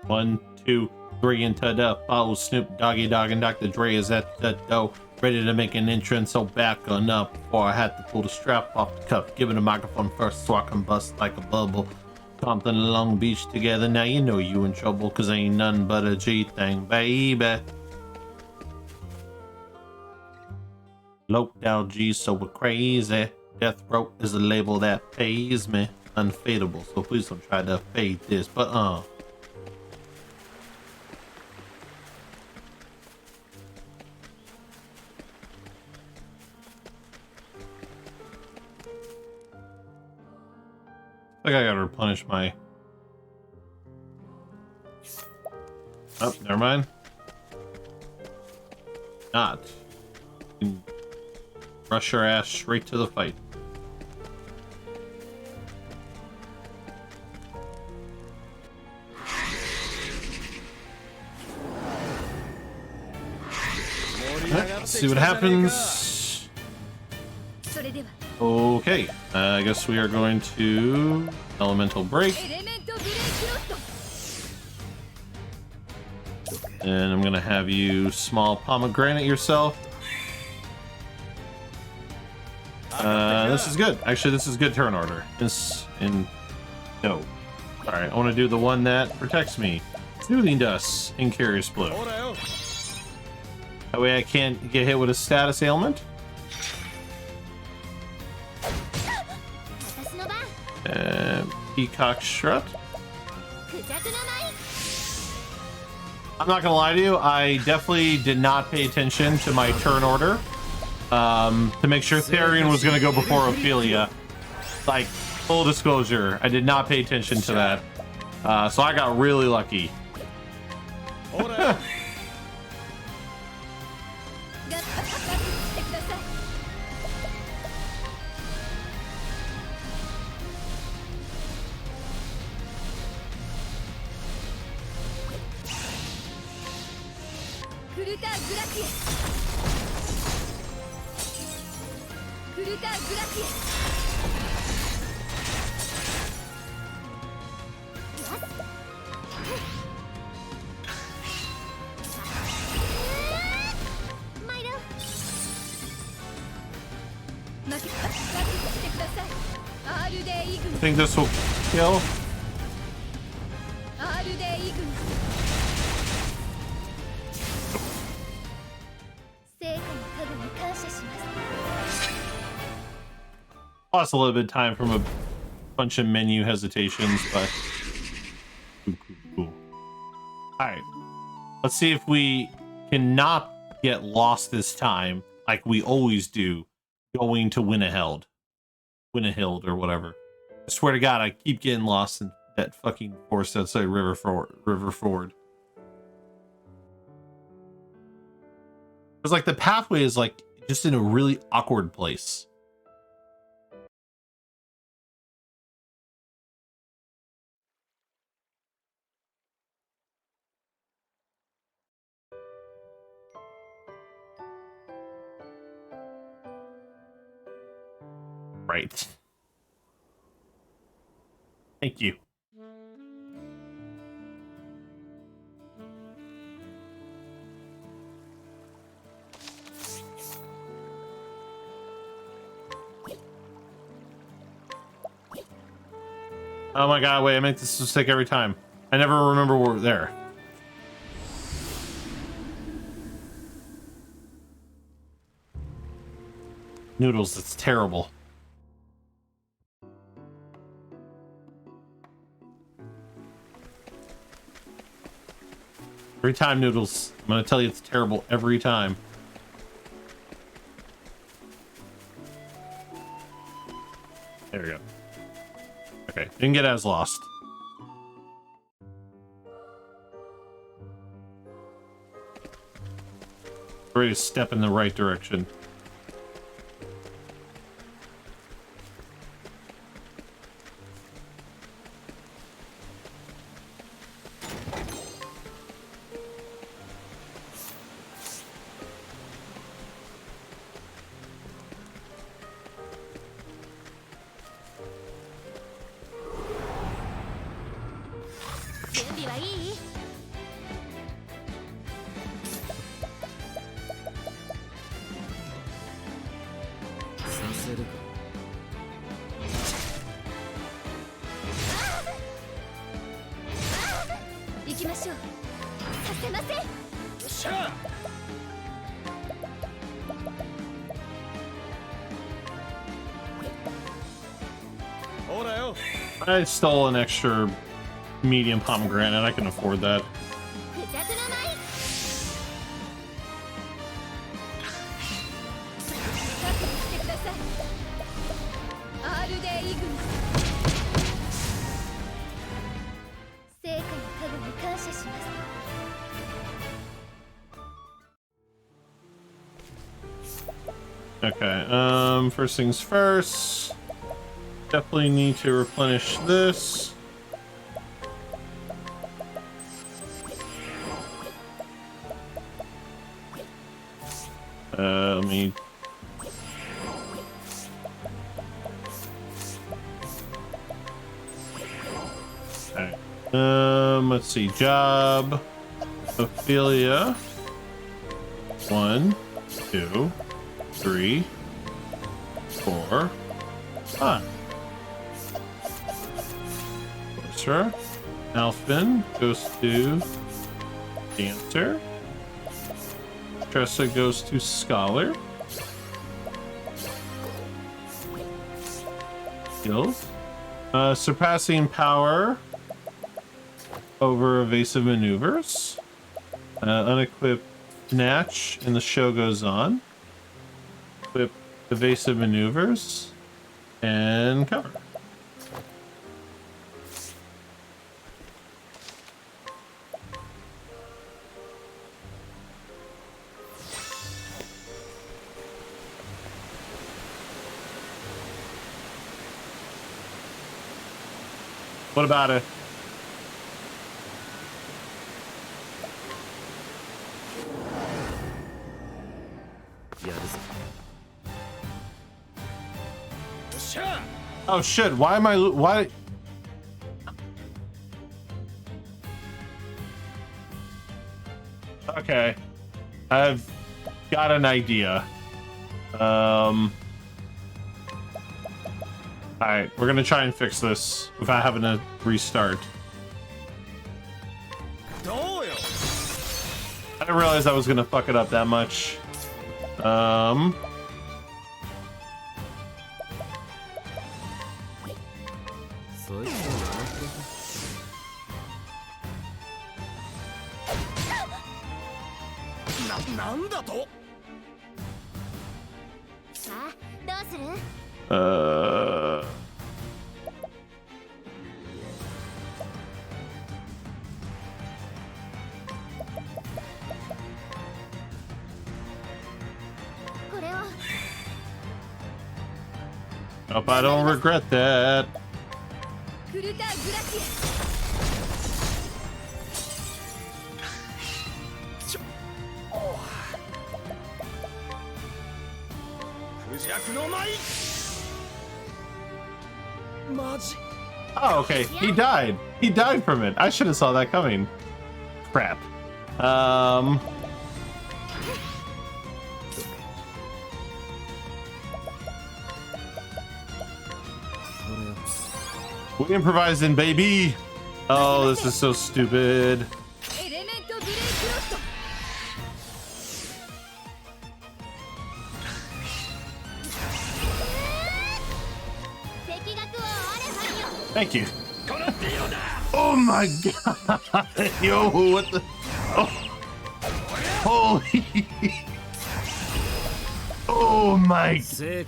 One, two, three into the follow Snoop Doggy Dogg and Dr. Dre is at the door, ready to make an entrance. So back on up before I had to pull the strap off the cuff. Give it a microphone first so I can bust like a bubble. Compton and Long Beach together. Now you know you in trouble, cause ain't nothing but a G thing, baby. Loped out G, so we're crazy. Death Row is a label that pays me. unfadeable, so please don't try to fade this, but I think I gotta replenish my... Oh, never mind. Not. You can rush your ass straight to the fight. Let's see what happens. Okay, I guess we are going to elemental break. And I'm gonna have you small pomegranate yourself. This is good. Actually, this is good turn order. No. Alright, I want to do the one that protects me. Soothing Dust in Curious Blue. That way I can't get hit with a status ailment. Peacock Strut. I'm not gonna lie to you, I definitely did not pay attention to my turn order to make sure Therian was gonna go before Ophelia. Like, full disclosure, I did not pay attention to that. So I got really lucky. I think this will kill. Lost a little bit of time from a bunch of menu hesitations, but cool. Alright, let's see if we cannot get lost this time like we always do going to Winnahild or whatever. I swear to God, I keep getting lost in that fucking forest outside River Ford. It's like the pathway is like just in a really awkward place. Right. Thank you. Oh my god, wait, I make this mistake every time. I never remember we're there. Noodles, that's terrible. Every time, Noodles. I'm gonna tell you it's terrible every time. There we go. Okay, didn't get as lost. Ready to step in the right direction. I stole an extra medium pomegranate. I can afford that. 愚着なまい覚悟してください RD 軍成果の影に感謝します Okay, first things first. Definitely need to replenish this. Let me... Okay. Let's see. Job. Ophelia. 1, 2, 3, 4, 5. Sorcerer. Alfin goes to Dancer. Tressa goes to Scholar. Skills. Surpassing power over evasive maneuvers. Unequipped Snatch, and the show goes on. Equip evasive maneuvers and cover. What about it? Oh shit, why am I why? Okay, I've got an idea. All right, we're gonna try and fix this without having to restart. I didn't realize I was gonna fuck it up that much. Hope I don't regret that. Oh, okay. He died. He died from it. I should have saw that coming. Crap. We improvising, baby. Oh, this is so stupid. Thank you. Oh my god. Yo, what the? Oh. Holy. Oh my. the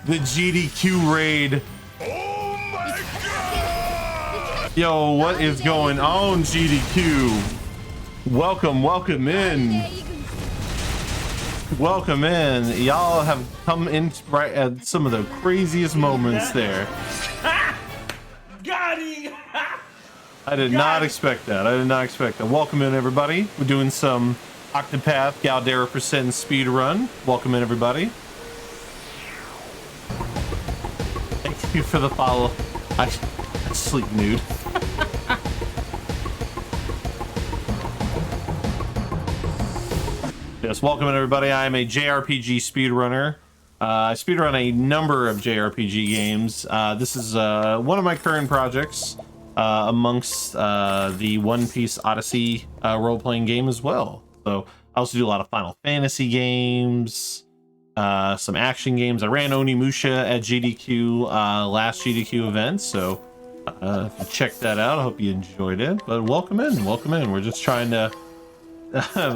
GDQ raid. Oh my god. Yo, what is going on, GDQ? Welcome in. Welcome in. Y'all have come in right at some of the craziest moments there. Got him. I did not expect that. I did not expect that. Welcome in, everybody. We're doing some Octopath Galdera % speedrun. Welcome in, everybody. Thank you for the follow. I sleep nude. Yes, welcome in, everybody. I am a JRPG speedrunner. I speedrun a number of JRPG games. This is one of my current projects amongst the One Piece Odyssey role-playing game as well. So I also do a lot of Final Fantasy games. some action games. I ran Onimusha at GDQ last GDQ event, so if you checked that out, I hope you enjoyed it. But welcome in, welcome in. We're just trying to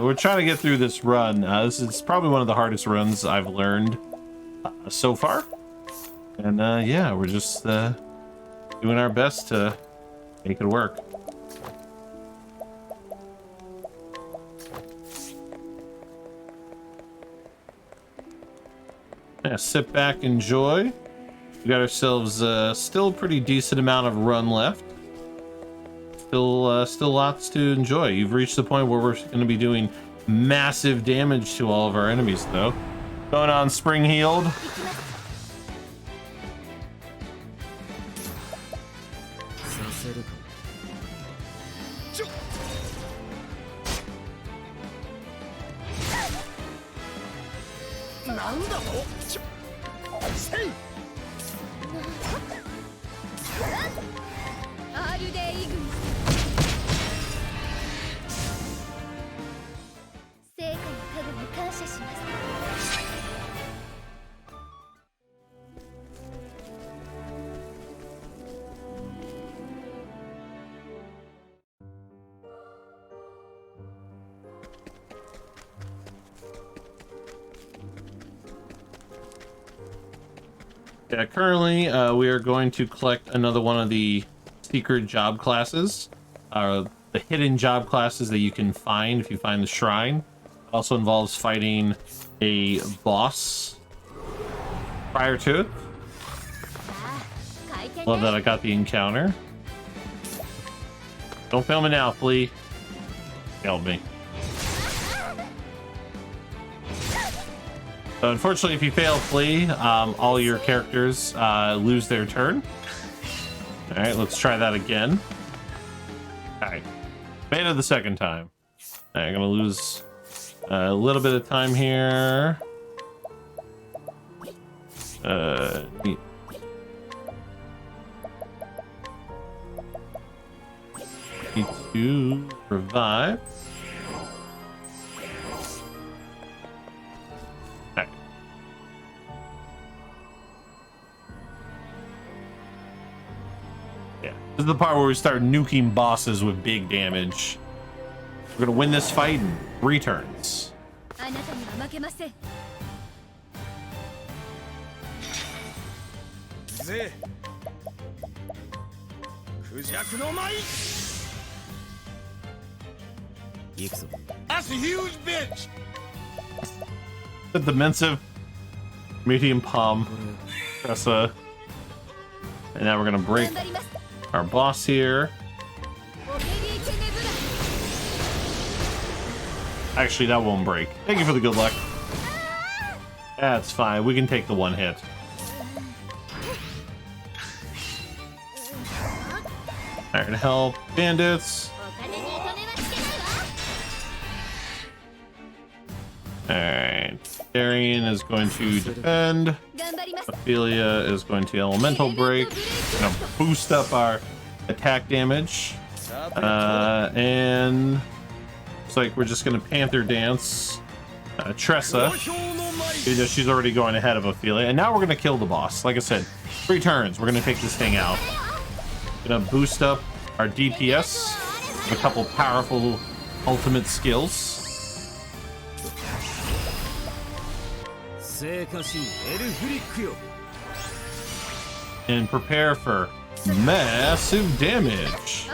we're trying to get through this run. This is probably one of the hardest runs I've learned so far, and yeah, we're just doing our best to make it work. Yeah, sit back, enjoy. We got ourselves still a pretty decent amount of run left. Still lots to enjoy. You've reached the point where we're going to be doing massive damage to all of our enemies, though. Going on spring healed. Yeah, currently we are going to collect another one of the secret job classes, the hidden job classes that you can find if you find the shrine. It also involves fighting a boss prior to it. Love that I got the encounter. Don't fail me now, Flea. Failed me. So unfortunately, if you fail Flea, all your characters lose their turn. All right, let's try that again. All right, made it the second time. All right, I'm gonna lose a little bit of time here. Need to revive. This is the part where we start nuking bosses with big damage. We're gonna win this fight in 3 turns. That's a huge bitch. The dimensive medium palm. Tressa. And now we're gonna break our boss here. Actually, that won't break. Thank you for the good luck. That's fine. We can take the one hit. Iron help. Bandits. Alright. Darian is going to defend. Ophelia is going to elemental break. Gonna boost up our attack damage. And looks like we're just gonna Panther Dance Tressa. She's already going ahead of Ophelia. And now we're gonna kill the boss. Like I said, 3 turns. We're gonna take this thing out. Gonna boost up our DPS with a couple powerful ultimate skills. And prepare for massive damage.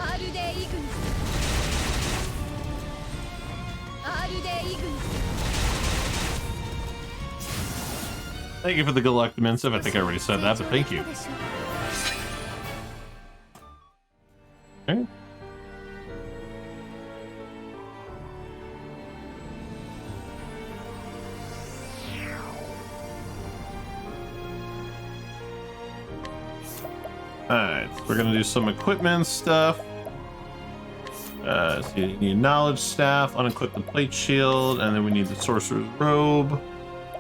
Thank you for the good luck, Dimensive. I think I already said that, but thank you. Okay. Alright, so we're gonna do some equipment stuff. So you need knowledge staff, unequip the plate shield, and then we need the sorcerer's robe.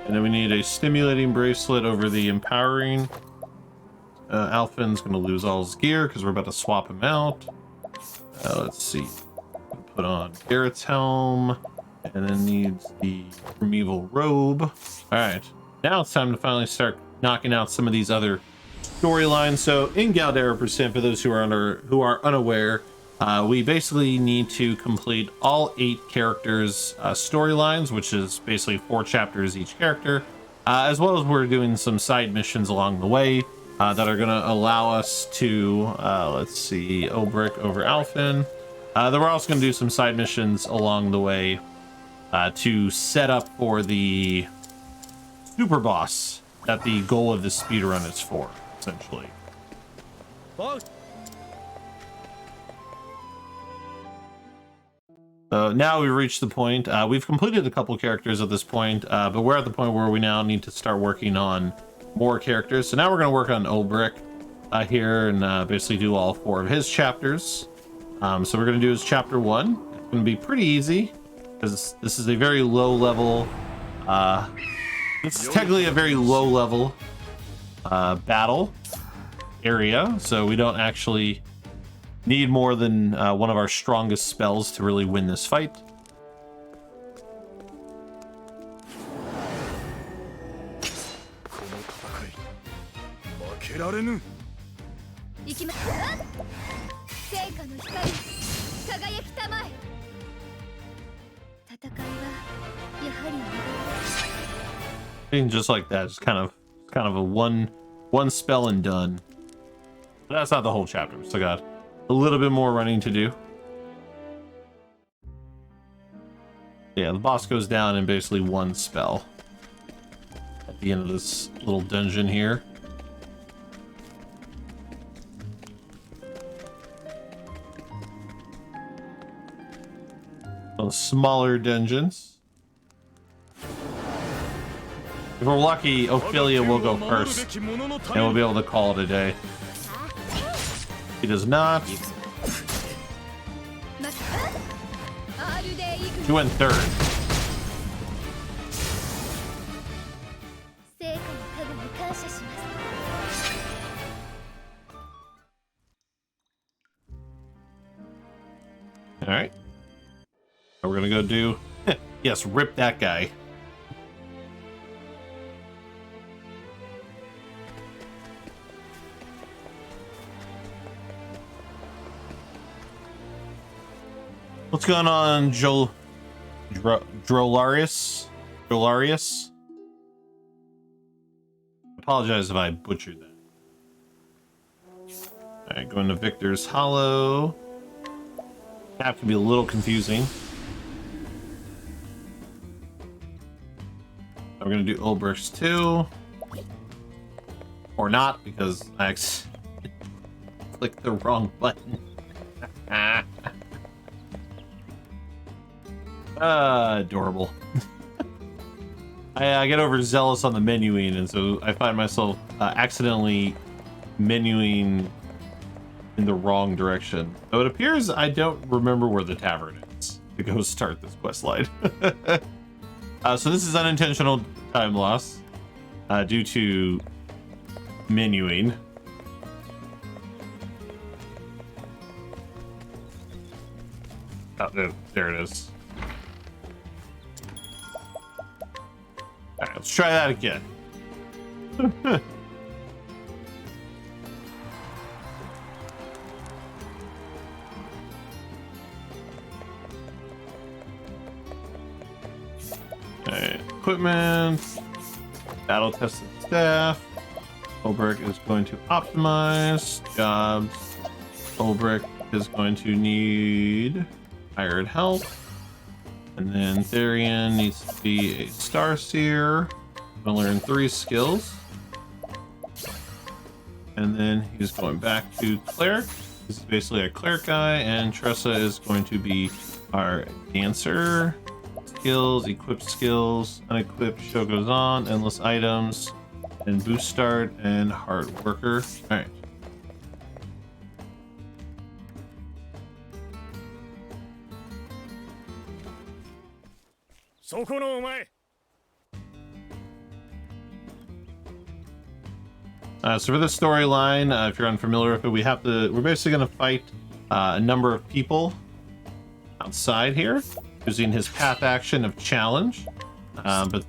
And then we need a stimulating bracelet over the empowering. Alfin's gonna lose all his gear because we're about to swap him out. Let's see. Put on Garrett's helm, and then needs the primeval robe. Alright, now it's time to finally start knocking out some of these other storylines. So in Galdera Percent, for those who are unaware, we basically need to complete all 8 characters' storylines, which is basically 4 chapters each character, as well as we're doing some side missions along the way that are going to allow us to, let's see, Obrick over Alphen. Then we're also going to do some side missions along the way to set up for the super boss that the goal of this speedrun is for, essentially. So now we've reached the point. We've completed a couple characters at this point, but we're at the point where we now need to start working on more characters. So now we're going to work on Obrick here and basically do all 4 of his chapters. So we're going to do his chapter 1. It's going to be pretty easy because this is a very low level. This is technically a very low level battle area, so we don't actually need more than one of our strongest spells to really win this fight. And just like that, it's kind of a one spell and done. But that's not the whole chapter. We still got a little bit more running to do. Yeah, the boss goes down in basically 1 spell at the end of this little dungeon here. Those smaller dungeons. If we're lucky, Ophelia will go first, and we'll be able to call it a day. He does not. He went 3rd. All right. We're gonna go do, yes, rip that guy. What's going on, Drolarius? Apologize if I butchered that. All right, going to Victor's Hollow. That can be a little confusing. We're gonna do Ulbrich's too, or not, because I clicked the wrong button. Adorable. I get overzealous on the menuing, and so I find myself accidentally menuing in the wrong direction. So it appears I don't remember where the tavern is to go start this quest line. So this is unintentional time loss due to menuing. Oh, there it is. All right, let's try that again. Alright, equipment, battle tested staff. Obrick is going to optimize jobs. Obrick is going to need hired help. And then Therian needs to be a Starseer. Gonna learn 3 skills. And then he's going back to Cleric. This is basically a Cleric guy, and Tressa is going to be our Dancer. Skills, equipped skills, unequipped, show goes on, endless items, and boost start, and hard worker. Alright. So for this storyline, if you're unfamiliar with it, we're basically gonna fight a number of people outside here using his path action of challenge, but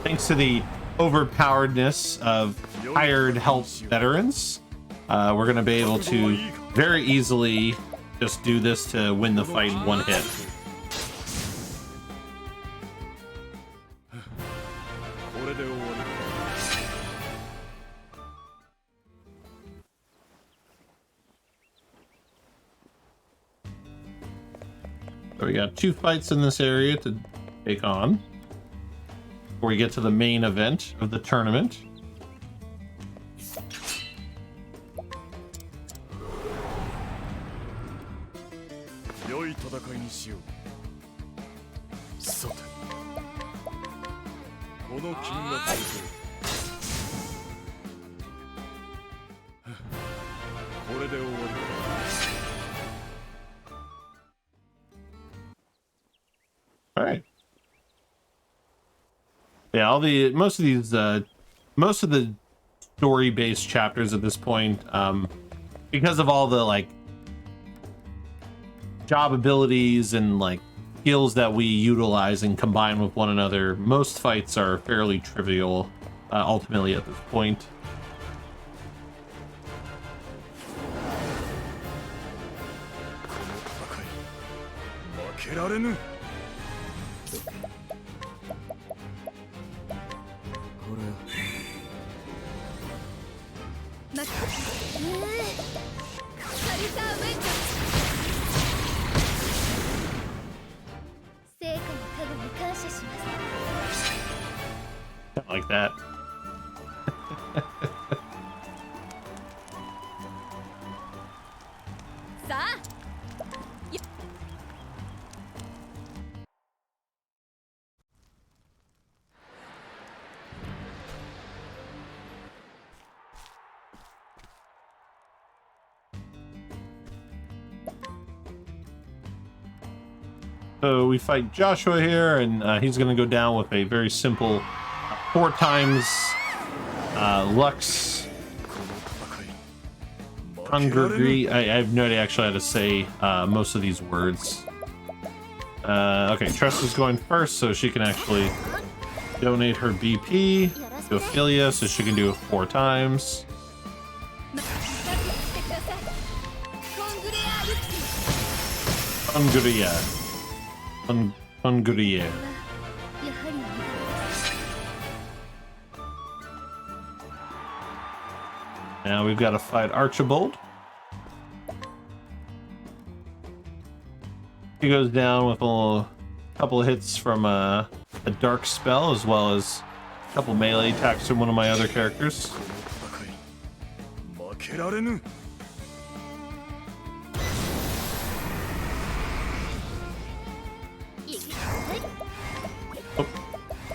thanks to the overpoweredness of hired help veterans, we're going to be able to very easily just do this to win the fight in one hit. So we got 2 fights in this area to take on before we get to the main event of the tournament. All right. Yeah, most of the story-based chapters at this point, because of all the like job abilities and like skills that we utilize and combine with one another, most fights are fairly trivial, ultimately at this point. Like that. So we fight Joshua here, and he's going to go down with a very simple 4 times Lux Congregate. I have no idea actually how to say most of these words. Okay, Tress is going first, so she can actually donate her BP to Ophelia, so she can do it 4 times. Hungria. Now we've got to fight Archibald. He goes down with a couple of hits from a dark spell, as well as a couple melee attacks from one of my other characters.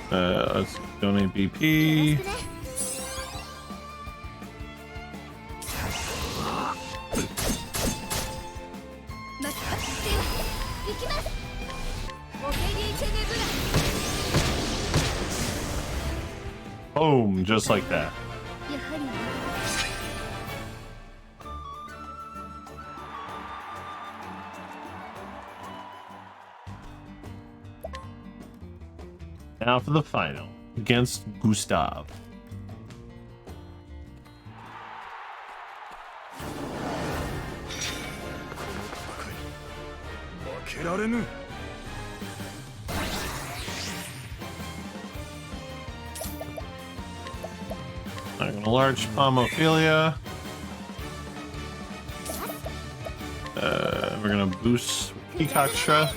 Let's donate BP. Boom, just like that. Now for the final against Gustav. I'm gonna large palm Ophelia. We're gonna boost Pikachu.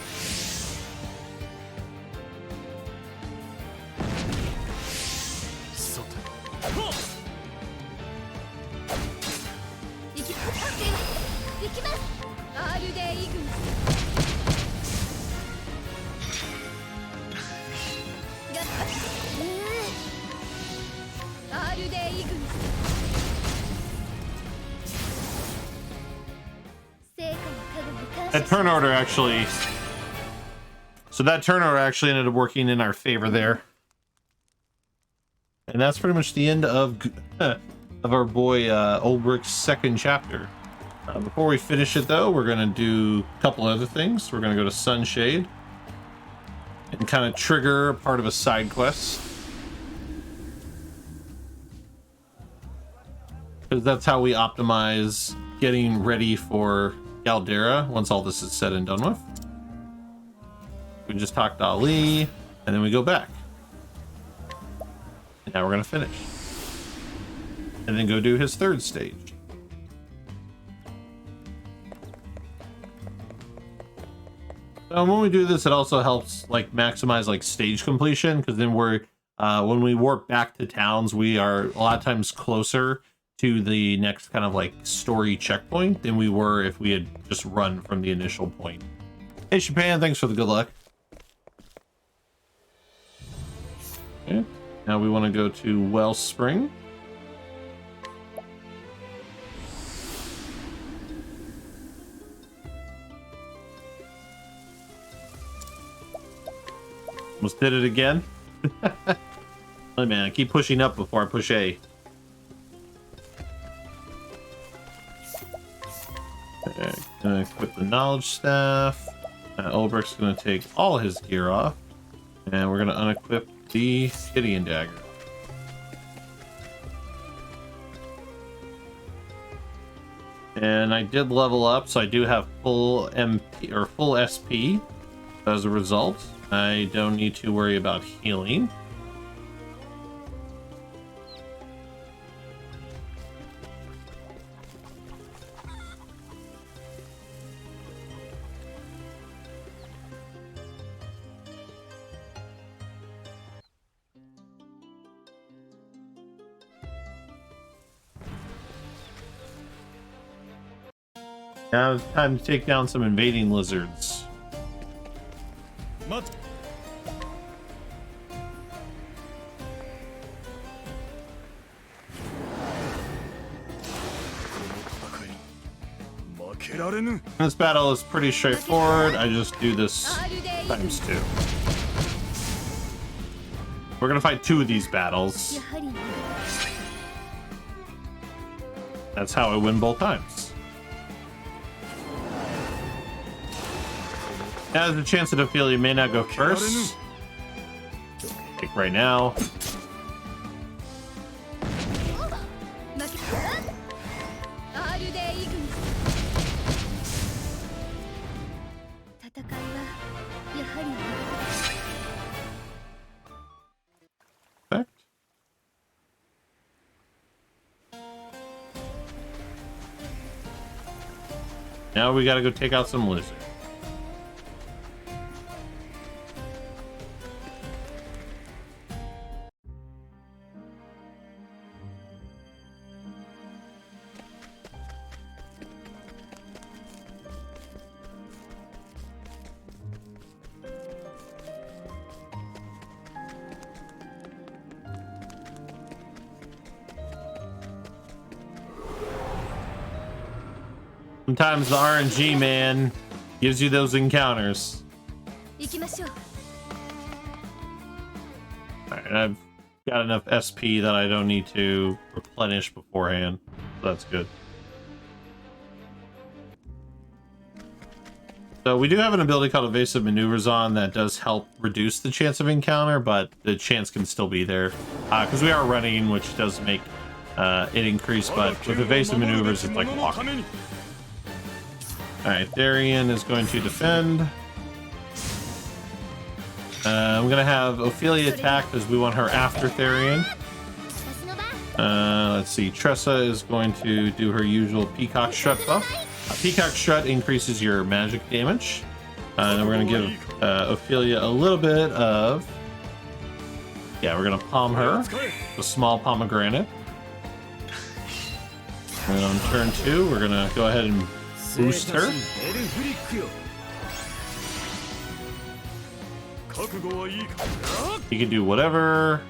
That turn order actually... So that turn order actually ended up working in our favor there. And that's pretty much the end of our boy Ulbrich's second chapter. Before we finish it though, we're going to do a couple other things. We're going to go to Sunshade and kind of trigger part of a side quest. because that's how we optimize getting ready for Galdera once all this is said and done with. We just talk to Ali, and then we go back. And now we're gonna finish. And then go do his third stage. So when we do this, it also helps like maximize like stage completion, because then we're when we warp back to towns, we are a lot of times closer to the next kind of like story checkpoint than we were if we had just run from the initial point. Hey Japan, thanks for the good luck. Okay. Now we want to go to Wellspring. Almost did it again. Oh man, I keep pushing up before I push A. Okay, gonna equip the knowledge staff. Ulbricht's gonna take all his gear off, and we're gonna unequip the Gideon dagger. And I did level up, so I do have full MP or full SP. As a result, I don't need to worry about healing. Now it's time to take down some invading lizards. This battle is pretty straightforward. I just do this times 2. We're gonna fight 2 of these battles. That's how I win both times. Now there's a chance that Ophelia may not go first. Like right now. Perfect. Now we gotta go take out some lizards. Sometimes the RNG, man, gives you those encounters. Alright, I've got enough SP that I don't need to replenish beforehand. So that's good. So we do have an ability called Evasive Maneuvers on that does help reduce the chance of encounter, but the chance can still be there. Because we are running, which does make it increase, but with Evasive Maneuvers, it's like walking. Alright, Therian is going to defend. I'm going to have Ophelia attack because we want her after Therian. Let's see, Tressa is going to do her usual Peacock Strut buff. Peacock Strut increases your magic damage. And we're going to give Ophelia a little bit of... Yeah, we're going to palm her. A small pomegranate. And on turn 2, we're going to go ahead and boost her. You can do whatever.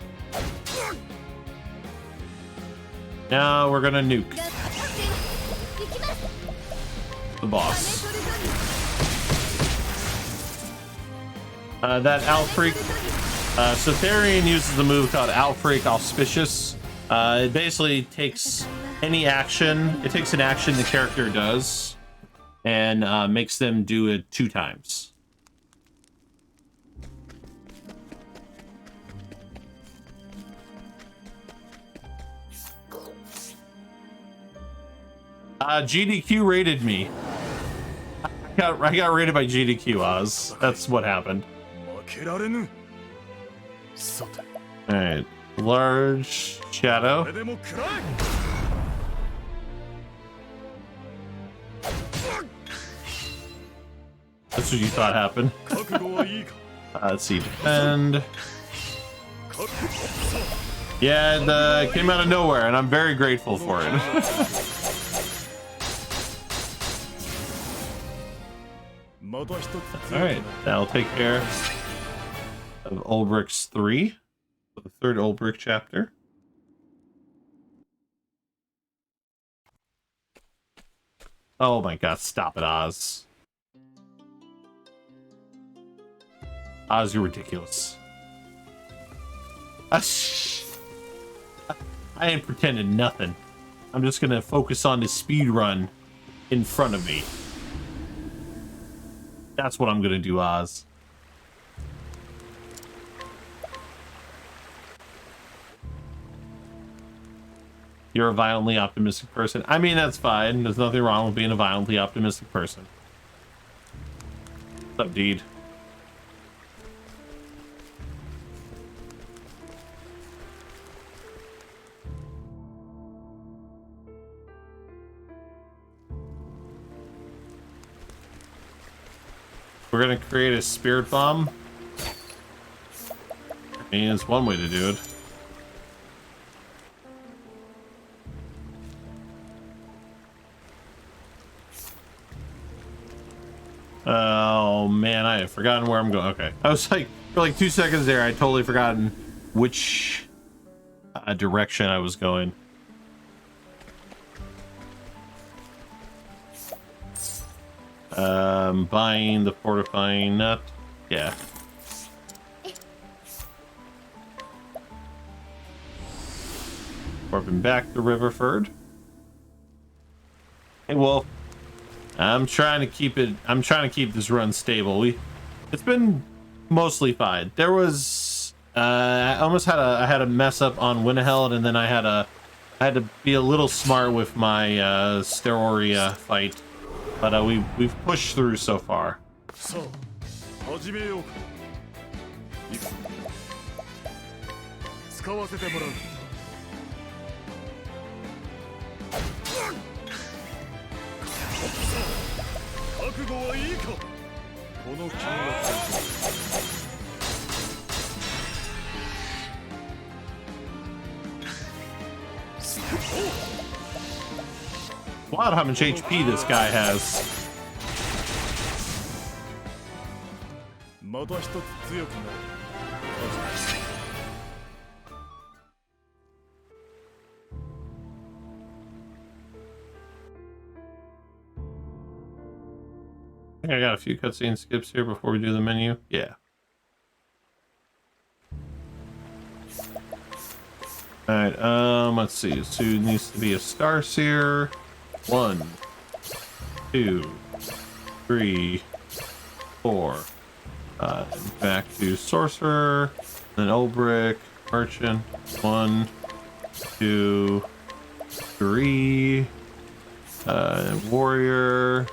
Now we're gonna nuke the boss. That Outfreak. So Therian uses the move called Outfreak Auspicious. It basically takes any action. It takes an action the character does and makes them do it 2 times. GDQ rated me. I got rated by GDQ, Oz. That's what happened. 負けられぬ。さて、 Alright. Large こ shadow. れでも食らえ。 That's what you thought happened. 覚悟はいいか。 Let's see. Defend. 覚悟。 Yeah, it came out of nowhere, and I'm very grateful for it. Alright, that'll take care of Ulbrich's 3. The third Ulbrich chapter. Oh my god, stop it, Oz. Oz, you're ridiculous. I ain't pretending nothing. I'm just gonna focus on the speed run in front of me. That's what I'm gonna do, Oz. You're a violently optimistic person. I mean, that's fine. There's nothing wrong with being a violently optimistic person. What's up, dude? We're gonna create a spirit bomb. I mean, it's one way to do it. Oh man, I have forgotten where I'm going. Okay, I was like, for like 2 seconds there, I totally forgotten which direction I was going. Buying the fortifying nut. Yeah. Warping back to Riverford. Hey, Wolf. I'm trying to keep this run stable. It's been mostly fine. There was I almost had a mess up on Winneheld, and then I had to be a little smart with my Steroria fight, but we've pushed through so far. So, 始めようか。使わせてもらう。覚悟はいいか。この金額。 Wow, how much HP this guy has. また一つ強くなる。 I think I got a few cutscene skips here before we do the menu. Yeah. Alright, let's see. So it needs to be a Starseer. 1, 2, 3, 4. Back to Sorcerer, then Ulbrich, Merchant. 1, 2, 3. Warrior.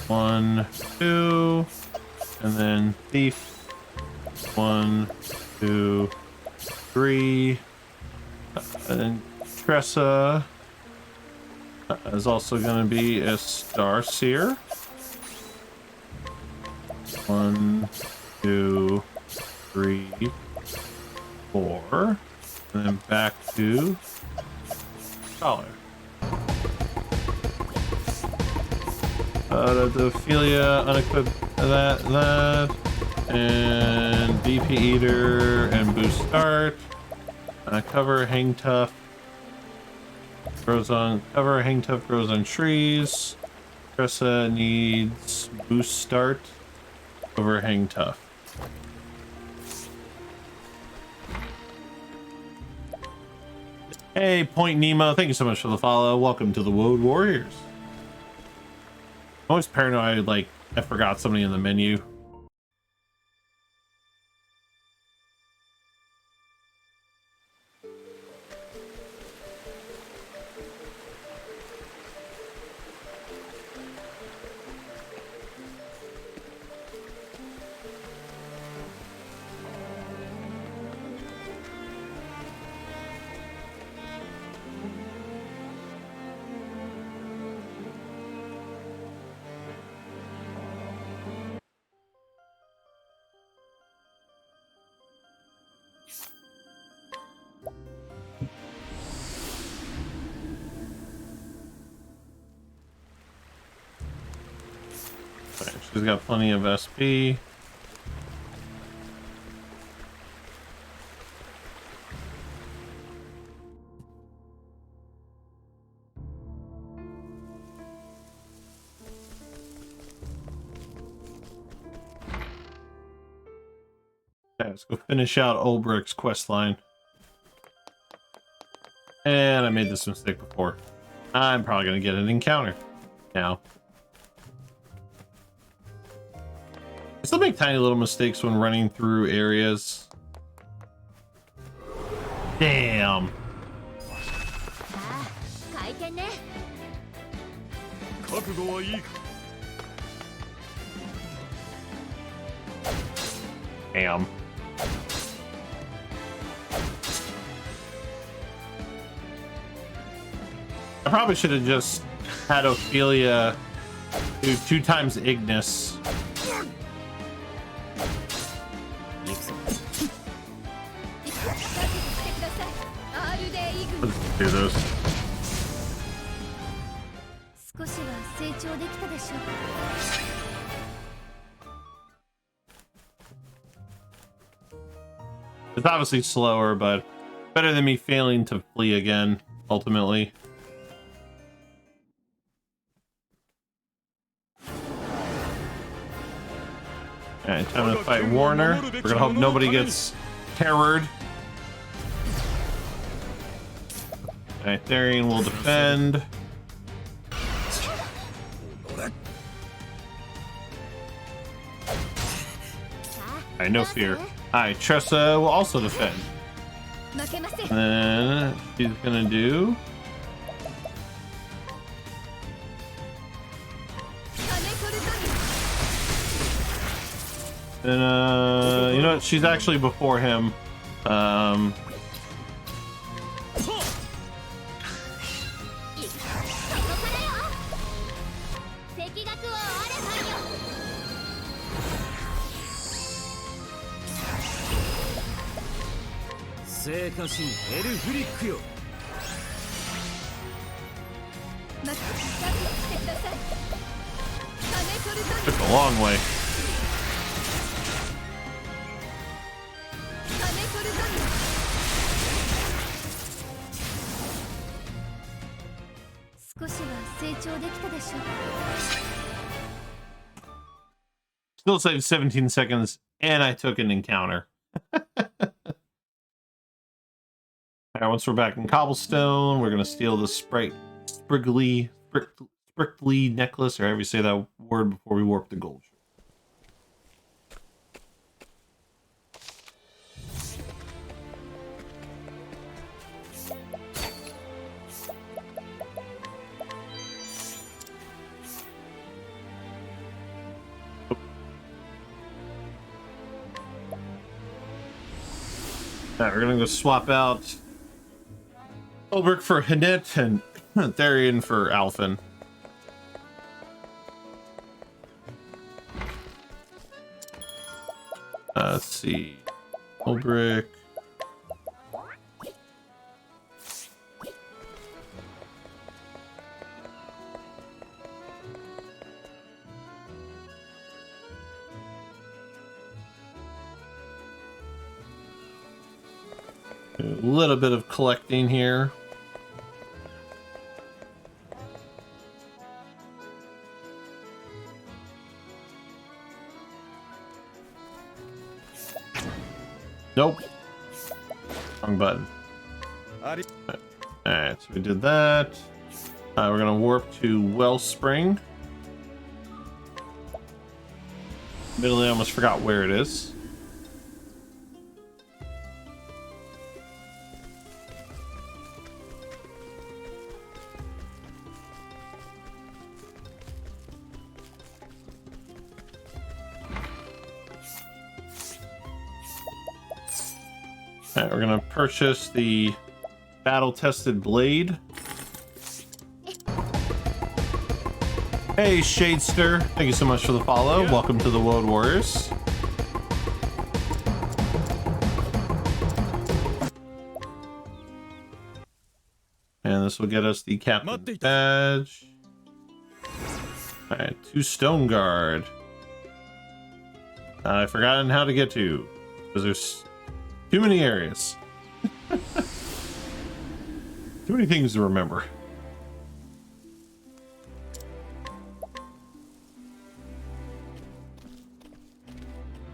1, 2, and then Thief. 1, 2, 3. And then Tressa is also going to be a Starseer. 1, 2, 3, 4, and then back to Scholar. The Ophelia, unequipped that, and BP Eater and Boost Start. Cover Hang Tough grows on Hang Tough grows on trees. Tressa needs Boost Start over Hang Tough. Hey, Point Nemo, thank you so much for the follow. Welcome to the Woad Warriors. I'm always paranoid, like I forgot something in the menu. She's got plenty of SP. Okay, let's go finish out Ulbrich's quest line. And I made this mistake before. I'm probably gonna get an encounter now. I still make tiny little mistakes when running through areas. Damn. 回転ね。覚悟はいいか。 Damn. I probably should have just had Ophelia do 2 times Ignis. 行くぞ。 してください。R でイグ。 Let's do those. 少しは成長できたでしょう。 It's obviously slower, but better than me failing to flee again, ultimately. Alright, time to fight Warner. We're gonna hope nobody gets terrored. Alright, Therian will defend. Alright, no fear. Alright, Tressa will also defend. 負けません。 And then she's gonna do. 金取る神。 And you know what? She's actually before him. そこからよ。敵学をあればよ。 聖火神エルフリックよ。 待ってしてください。金取る神。 took a long way. 金取る神。 少しは成長できたでしょう。 Still saved 17 seconds, and I took an encounter. Alright, once we're back in Cobblestone, we're gonna steal the Sprigly necklace, or however you say that word, before we warp the gold. Alright, we're gonna go swap out Ulbrich for Hanit and Therian for Alphen. Let's see. Ulbrich. A little bit of collecting here. Nope. Wrong button. Alright, so we did that. We're gonna warp to Wellspring. Admittedly, I almost forgot where it is. Alright, we're gonna purchase the battle-tested blade. Hey, Shadester, thank you so much for the follow. Welcome to the Woad Warriors. And this will get us the Captain badge. Alright, 2 Stone Guard. I've forgotten how to get to because there's too many areas. Too many things to remember.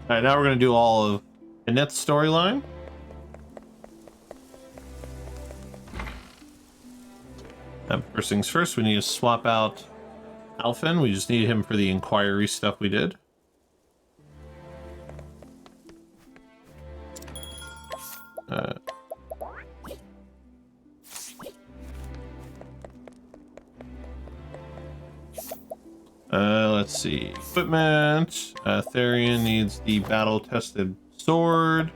Alright, now we're going to do all of Annette's storyline. First things first, we need to swap out Alphen. We just need him for the inquiry stuff we did. Let's see. Equipment. Therian needs the battle-tested sword,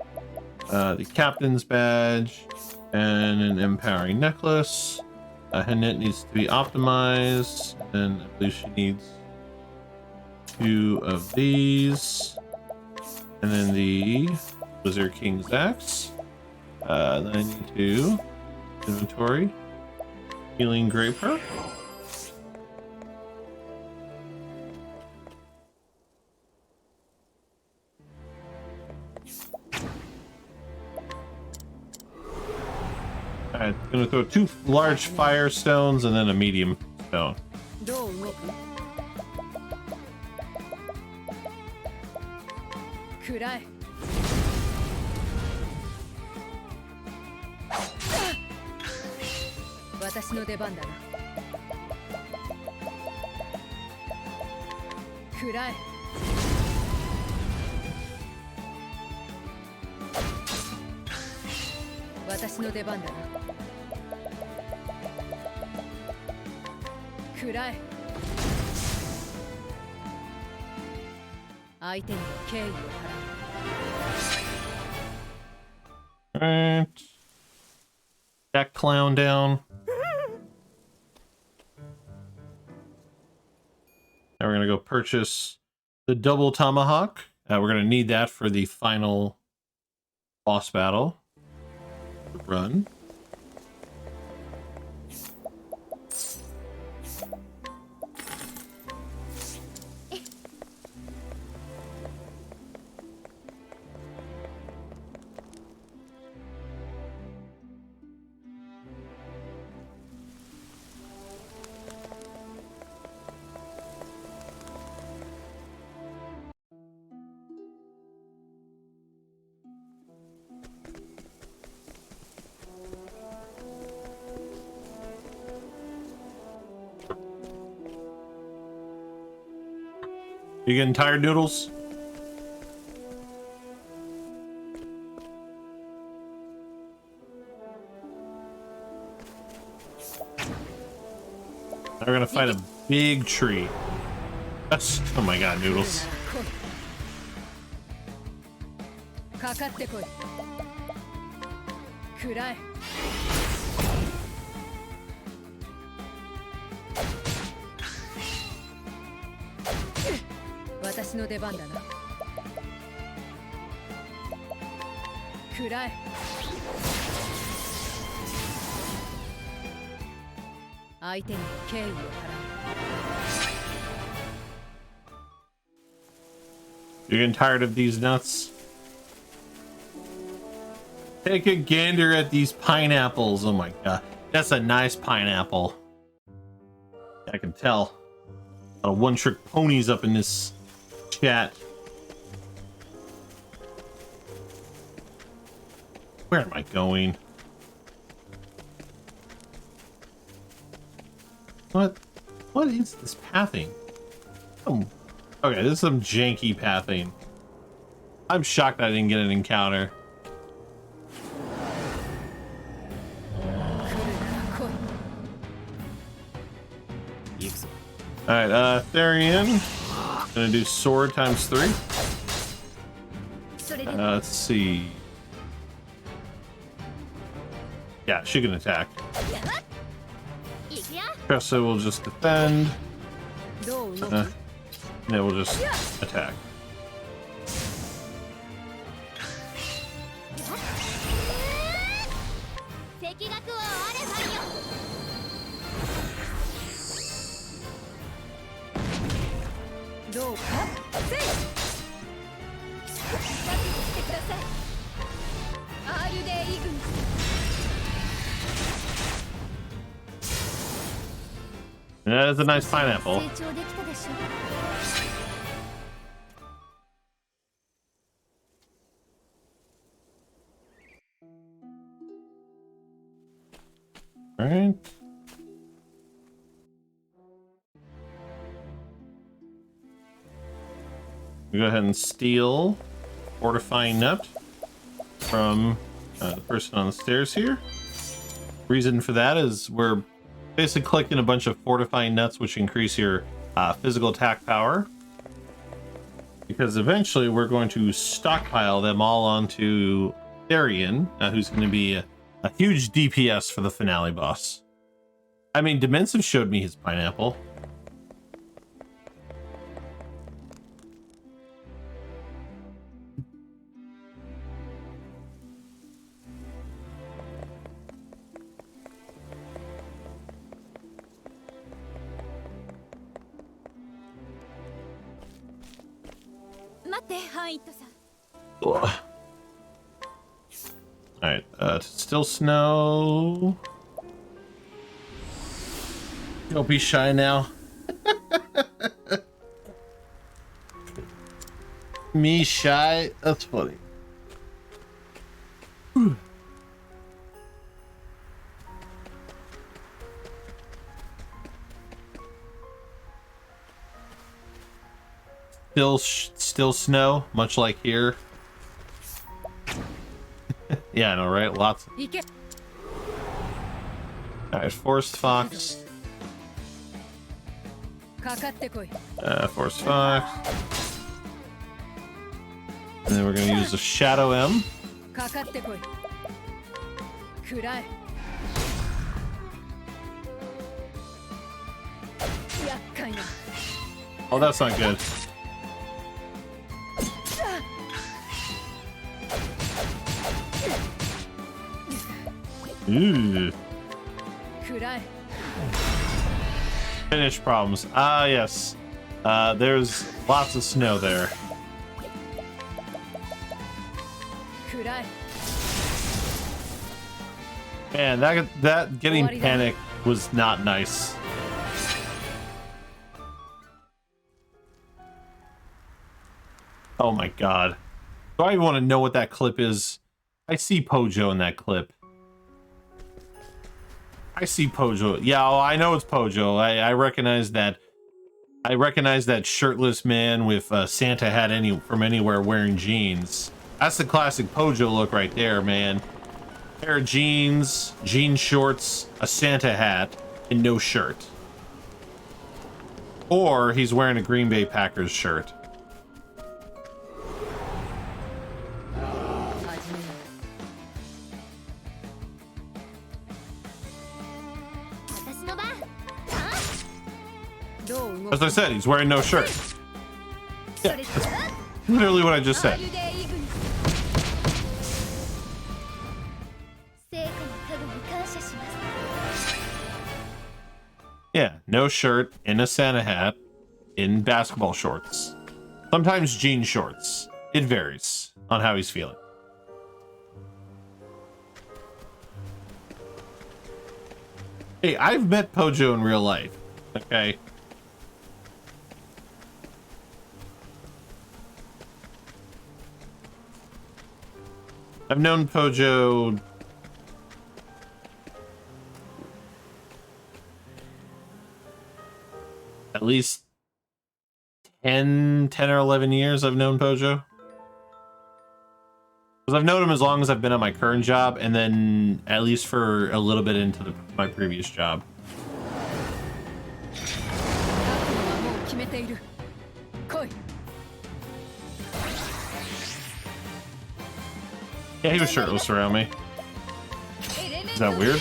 the captain's badge, and an empowering necklace. Annette needs to be optimized, and I believe she needs 2 of these. And then the Wizard King's axe. Then I need to inventory. Healing Graper. Alright, gonna throw 2 large fire stones and then a medium stone. どう動く？くらえ。私の出番だな。くらえ。私の出番だな。くらえ。相手に敬意を払う。Alright. That clown down. Now we're gonna go purchase the double tomahawk. We're gonna need that for the final boss battle. Run. You getting tired, Noodles? Now we're gonna fight a big tree. That's, oh my god, Noodles. かかってこい。くらえ。私の出番だな。くらえ。相手に敬意を払う。You're getting tired of these nuts? Take a gander at these pineapples. Oh my god. That's a nice pineapple. I can tell. A lot of one-trick ponies up in this chat. Where am I going? What is this pathing? Oh, okay, this is some janky pathing. I'm shocked I didn't get an encounter. Alright, Therian. Gonna do sword times 3. Let's see. Yeah, she can attack. Tressa will just defend. And it will just attack. That is a nice pineapple. 成長できたでしょ。 All right. We go ahead and steal fortifying nut from the person on the stairs here. Reason for that is we're basically collecting a bunch of fortifying nuts, which increase your physical attack power. Because eventually we're going to stockpile them all onto Therian, who's going to be a huge DPS for the finale boss. I mean, Dimensive showed me his pineapple. Alright, still snow. Don't be shy now. Me shy? That's funny. Still snow, much like here. Yeah, I know, right? Lots. Alright, Forest Fox. Forest Fox. And then we're gonna use the Shadow M. Oh, that's not good. Ooh. Finish problems. Ah, yes. There's lots of snow there. Man, that getting panicked was not nice. Oh my god. Do I even want to know what that clip is? I see Pojo in that clip. I see Pojo. Yeah, oh, I know it's Pojo. I recognize that. I recognize that shirtless man with a Santa hat from anywhere wearing jeans. That's the classic Pojo look right there, man. Pair of jeans, jean shorts, a Santa hat, and no shirt. Or he's wearing a Green Bay Packers shirt. As I said, he's wearing no shirt. Yeah, that's literally what I just said. Yeah, no shirt, in a Santa hat, in basketball shorts. Sometimes jean shorts. It varies on how he's feeling. Hey, I've met Pojo in real life, okay? I've known Pojo at least 10 or 11 years. I've known Pojo. Because I've known him as long as I've been at my current job, and then at least for a little bit into my previous job. Yeah, he was shirtless around me. Is that weird?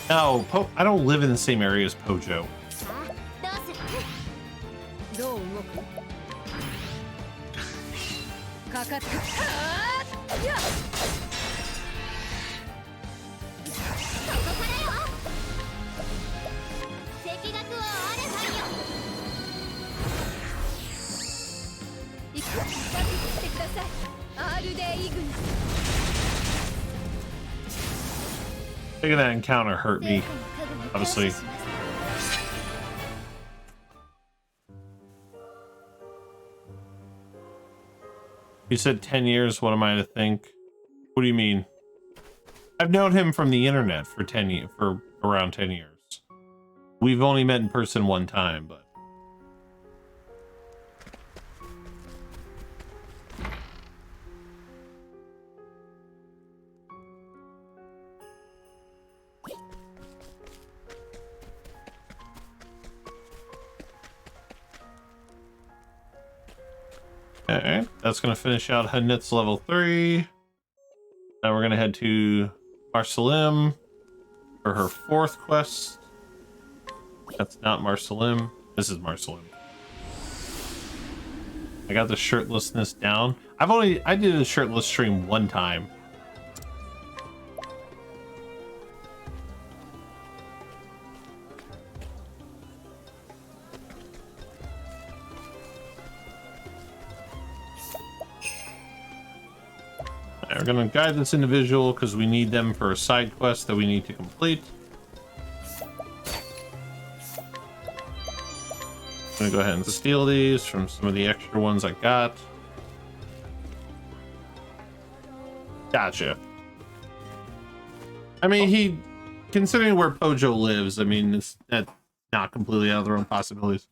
No, I don't live in the same area as Pojo. してください。R でイグニス。 Taking that encounter hurt me, obviously. You said 10 years. What am I to think? What do you mean? I've known him from the internet for around 10 years. We've only met in person one time, but alright, that's gonna finish out Hadnit's level 3. Now we're gonna head to Marcelim for her 4th quest. That's not Marcelim. This is Marcelim. I got the shirtlessness down. I did a shirtless stream one time. We're gonna guide this individual because we need them for a side quest that we need to complete. I'm gonna go ahead and steal these from some of the extra ones I got. Gotcha. I mean, considering where Pojo lives, I mean, that's not completely out of their own possibilities.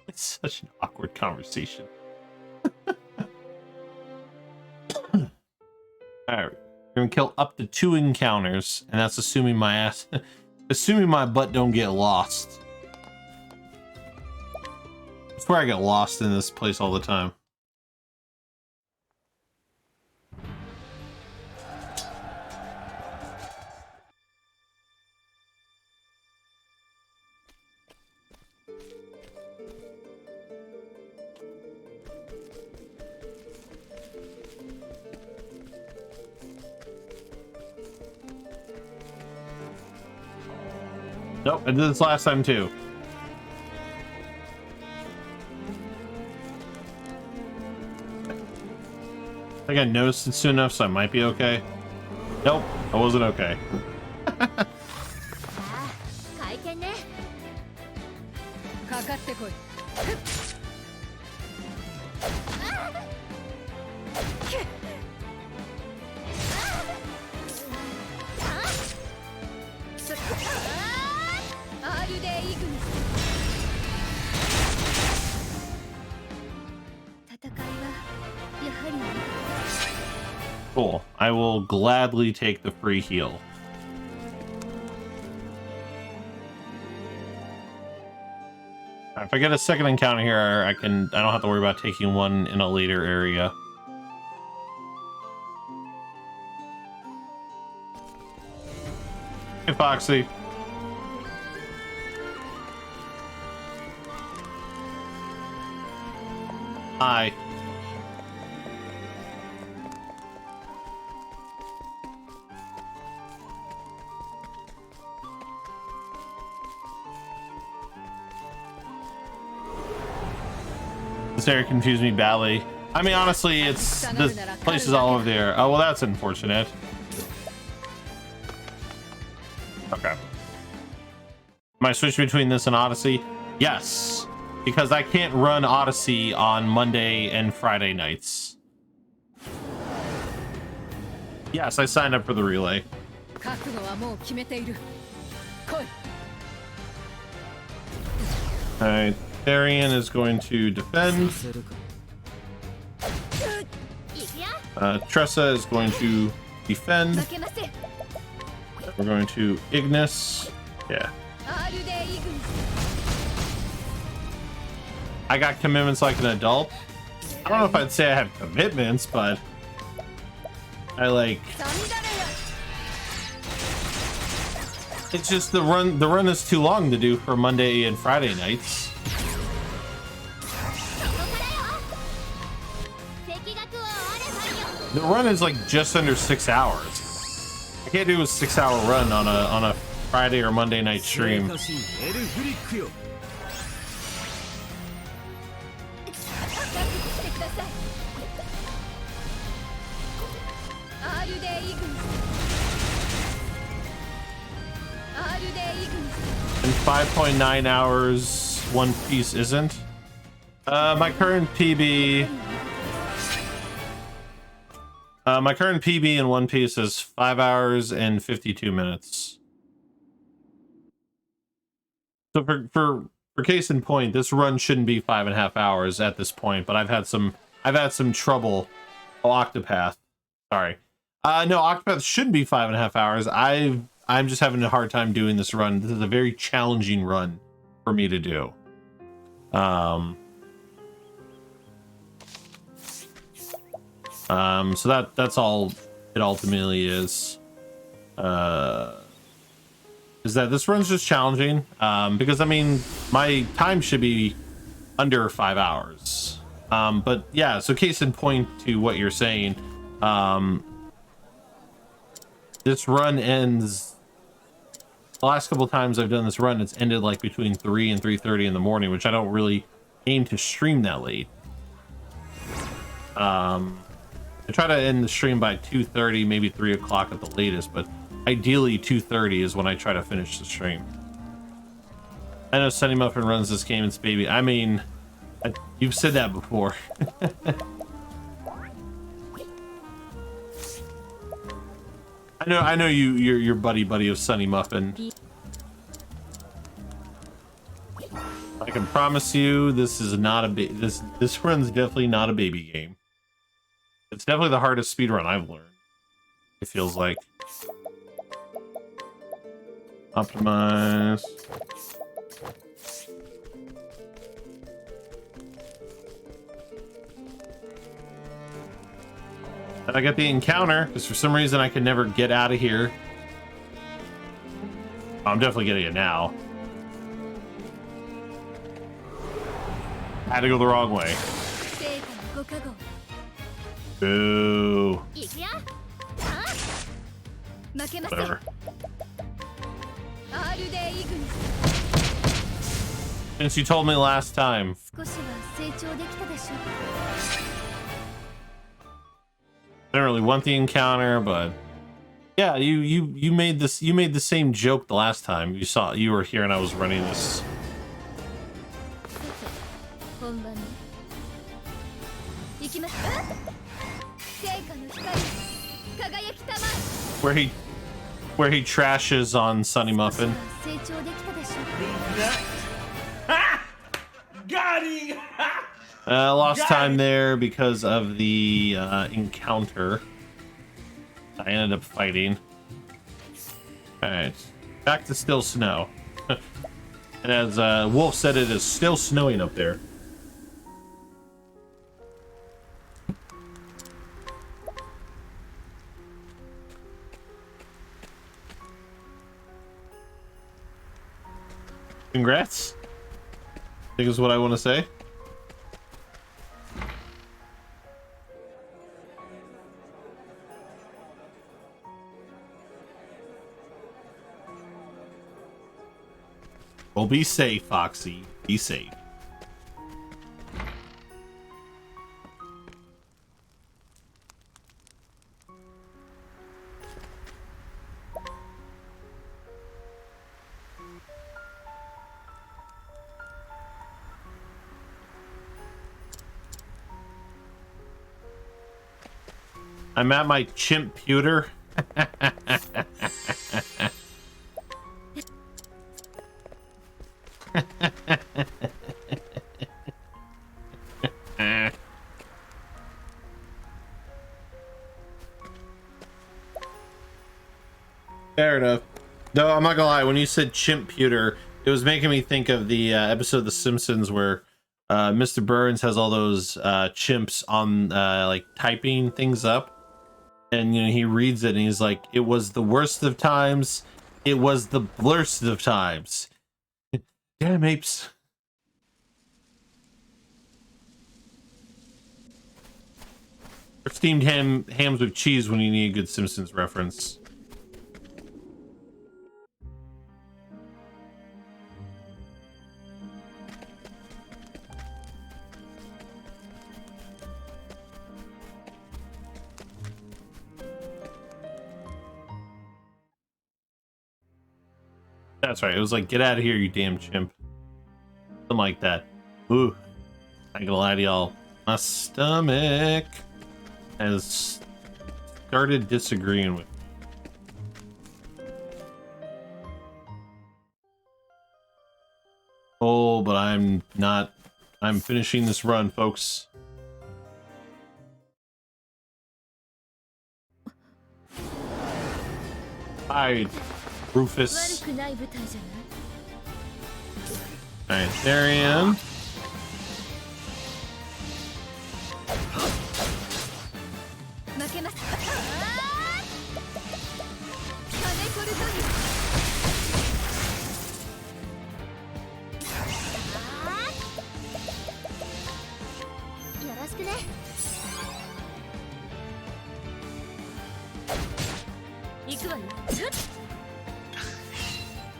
It's such an awkward conversation. Alright, we're gonna kill up to 2 encounters, and that's assuming my butt don't get lost. I swear I get lost in this place all the time. Nope, I did this last time too. I think I noticed it soon enough, so I might be okay. Nope, I wasn't okay. Cool. I will gladly take the free heal. If I get a second encounter here, I don't have to worry about taking one in a later area. Hey, Foxy. Hi. This area confused me badly. I mean, honestly, this place is all over there. Oh, well, that's unfortunate. Okay. Am I switching between this and Odyssey? Yes, because I can't run Odyssey on Monday and Friday nights. Yes, I signed up for the relay. Alright, Therian is going to defend. Tressa is going to defend. We're going to Ignis. Yeah. I got commitments like an adult. I don't know if I'd say I have commitments, but I like It's just the run is too long to do for Monday and Friday nights. The run is like just under 6 hours. I can't do a 6-hour run on a Friday or Monday night stream. In 5.9 hours, One Piece isn't. My current PB in One Piece is 5 hours and 52 minutes. So for case in point, this run shouldn't be 5.5 hours at this point, but I've had some trouble. Oh, Octopath. Sorry. No, Octopath should be 5.5 hours. I'm just having a hard time doing this run. This is a very challenging run for me to do. So that's all it ultimately is. Is that this run's just challenging? Because I mean, my time should be under 5 hours. But yeah, so case in point to what you're saying, this run ends. The last couple of times I've done this run, it's ended like between 3 and 3:30 in the morning, which I don't really aim to stream that late. I try to end the stream by 2:30, maybe 3 o'clock at the latest, but ideally 2:30 is when I try to finish the stream. I know Sunny Muffin runs this game, it's baby. I mean, you've said that before. I know you're buddy of Sunny Muffin. I can promise you, this is not a this run's definitely not a baby game. It's definitely the hardest speedrun I've learned. It feels like. Optimize. And I get the encounter, because for some reason I can never get out of here. Oh, I'm definitely getting it now. I had to go the wrong way. Boo. Whatever. Since you told me last time. I don't really want the encounter, but yeah, you made the same joke the last time you were here and I was running this. Where he trashes on Sunny Muffin. Got him! Lost time there because of the encounter. I ended up fighting. Alright, back to still snow. And as Wolf said, it is still snowing up there. Congrats, I think is what I want to say. Well, be safe, Foxy. Be safe. I'm at my chimp pewter. Fair enough. Though I'm not gonna lie, when you said chimp pewter, it was making me think of the episode of The Simpsons where Mr. Burns has all those chimps on like typing things up, and you know he reads it and he's like, "It was the worst of times, It was the blurst of times. Damn apes. Or steamed hams with cheese when you need a good Simpsons reference. That's right. It was like, get out of here, you damn chimp. Something like that. Ooh. I ain't gonna lie to y'all. My stomach has started disagreeing with me. Oh, but I'm not. I'm finishing this run, folks. Hi, Rufus. 悪くない舞台じゃない Alright, Therian. 負けます金コルトリよろしくね行くわよ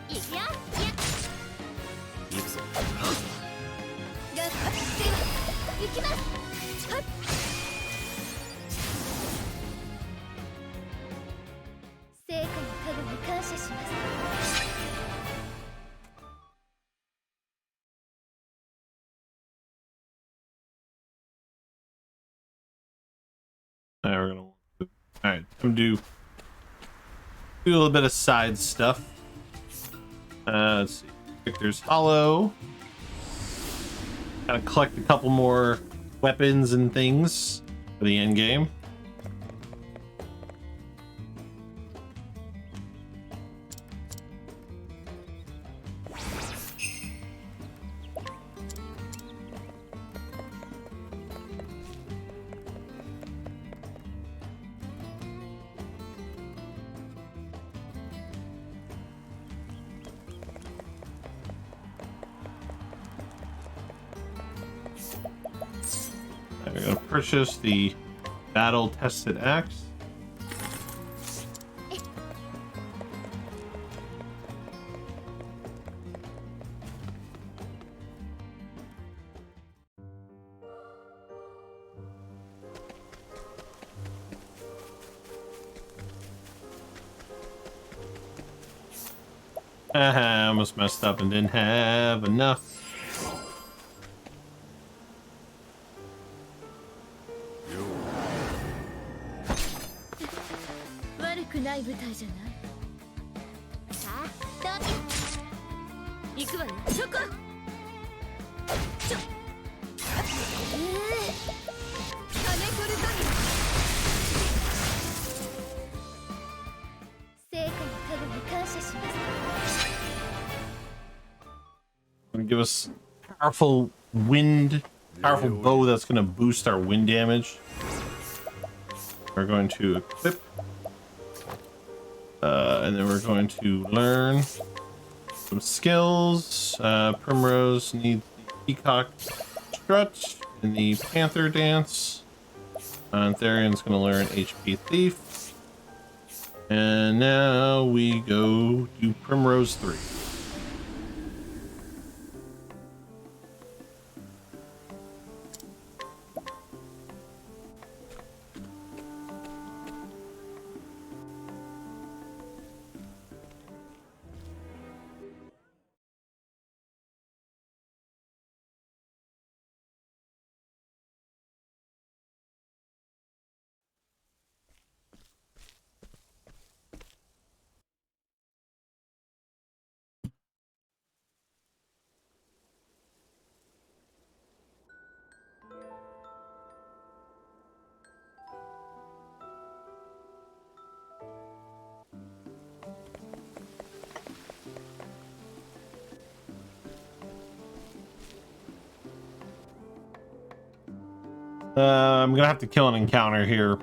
行くよ行くぞ。では行きますはい成果の影に感謝します Alright, we're gonna. Alright, I'm do a little bit of side stuff. Let's see. Victor's Hollow. Gotta collect a couple more weapons and things for the end game. We're gonna purchase the battle-tested axe. I almost messed up and didn't have enough. 悪くない舞台じゃないさあどうぞ行くわよそこちょ金コルトリ成果の影に感謝します Gonna give us powerful bow that's gonna boost our wind damage. We're going to equip, and then we're going to learn some skills. Primrose needs the peacock strut and the panther dance. And Therian's gonna learn HP thief. And now we go do Primrose 3. I'm gonna have to kill an encounter here.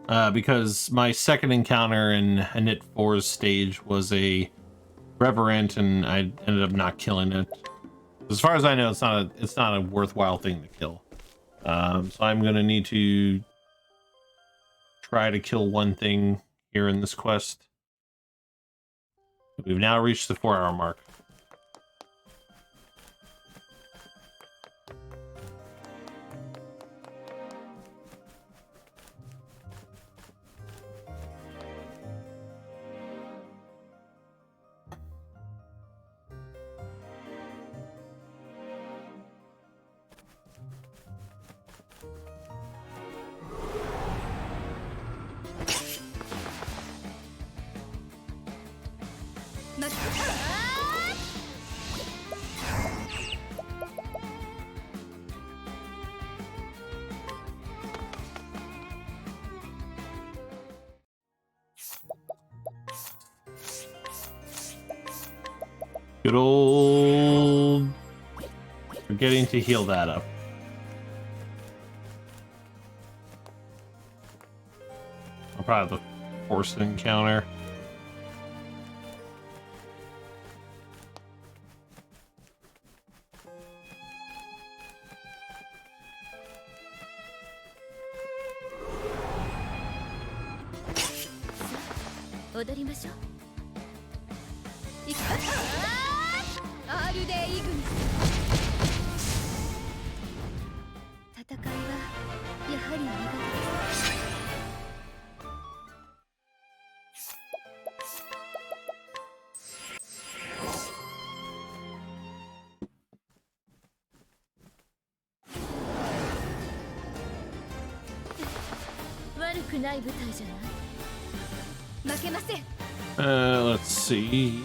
because my second encounter in Init 4's stage was a Reverent, and I ended up not killing it. As far as I know, it's not a worthwhile thing to kill. So I'm gonna need to try to kill one thing here in this quest. We've now reached the 4-hour mark. Good old forgetting to heal that up. I'll probably have to force an encounter. Let's see.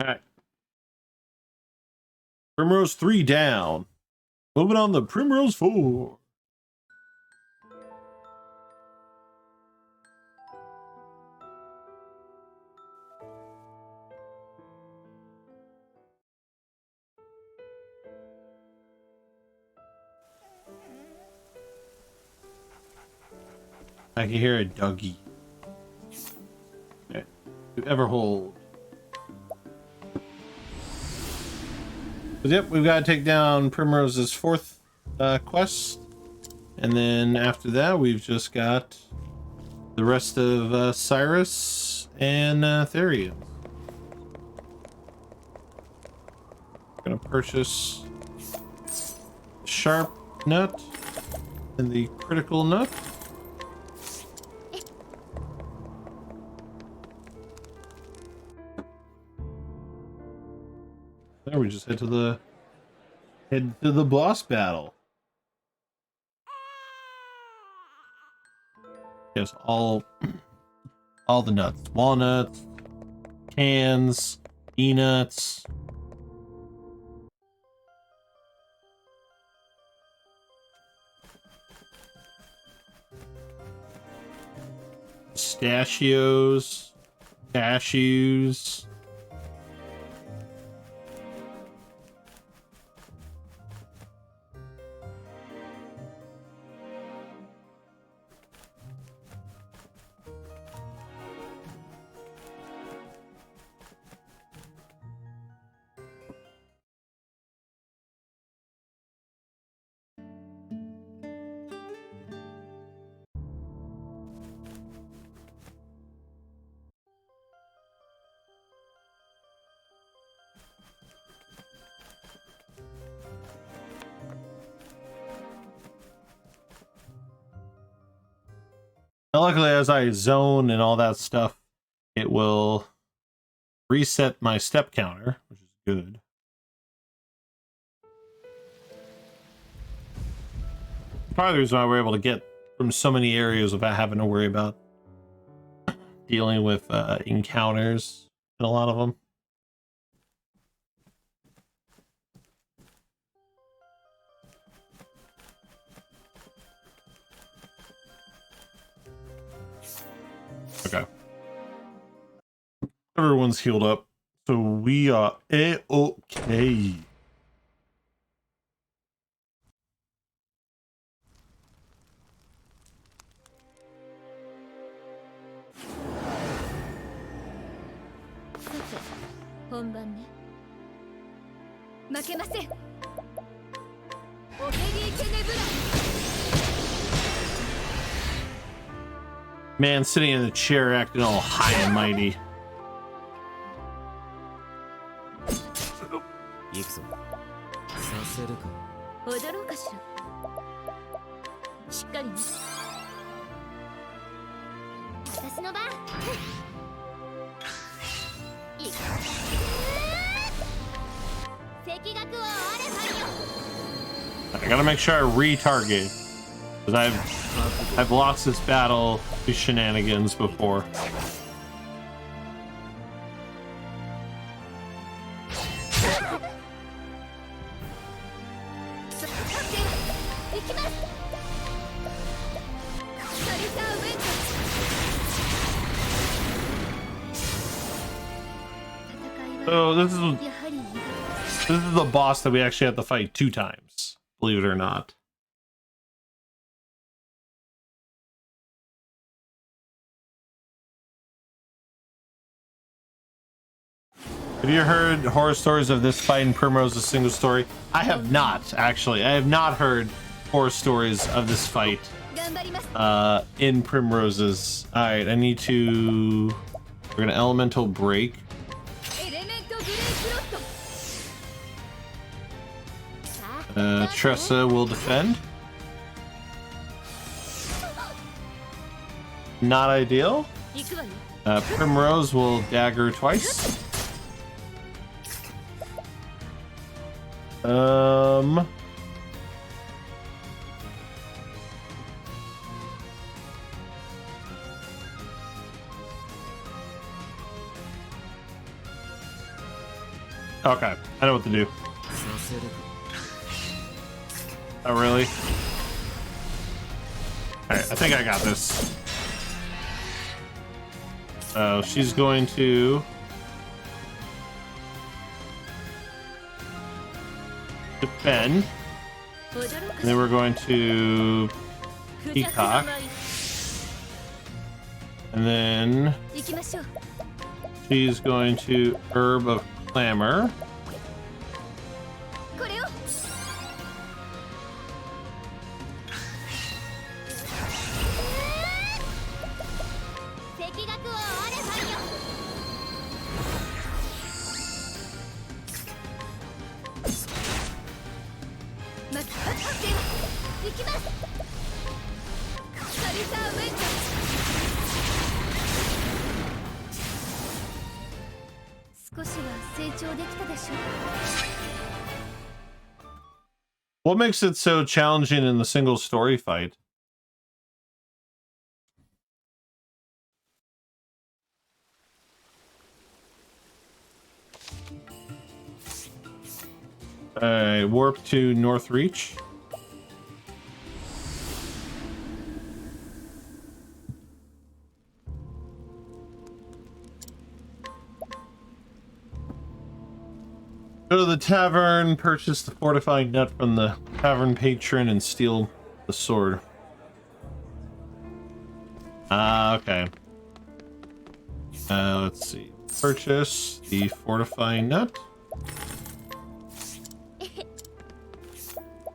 Alright. Primrose 3 down. Moving on to Primrose 4. I can hear a doggy. Okay. You ever hold. But yep, we've got to take down Primrose's 4th quest. And then after that, we've just got the rest of Cyrus and Therian. Gonna purchase the Sharp Nut and the Critical Nut. There, we just head to the boss battle. Yes, all the nuts, walnuts, cans, peanuts. Pistachios, cashews. Now, luckily, as I zone and all that stuff, it will reset my step counter, which is good. Probably the reason why we're able to get from so many areas without having to worry about dealing with encounters in a lot of them. Okay. Everyone's healed up, so we are a-okay. Man sitting in the chair acting all high and mighty. 行くぞ。させるか。踊ろうかしら。しっかりね。私の番。いく。赤学をあればよ。I gotta make sure I retarget, because I've lost this battle to shenanigans before. So this is the boss that we actually have to fight 2 times, believe it or not. Have you heard horror stories of this fight in Primrose's single story? I have not, actually. I have not heard horror stories of this fight in Primrose's. Alright, I need to... We're gonna elemental break. Tressa will defend. Not ideal. Primrose will dagger twice. Okay, I know what to do. Oh, really? Alright, I think I got this. So she's going to defend. And then we're going to peacock. And then she's going to herb of clamor. What makes it so challenging in the single story fight? Warp to North Reach. Go to the tavern, purchase the fortifying nut from the tavern patron, and steal the sword. Okay. Let's see. Purchase the fortifying nut.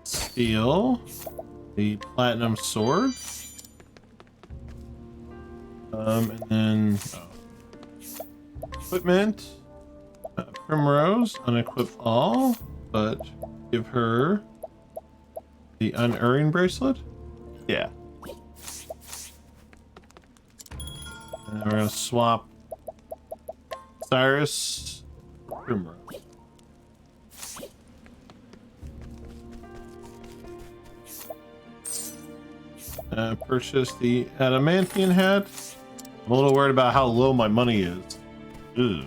Steal the platinum sword. And then equipment. Primrose, unequip all, but give her the unerring bracelet. Yeah. And then we're gonna swap Cyrus Primrose. Purchase the adamantium hat. I'm a little worried about how low my money is. Ugh.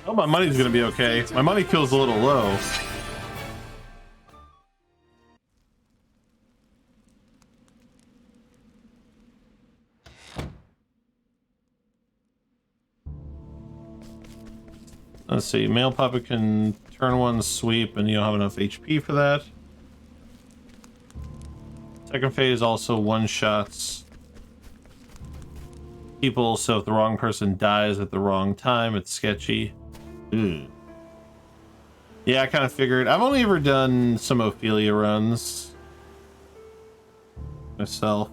Oh, my money's gonna be okay. My money feels a little low. Let's see, male puppet can turn one sweep and you don't have enough HP for that. Second phase also one shots people, so if the wrong person dies at the wrong time, it's sketchy. Ooh. Yeah, I kind of figured. I've only ever done some Ophelia runs myself.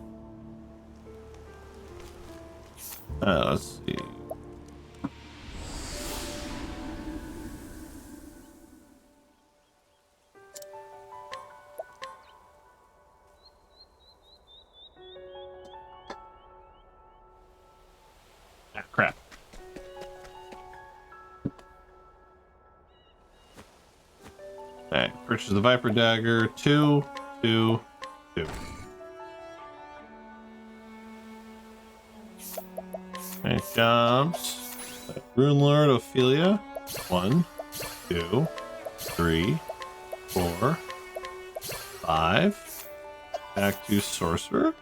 Let's see. Ah, crap. Alright, purchase the Viper Dagger. 2, 2, 2. Nice jobs. Rune Lord Ophelia. 1, 2, 3, 4, 5. Back to Sorcerer.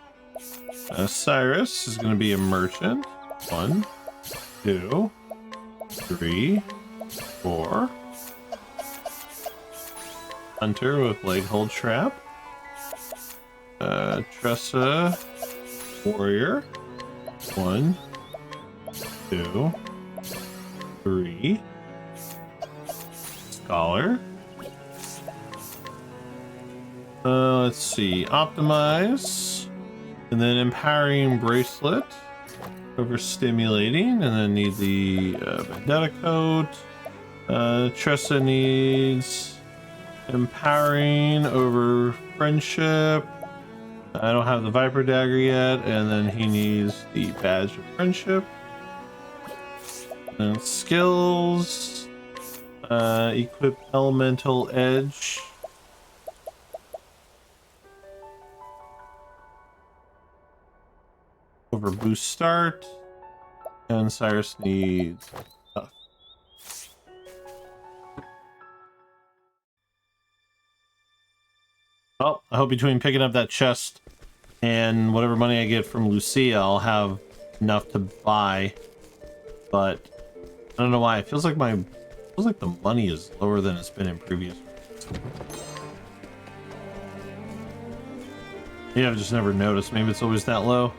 Cyrus is going to be a merchant. 1, 2, 3, 4. Hunter with leg hold trap. Tressa warrior. 1, 2, 3. Scholar. Let's see. Optimize. And then empowering bracelet. Overstimulating. And then need the vendetta coat. Tressa needs empowering over friendship. I don't have the Viper Dagger yet, and then he needs the badge of friendship. And skills, equip elemental edge. Over boost start, and Cyrus needs stuff. Well, I hope between picking up that chest and whatever money I get from Lucia, I'll have enough to buy. But I don't know why. It feels like the money is lower than it's been in previous ones. Yeah, I've just never noticed. Maybe it's always that low.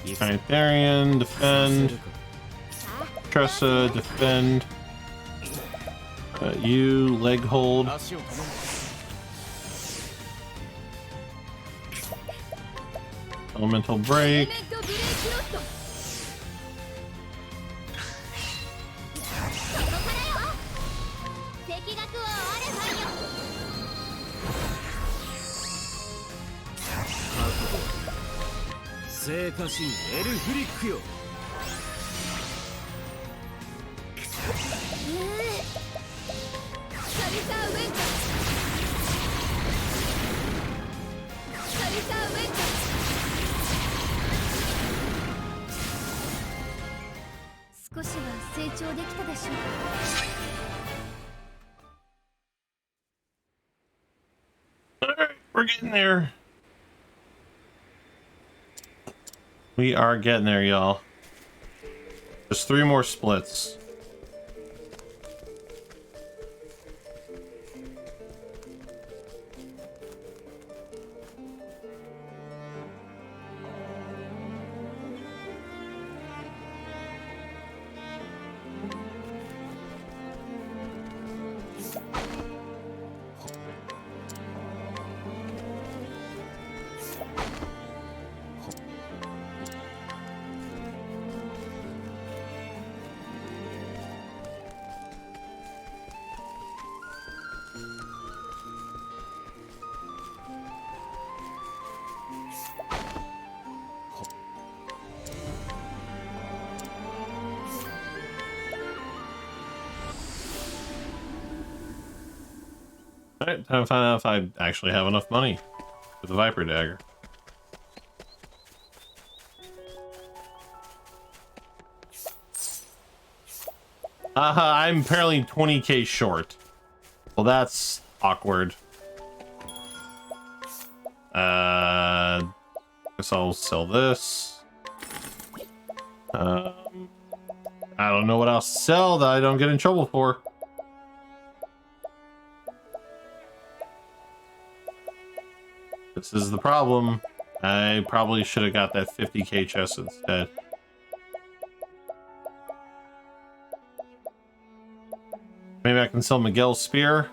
Pytharian, defend. Tressa, defend. You, leg hold. Elemental break. リザーウェントカリザーウェント少しは成長できたでしょうか。 We're getting there. We are getting there, y'all. There's 3 more splits. Alright, time to find out if I actually have enough money for the Viper Dagger. I'm apparently 20k short. Well, that's awkward. Guess I'll sell this. I don't know what else to sell that I don't get in trouble for. This is the problem. I probably should have got that 50k chest instead. Maybe I can sell Miguel's spear.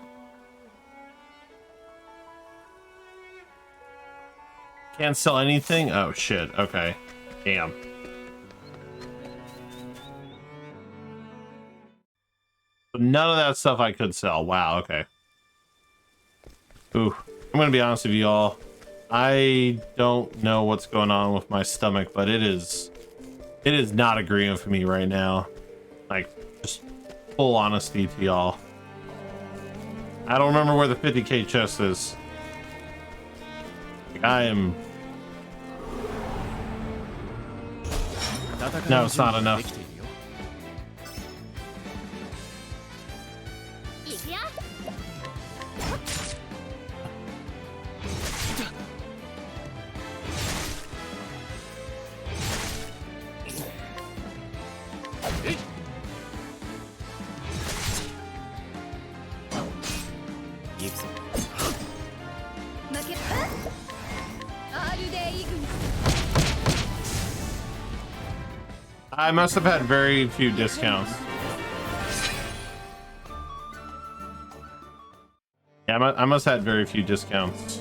Can't sell anything? Oh shit, okay. Damn. But none of that stuff I could sell. Wow, okay. Ooh, I'm gonna be honest with you all. I don't know what's going on with my stomach, but it is not agreeing with me right now. Like, just full honesty to y'all. I don't remember where the 50k chest is. Like, I am... No, it's not enough. I must have had very few discounts. Yeah, I must have had very few discounts.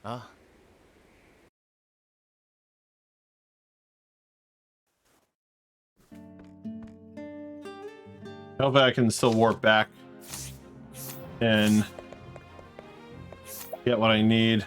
Ah. Hopefully I can still warp back and get what I need.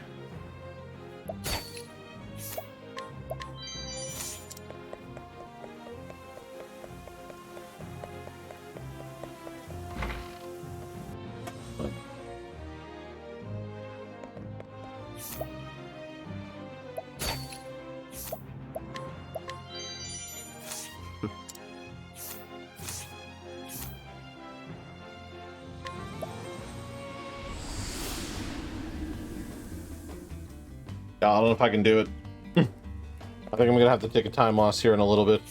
I don't know if I can do it. I think I'm gonna have to take a time loss here in a little bit.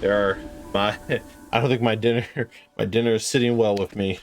There are My, I don't think my dinner is sitting well with me.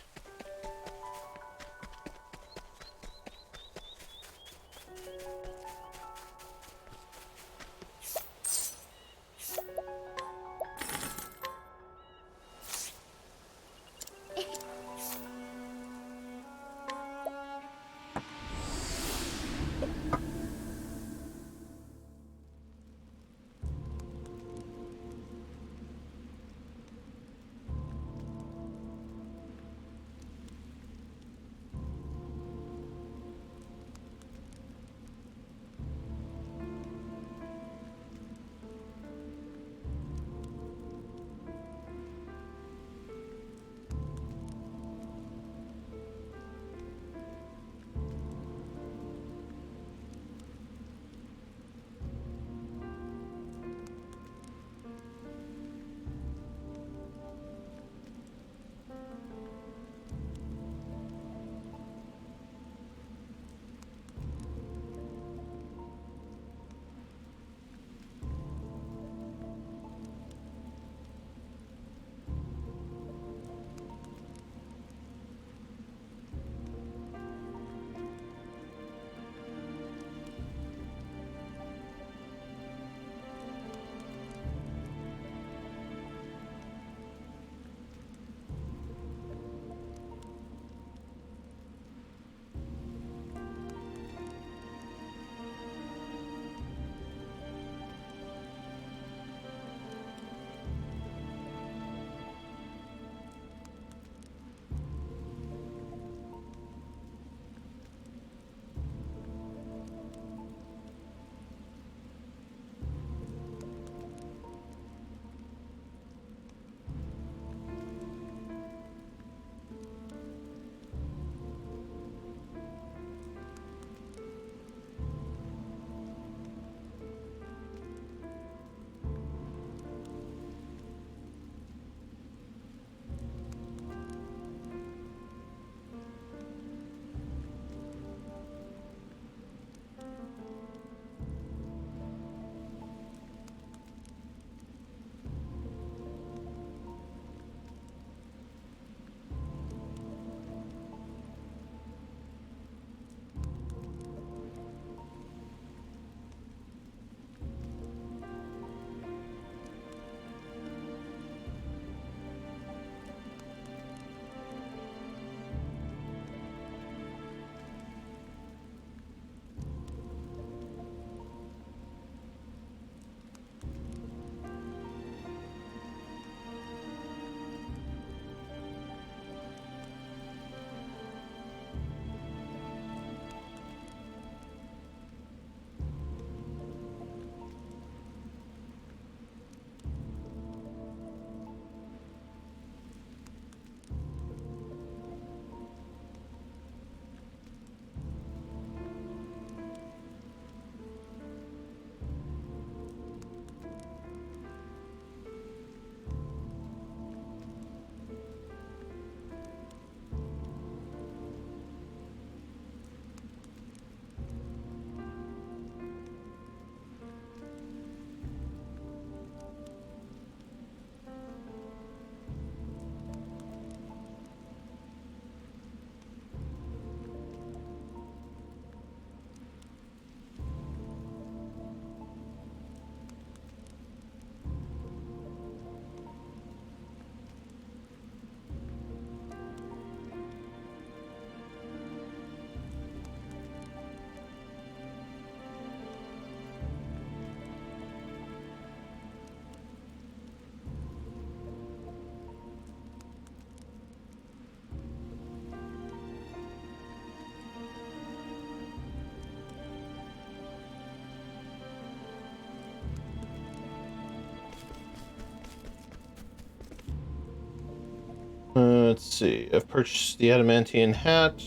Let's see. I've purchased the adamantine hat.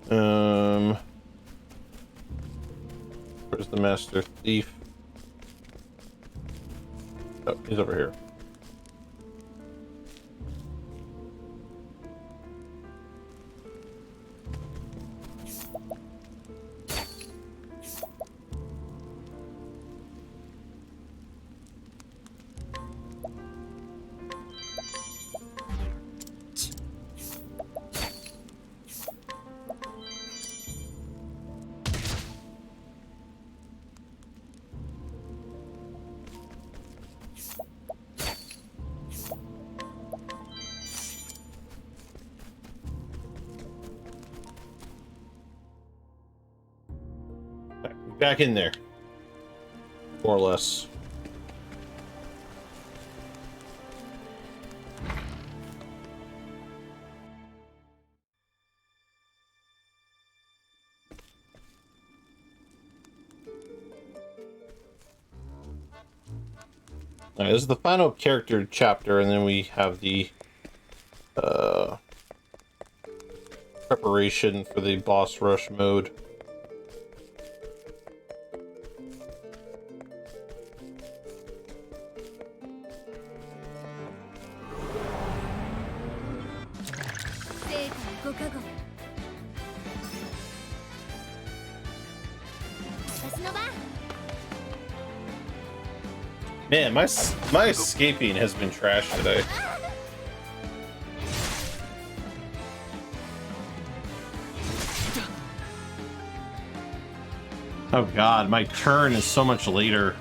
Where's the master thief? Oh, he's over here. back in there. More or less. Alright, this is the final character chapter, and then we have the preparation for the boss rush mode. Man, my escaping has been trash today. Oh god, my turn is so much later.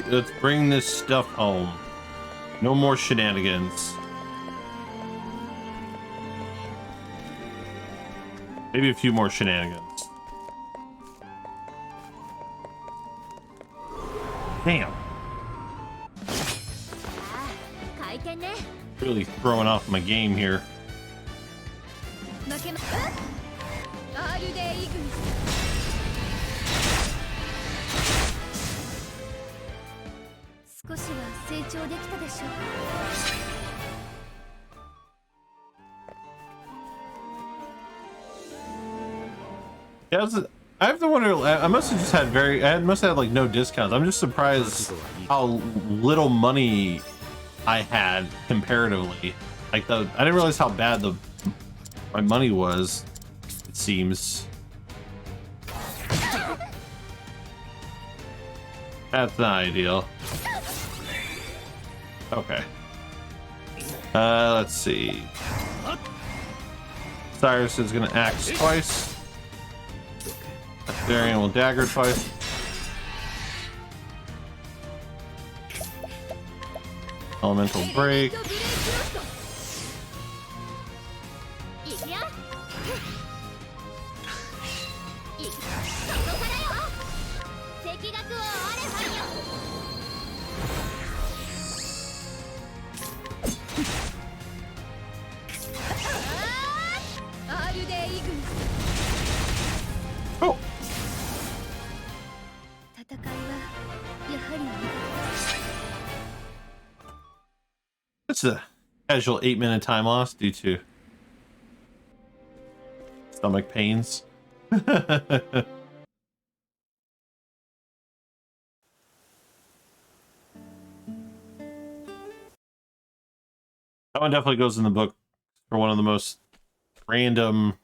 Let's bring this stuff home. No more shenanigans. Maybe a few more shenanigans. Damn. Really throwing off my game here. Yeah, I have to wonder. I must have just had I must have had like no discounts. I'm just surprised how little money I had comparatively. Like I didn't realize how bad my money was. It seems. That's not ideal. Okay. Let's see. Cyrus is gonna axe twice. Darian will dagger twice. Elemental break. Oh. It's a casual 8-minute time loss due to stomach pains. That one definitely goes in the book for one of the most random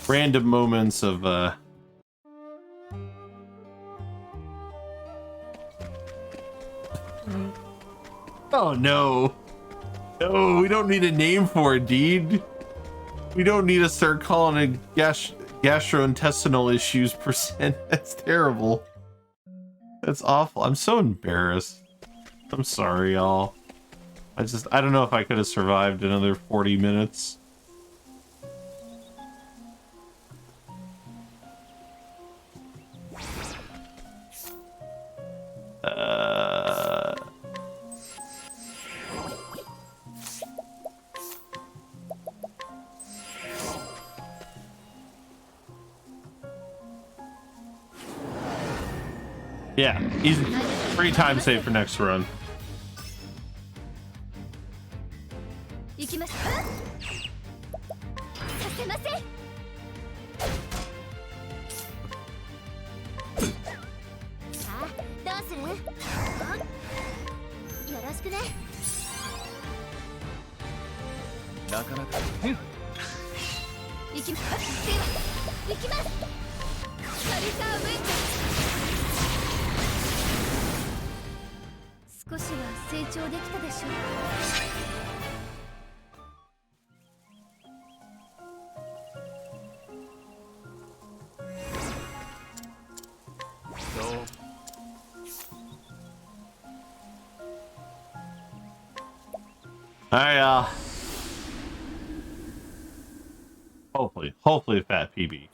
random moments of oh no. No, we don't need a name for it, dude. We don't need to start calling it gastrointestinal issues percent. That's terrible. That's awful. I'm so embarrassed. I'm sorry, y'all. I don't know if I could have survived another 40 minutes. Yeah, easy. Free time save for next run. しくね。なかなか行きます。では行きます。カリサーウェンジ。少しは成長できたでしょう。All right, hopefully a fat PB.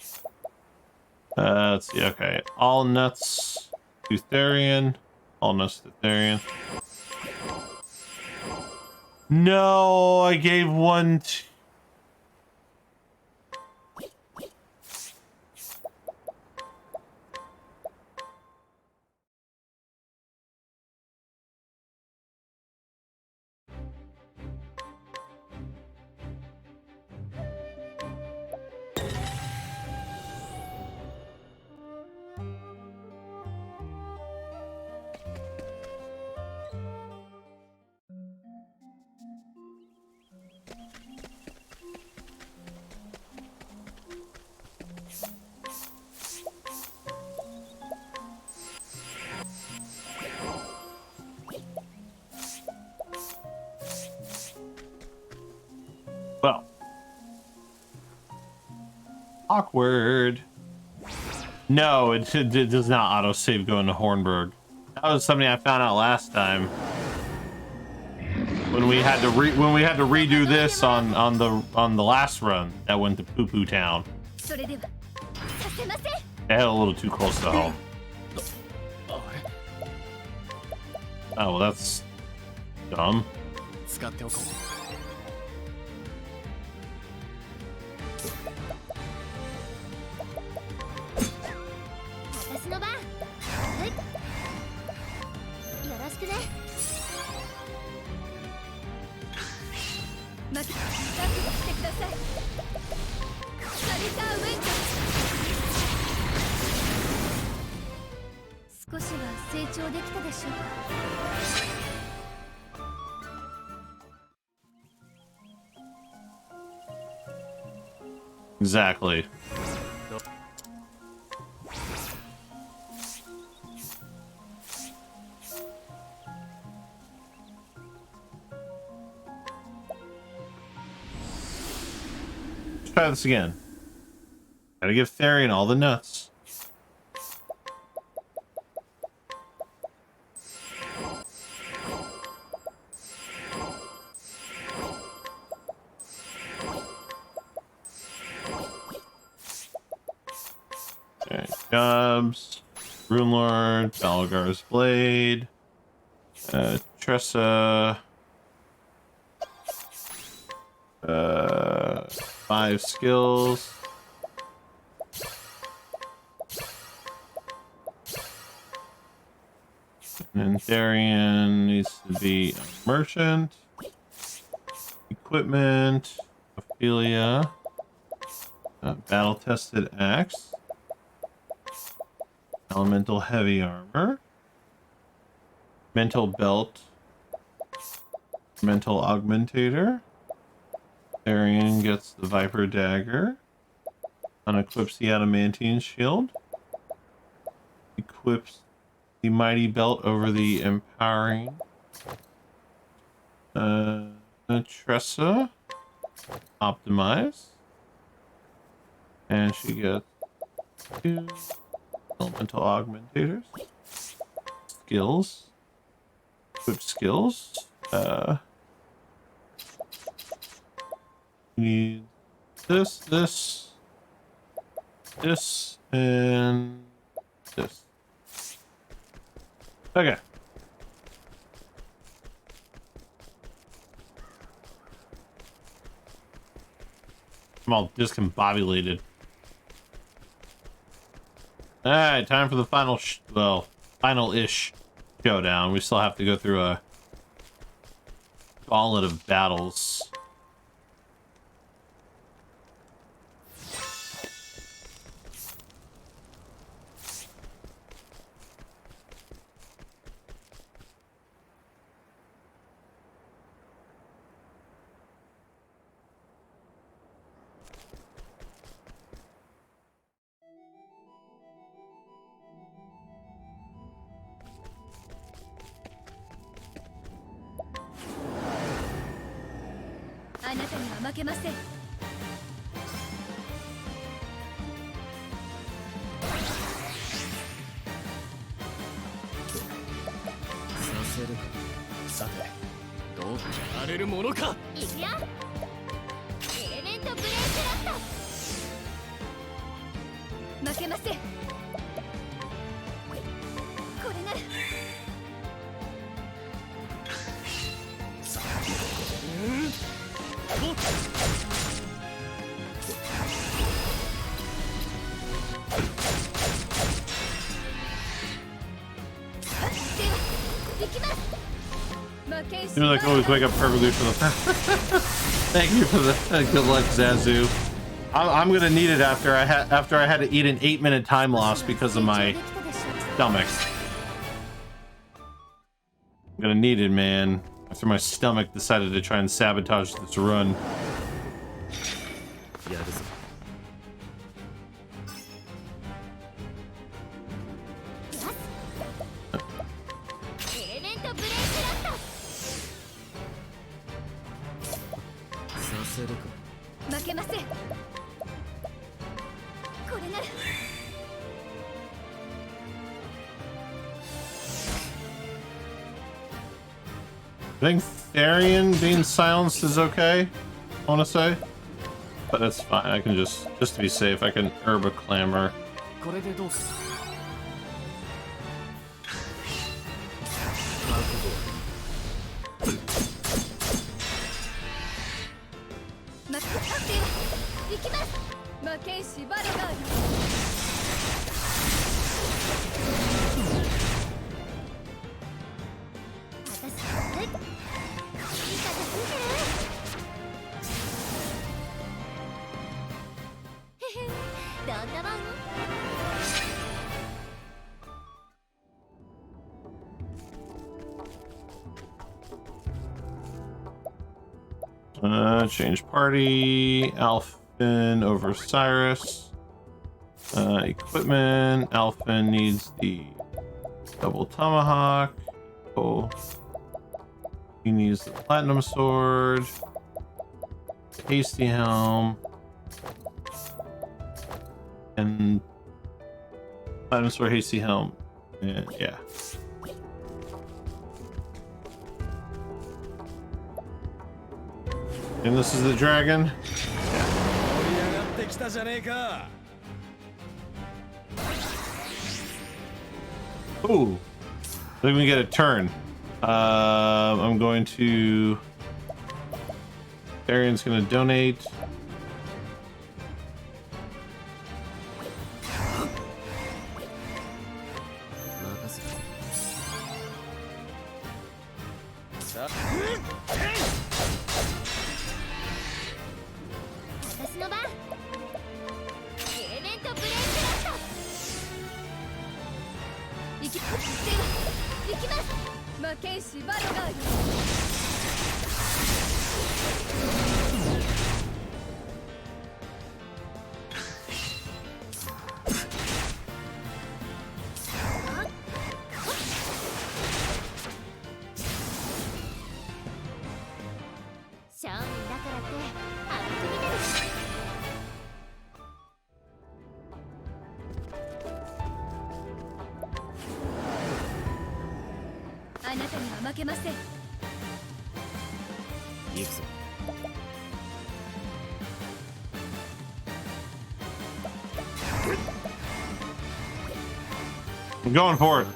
Let's see. Okay, all nuts to Therian. All nuts to Therian. No, I gave one to... Well, awkward. No, it does not autosave going to Hornburg. That was something I found out last time when we had to redo this on the last run that went to Poo Poo Town. They had a little too close to home. Oh, well, that's dumb. 使っておこう。私の番。はい。よろしくね。まず、覚悟してください。カリサーウェンジ。少しは成長できたでしょうか。Exactly. Let's try this again. Gotta give Therian all the nuts. Okay, Jobs, Runelord, Balgar's Blade, Tressa, 5 skills. And Therian needs to be a merchant. Equipment, Ophelia, battle-tested axe. Elemental heavy armor, mental belt, mental augmentator. Therian gets the Viper dagger, unequips the adamantine shield, equips the mighty belt over the empowering Tressa, optimize, and she gets 2 elemental augmentators, skills, equip skills. Need this, and this. Okay. I'm all discombobulated. Alright, time for the final, final-ish showdown. We still have to go through a gauntlet of battles. あなたには負けません。させるか。さてどうやれるものか。いくよ。エレメントブレイクラット。負けません。これならYou like always wake up perfectly for the. Thank you for the good luck, Zazu. I'm gonna need it after I had to eat an 8-minute time loss because of my stomach. I'm gonna need it, man. After my stomach decided to try and sabotage this run. Yeah, this is... 負けません。これなら I think Therian being silenced is okay, I want to say. But that's fine. I can just to be safe, I can herb a clamor. これでどうする。行きます。魔剣士バルガール。どんなもん？Change party. Alphin over Cyrus. Equipment. Alphin needs the double tomahawk. Oh. He needs the platinum sword. Hasty helm. And platinum sword, hasty helm. And yeah. And this is the dragon. Ooh, I think we get a turn. I'm going to. Arian's going to donate. I'm going for it.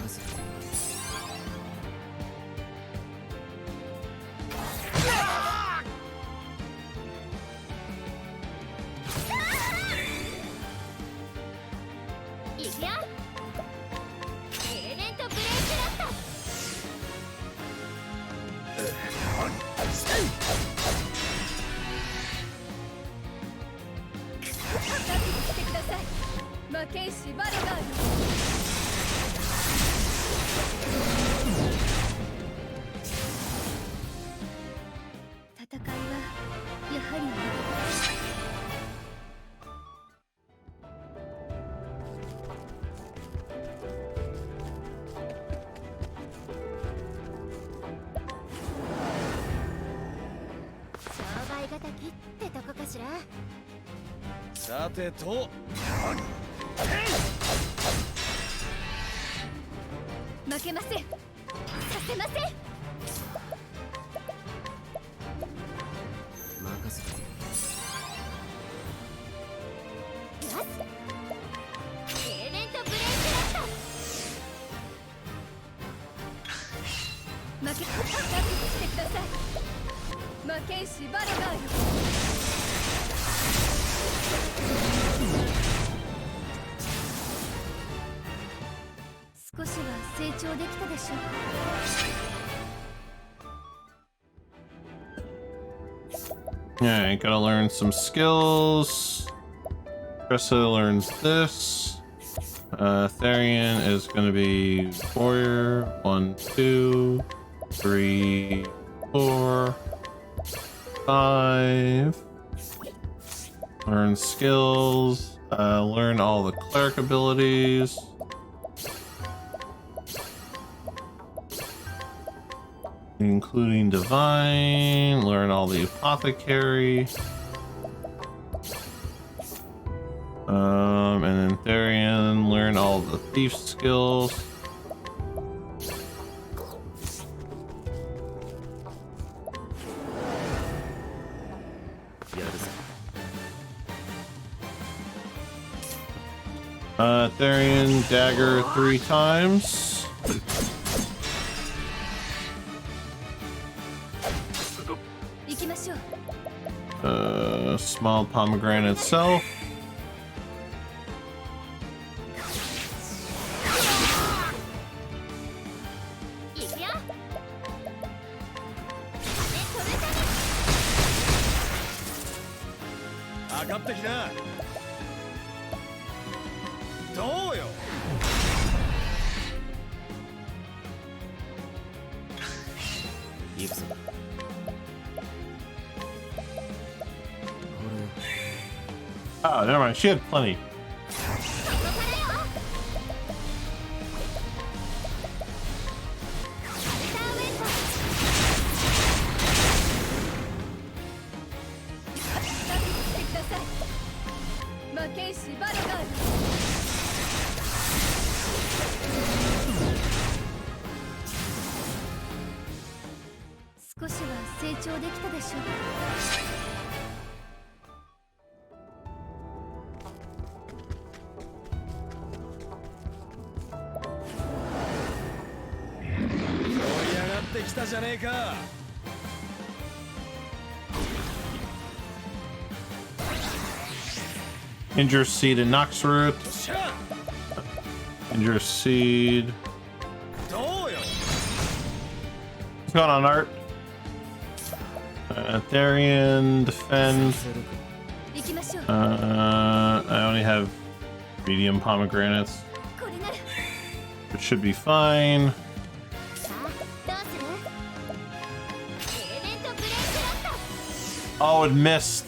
敵ってとこかしら。さてと負けません。させません。任せてエレントブレイクラット。負け覚悟してください。負けんしバルガール。少しは成長できたでしょう。Yeah, gotta learn some skills. Tressa learns this. Therian is gonna be warrior. 1, 2, 3, 4, 5. Learn skills. Learn all the cleric abilities. Including divine, learn all the apothecary. And then Therian, learn all the thief skills. Therian, dagger 3 times. Small pomegranate itself. Oh, never mind. She had plenty. Injure Seed and Nox Root. Injure Seed. What's going on, Art? Therian, defend. I only have medium pomegranates, which should be fine. Oh, it missed.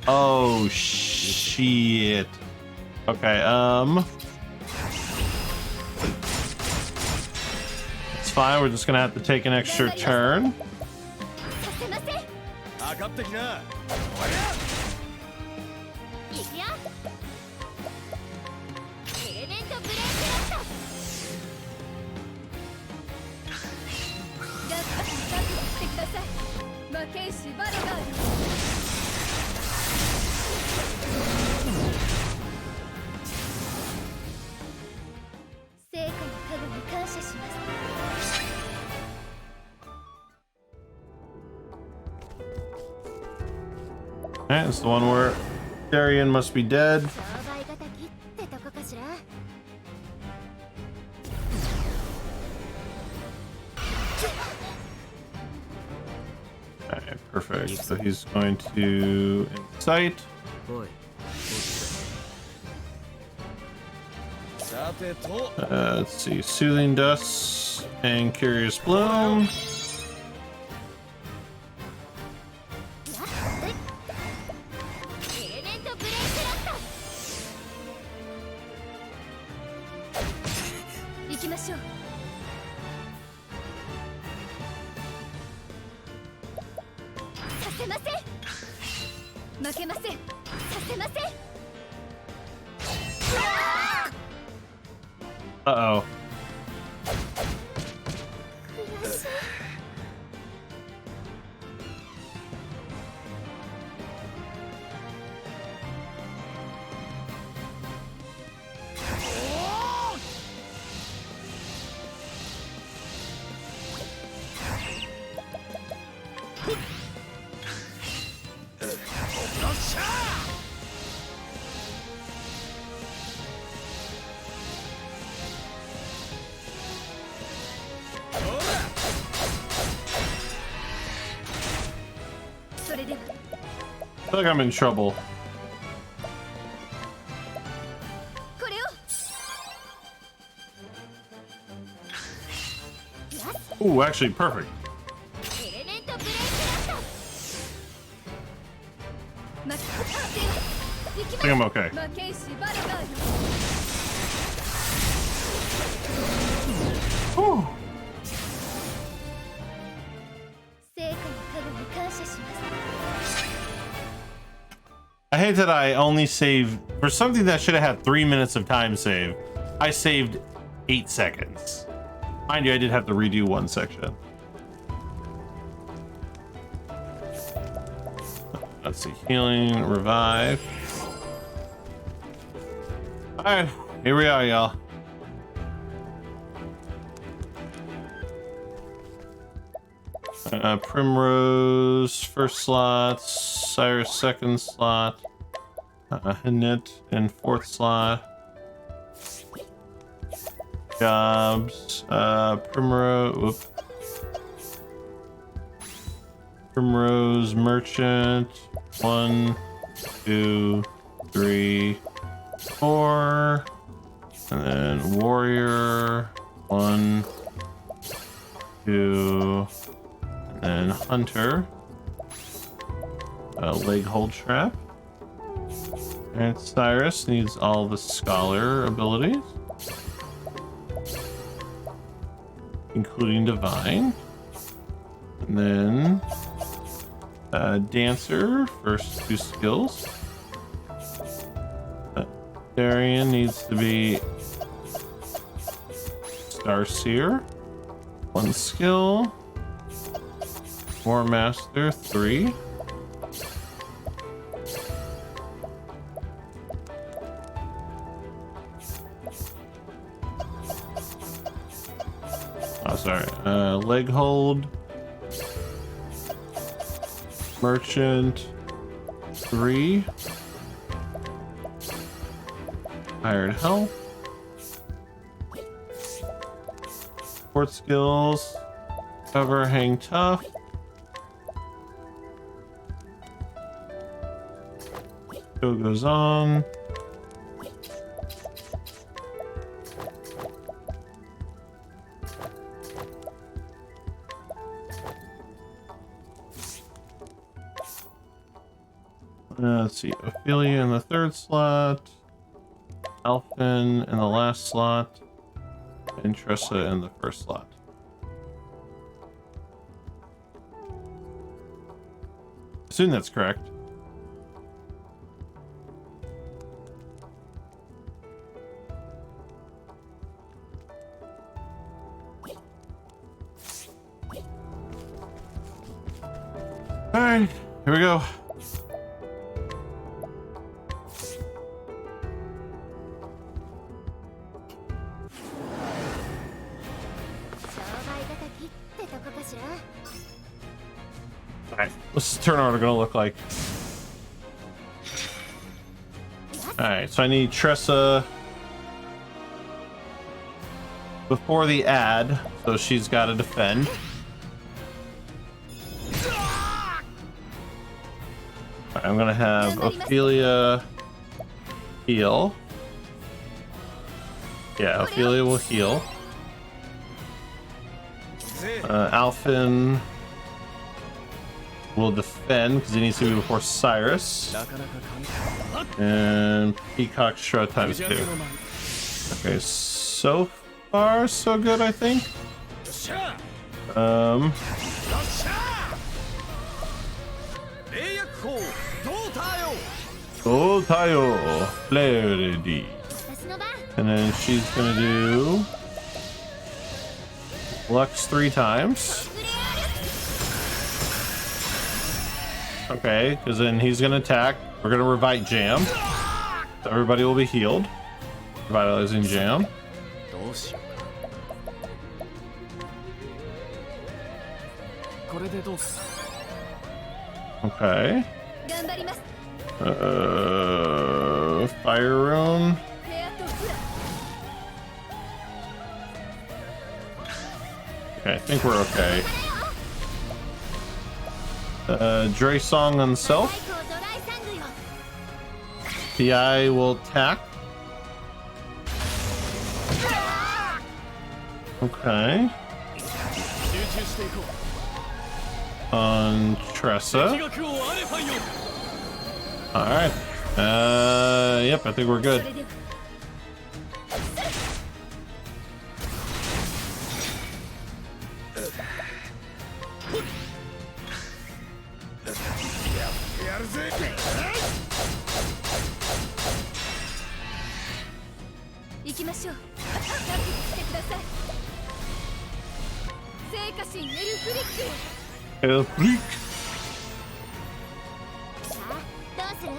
Oh, shit. Okay, it's fine. We're just gonna have to take an extra turn. Alright, it's the one where Therian must be dead. Alright, perfect. So he's going to incite. Let's see, Soothing Dust and Curious Bloom. 負けません。させません。Uh-oh. 悔しい。それでは I feel like I'm in trouble. これを。 Ooh, actually perfect. エレメントブレイクラット。負け。行き I think I'm ま okay. す。負けんしバルガーよ。 Whew. 成果の影に感謝します。 I hate that I only saved for something that should have had 3 minutes of time save. I saved 8 seconds. Mind you, I did have to redo one section. Let's see, healing, revive. All right, here we are, y'all. Primrose first slot, Cyrus second slot, Hanit in fourth slot. Jobs, Primrose, Primrose Merchant, 1, 2, 3, 4, and then Warrior, 1, 2. And Hunter, leg hold trap, and Cyrus needs all the scholar abilities, including divine, and then dancer, first 2 skills. Darian needs to be Starseer, 1 skill. War Master 3. Oh, sorry. Leg hold. Merchant 3. Hired help. Support skills. Cover, hang tough. Show goes on. Let's see, Ophelia in the 3rd slot, Alphen in the last slot, and Tressa in the 1st slot. I assume that's correct. All right, here we go. All right, what's the turn order gonna look like? All right, so I need Tressa before the ad, so she's got to defend. I'm gonna have Ophelia heal. Yeah, Ophelia will heal. Alphen will defend because he needs to be before Cyrus. And Peacock Strut times 2. Okay, so far so good, I think. Oh, Tayo. Lady. 私の番 And then she's gonna do Lux 3 times. Okay, because then he's gonna attack. We're gonna revive Jam. So everybody will be healed. Revitalizing Jam. どうしようかこれでどうか Okay. 頑張ります Fire Rune. フェアとフラ Okay, I think we're okay. Dre Song on 最 self. 高ドライサングよ PI will attack. Okay. 集中していこう On Tressa. 気学をアレファイよ Alright. Yep, I think we're そ good. れでは やるぜ行きましょうタップしてください聖火神エルフリック El Freak. さあどうする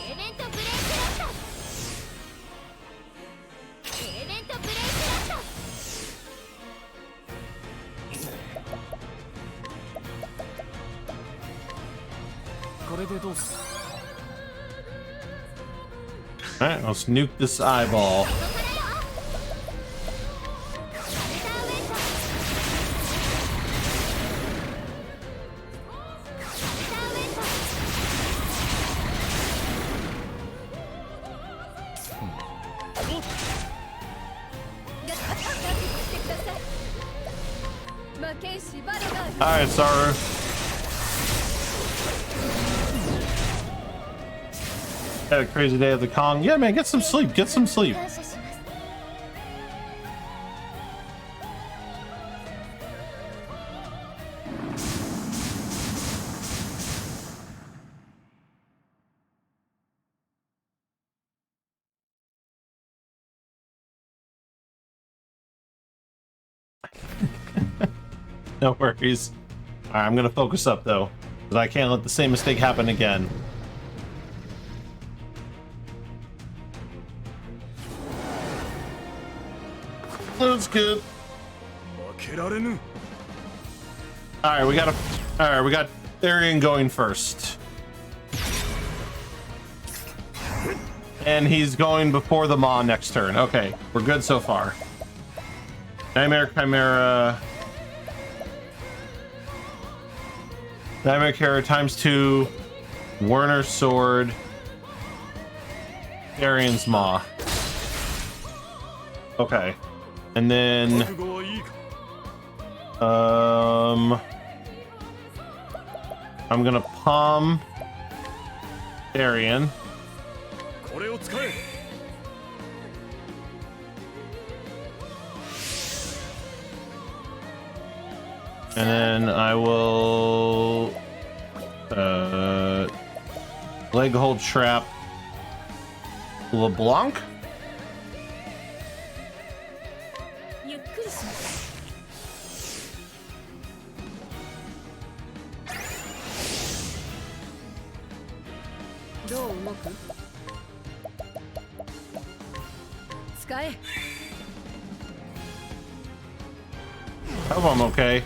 エレメントブレイクラットエレメントブレイクラット これでどうか Alright, let's nuke this eyeball. ここからよアルターウェイト Alright, Saru. Had a crazy day at the Kong. Yeah, man, get some sleep. Get some sleep. 感謝します No worries. Alright, I'm gonna focus up though, because I can't let the same mistake happen again. That's good. 負けられぬ Alright, we got Therian going first. And he's going before the Maw next turn. Okay, we're good so far. Nightmare Chimera. Nightmare Chimera ×2. Werner's Sword. Therian's Maw. Okay. And then 覚悟はいいか I'm gonna palm Therian. これを使え And then I will leg hold trap LeBlanc. ゆっくりしますどう動く使え I hope I'm okay.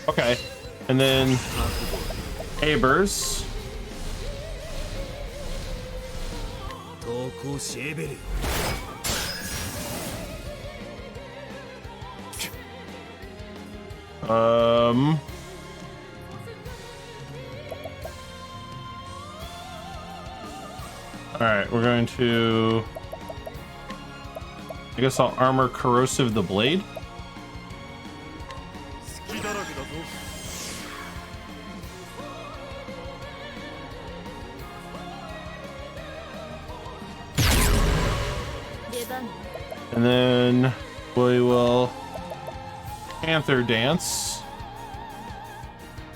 Okay. And then Abers. 投稿シェーベル Alright, we're going to... I guess I'll armor Corrosive the Blade. 隙だらけだぞ 出番 And then we will Panther dance.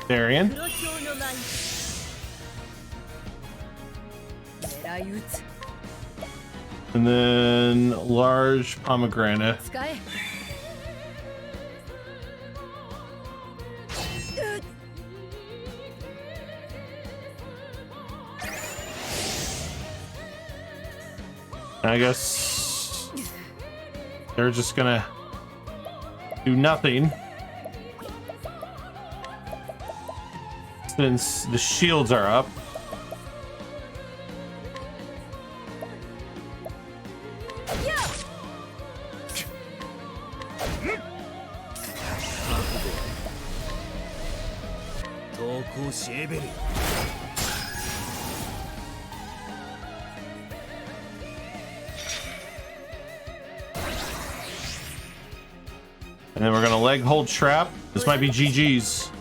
Darian. 黒豹の舞狙い撃つ And then large pomegranate. 使え I guess they're just gonna do nothing since the shields are up. And then we're gonna leg hold trap. This might be GG's.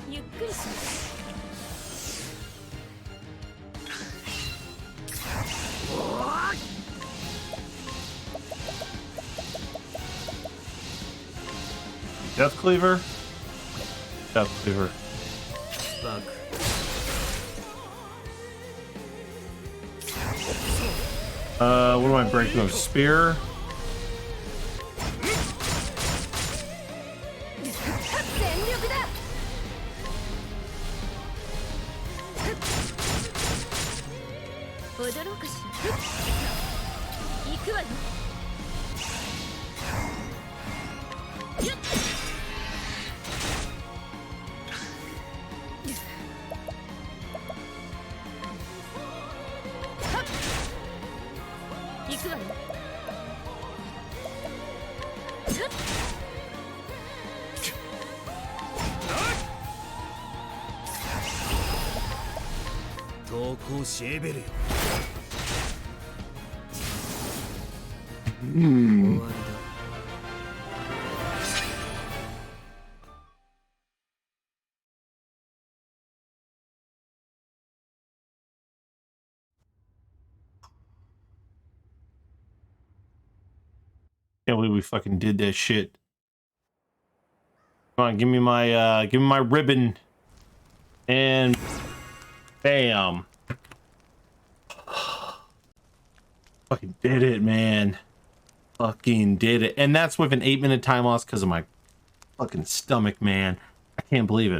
ゆっくりします Death Cleaver? Death Cleaver. バック What am I breaking? Spear? 全力だ 踊ろうかしら行くわよよっはっ行くわよふっ投稿しエベルよ 終わりだ Can't believe we fucking did that shit. Come on, give me my ribbon. And bam. Fucking did it, man. Fucking did it. And that's with an 8-minute time loss because of my fucking stomach, man. I can't believe it.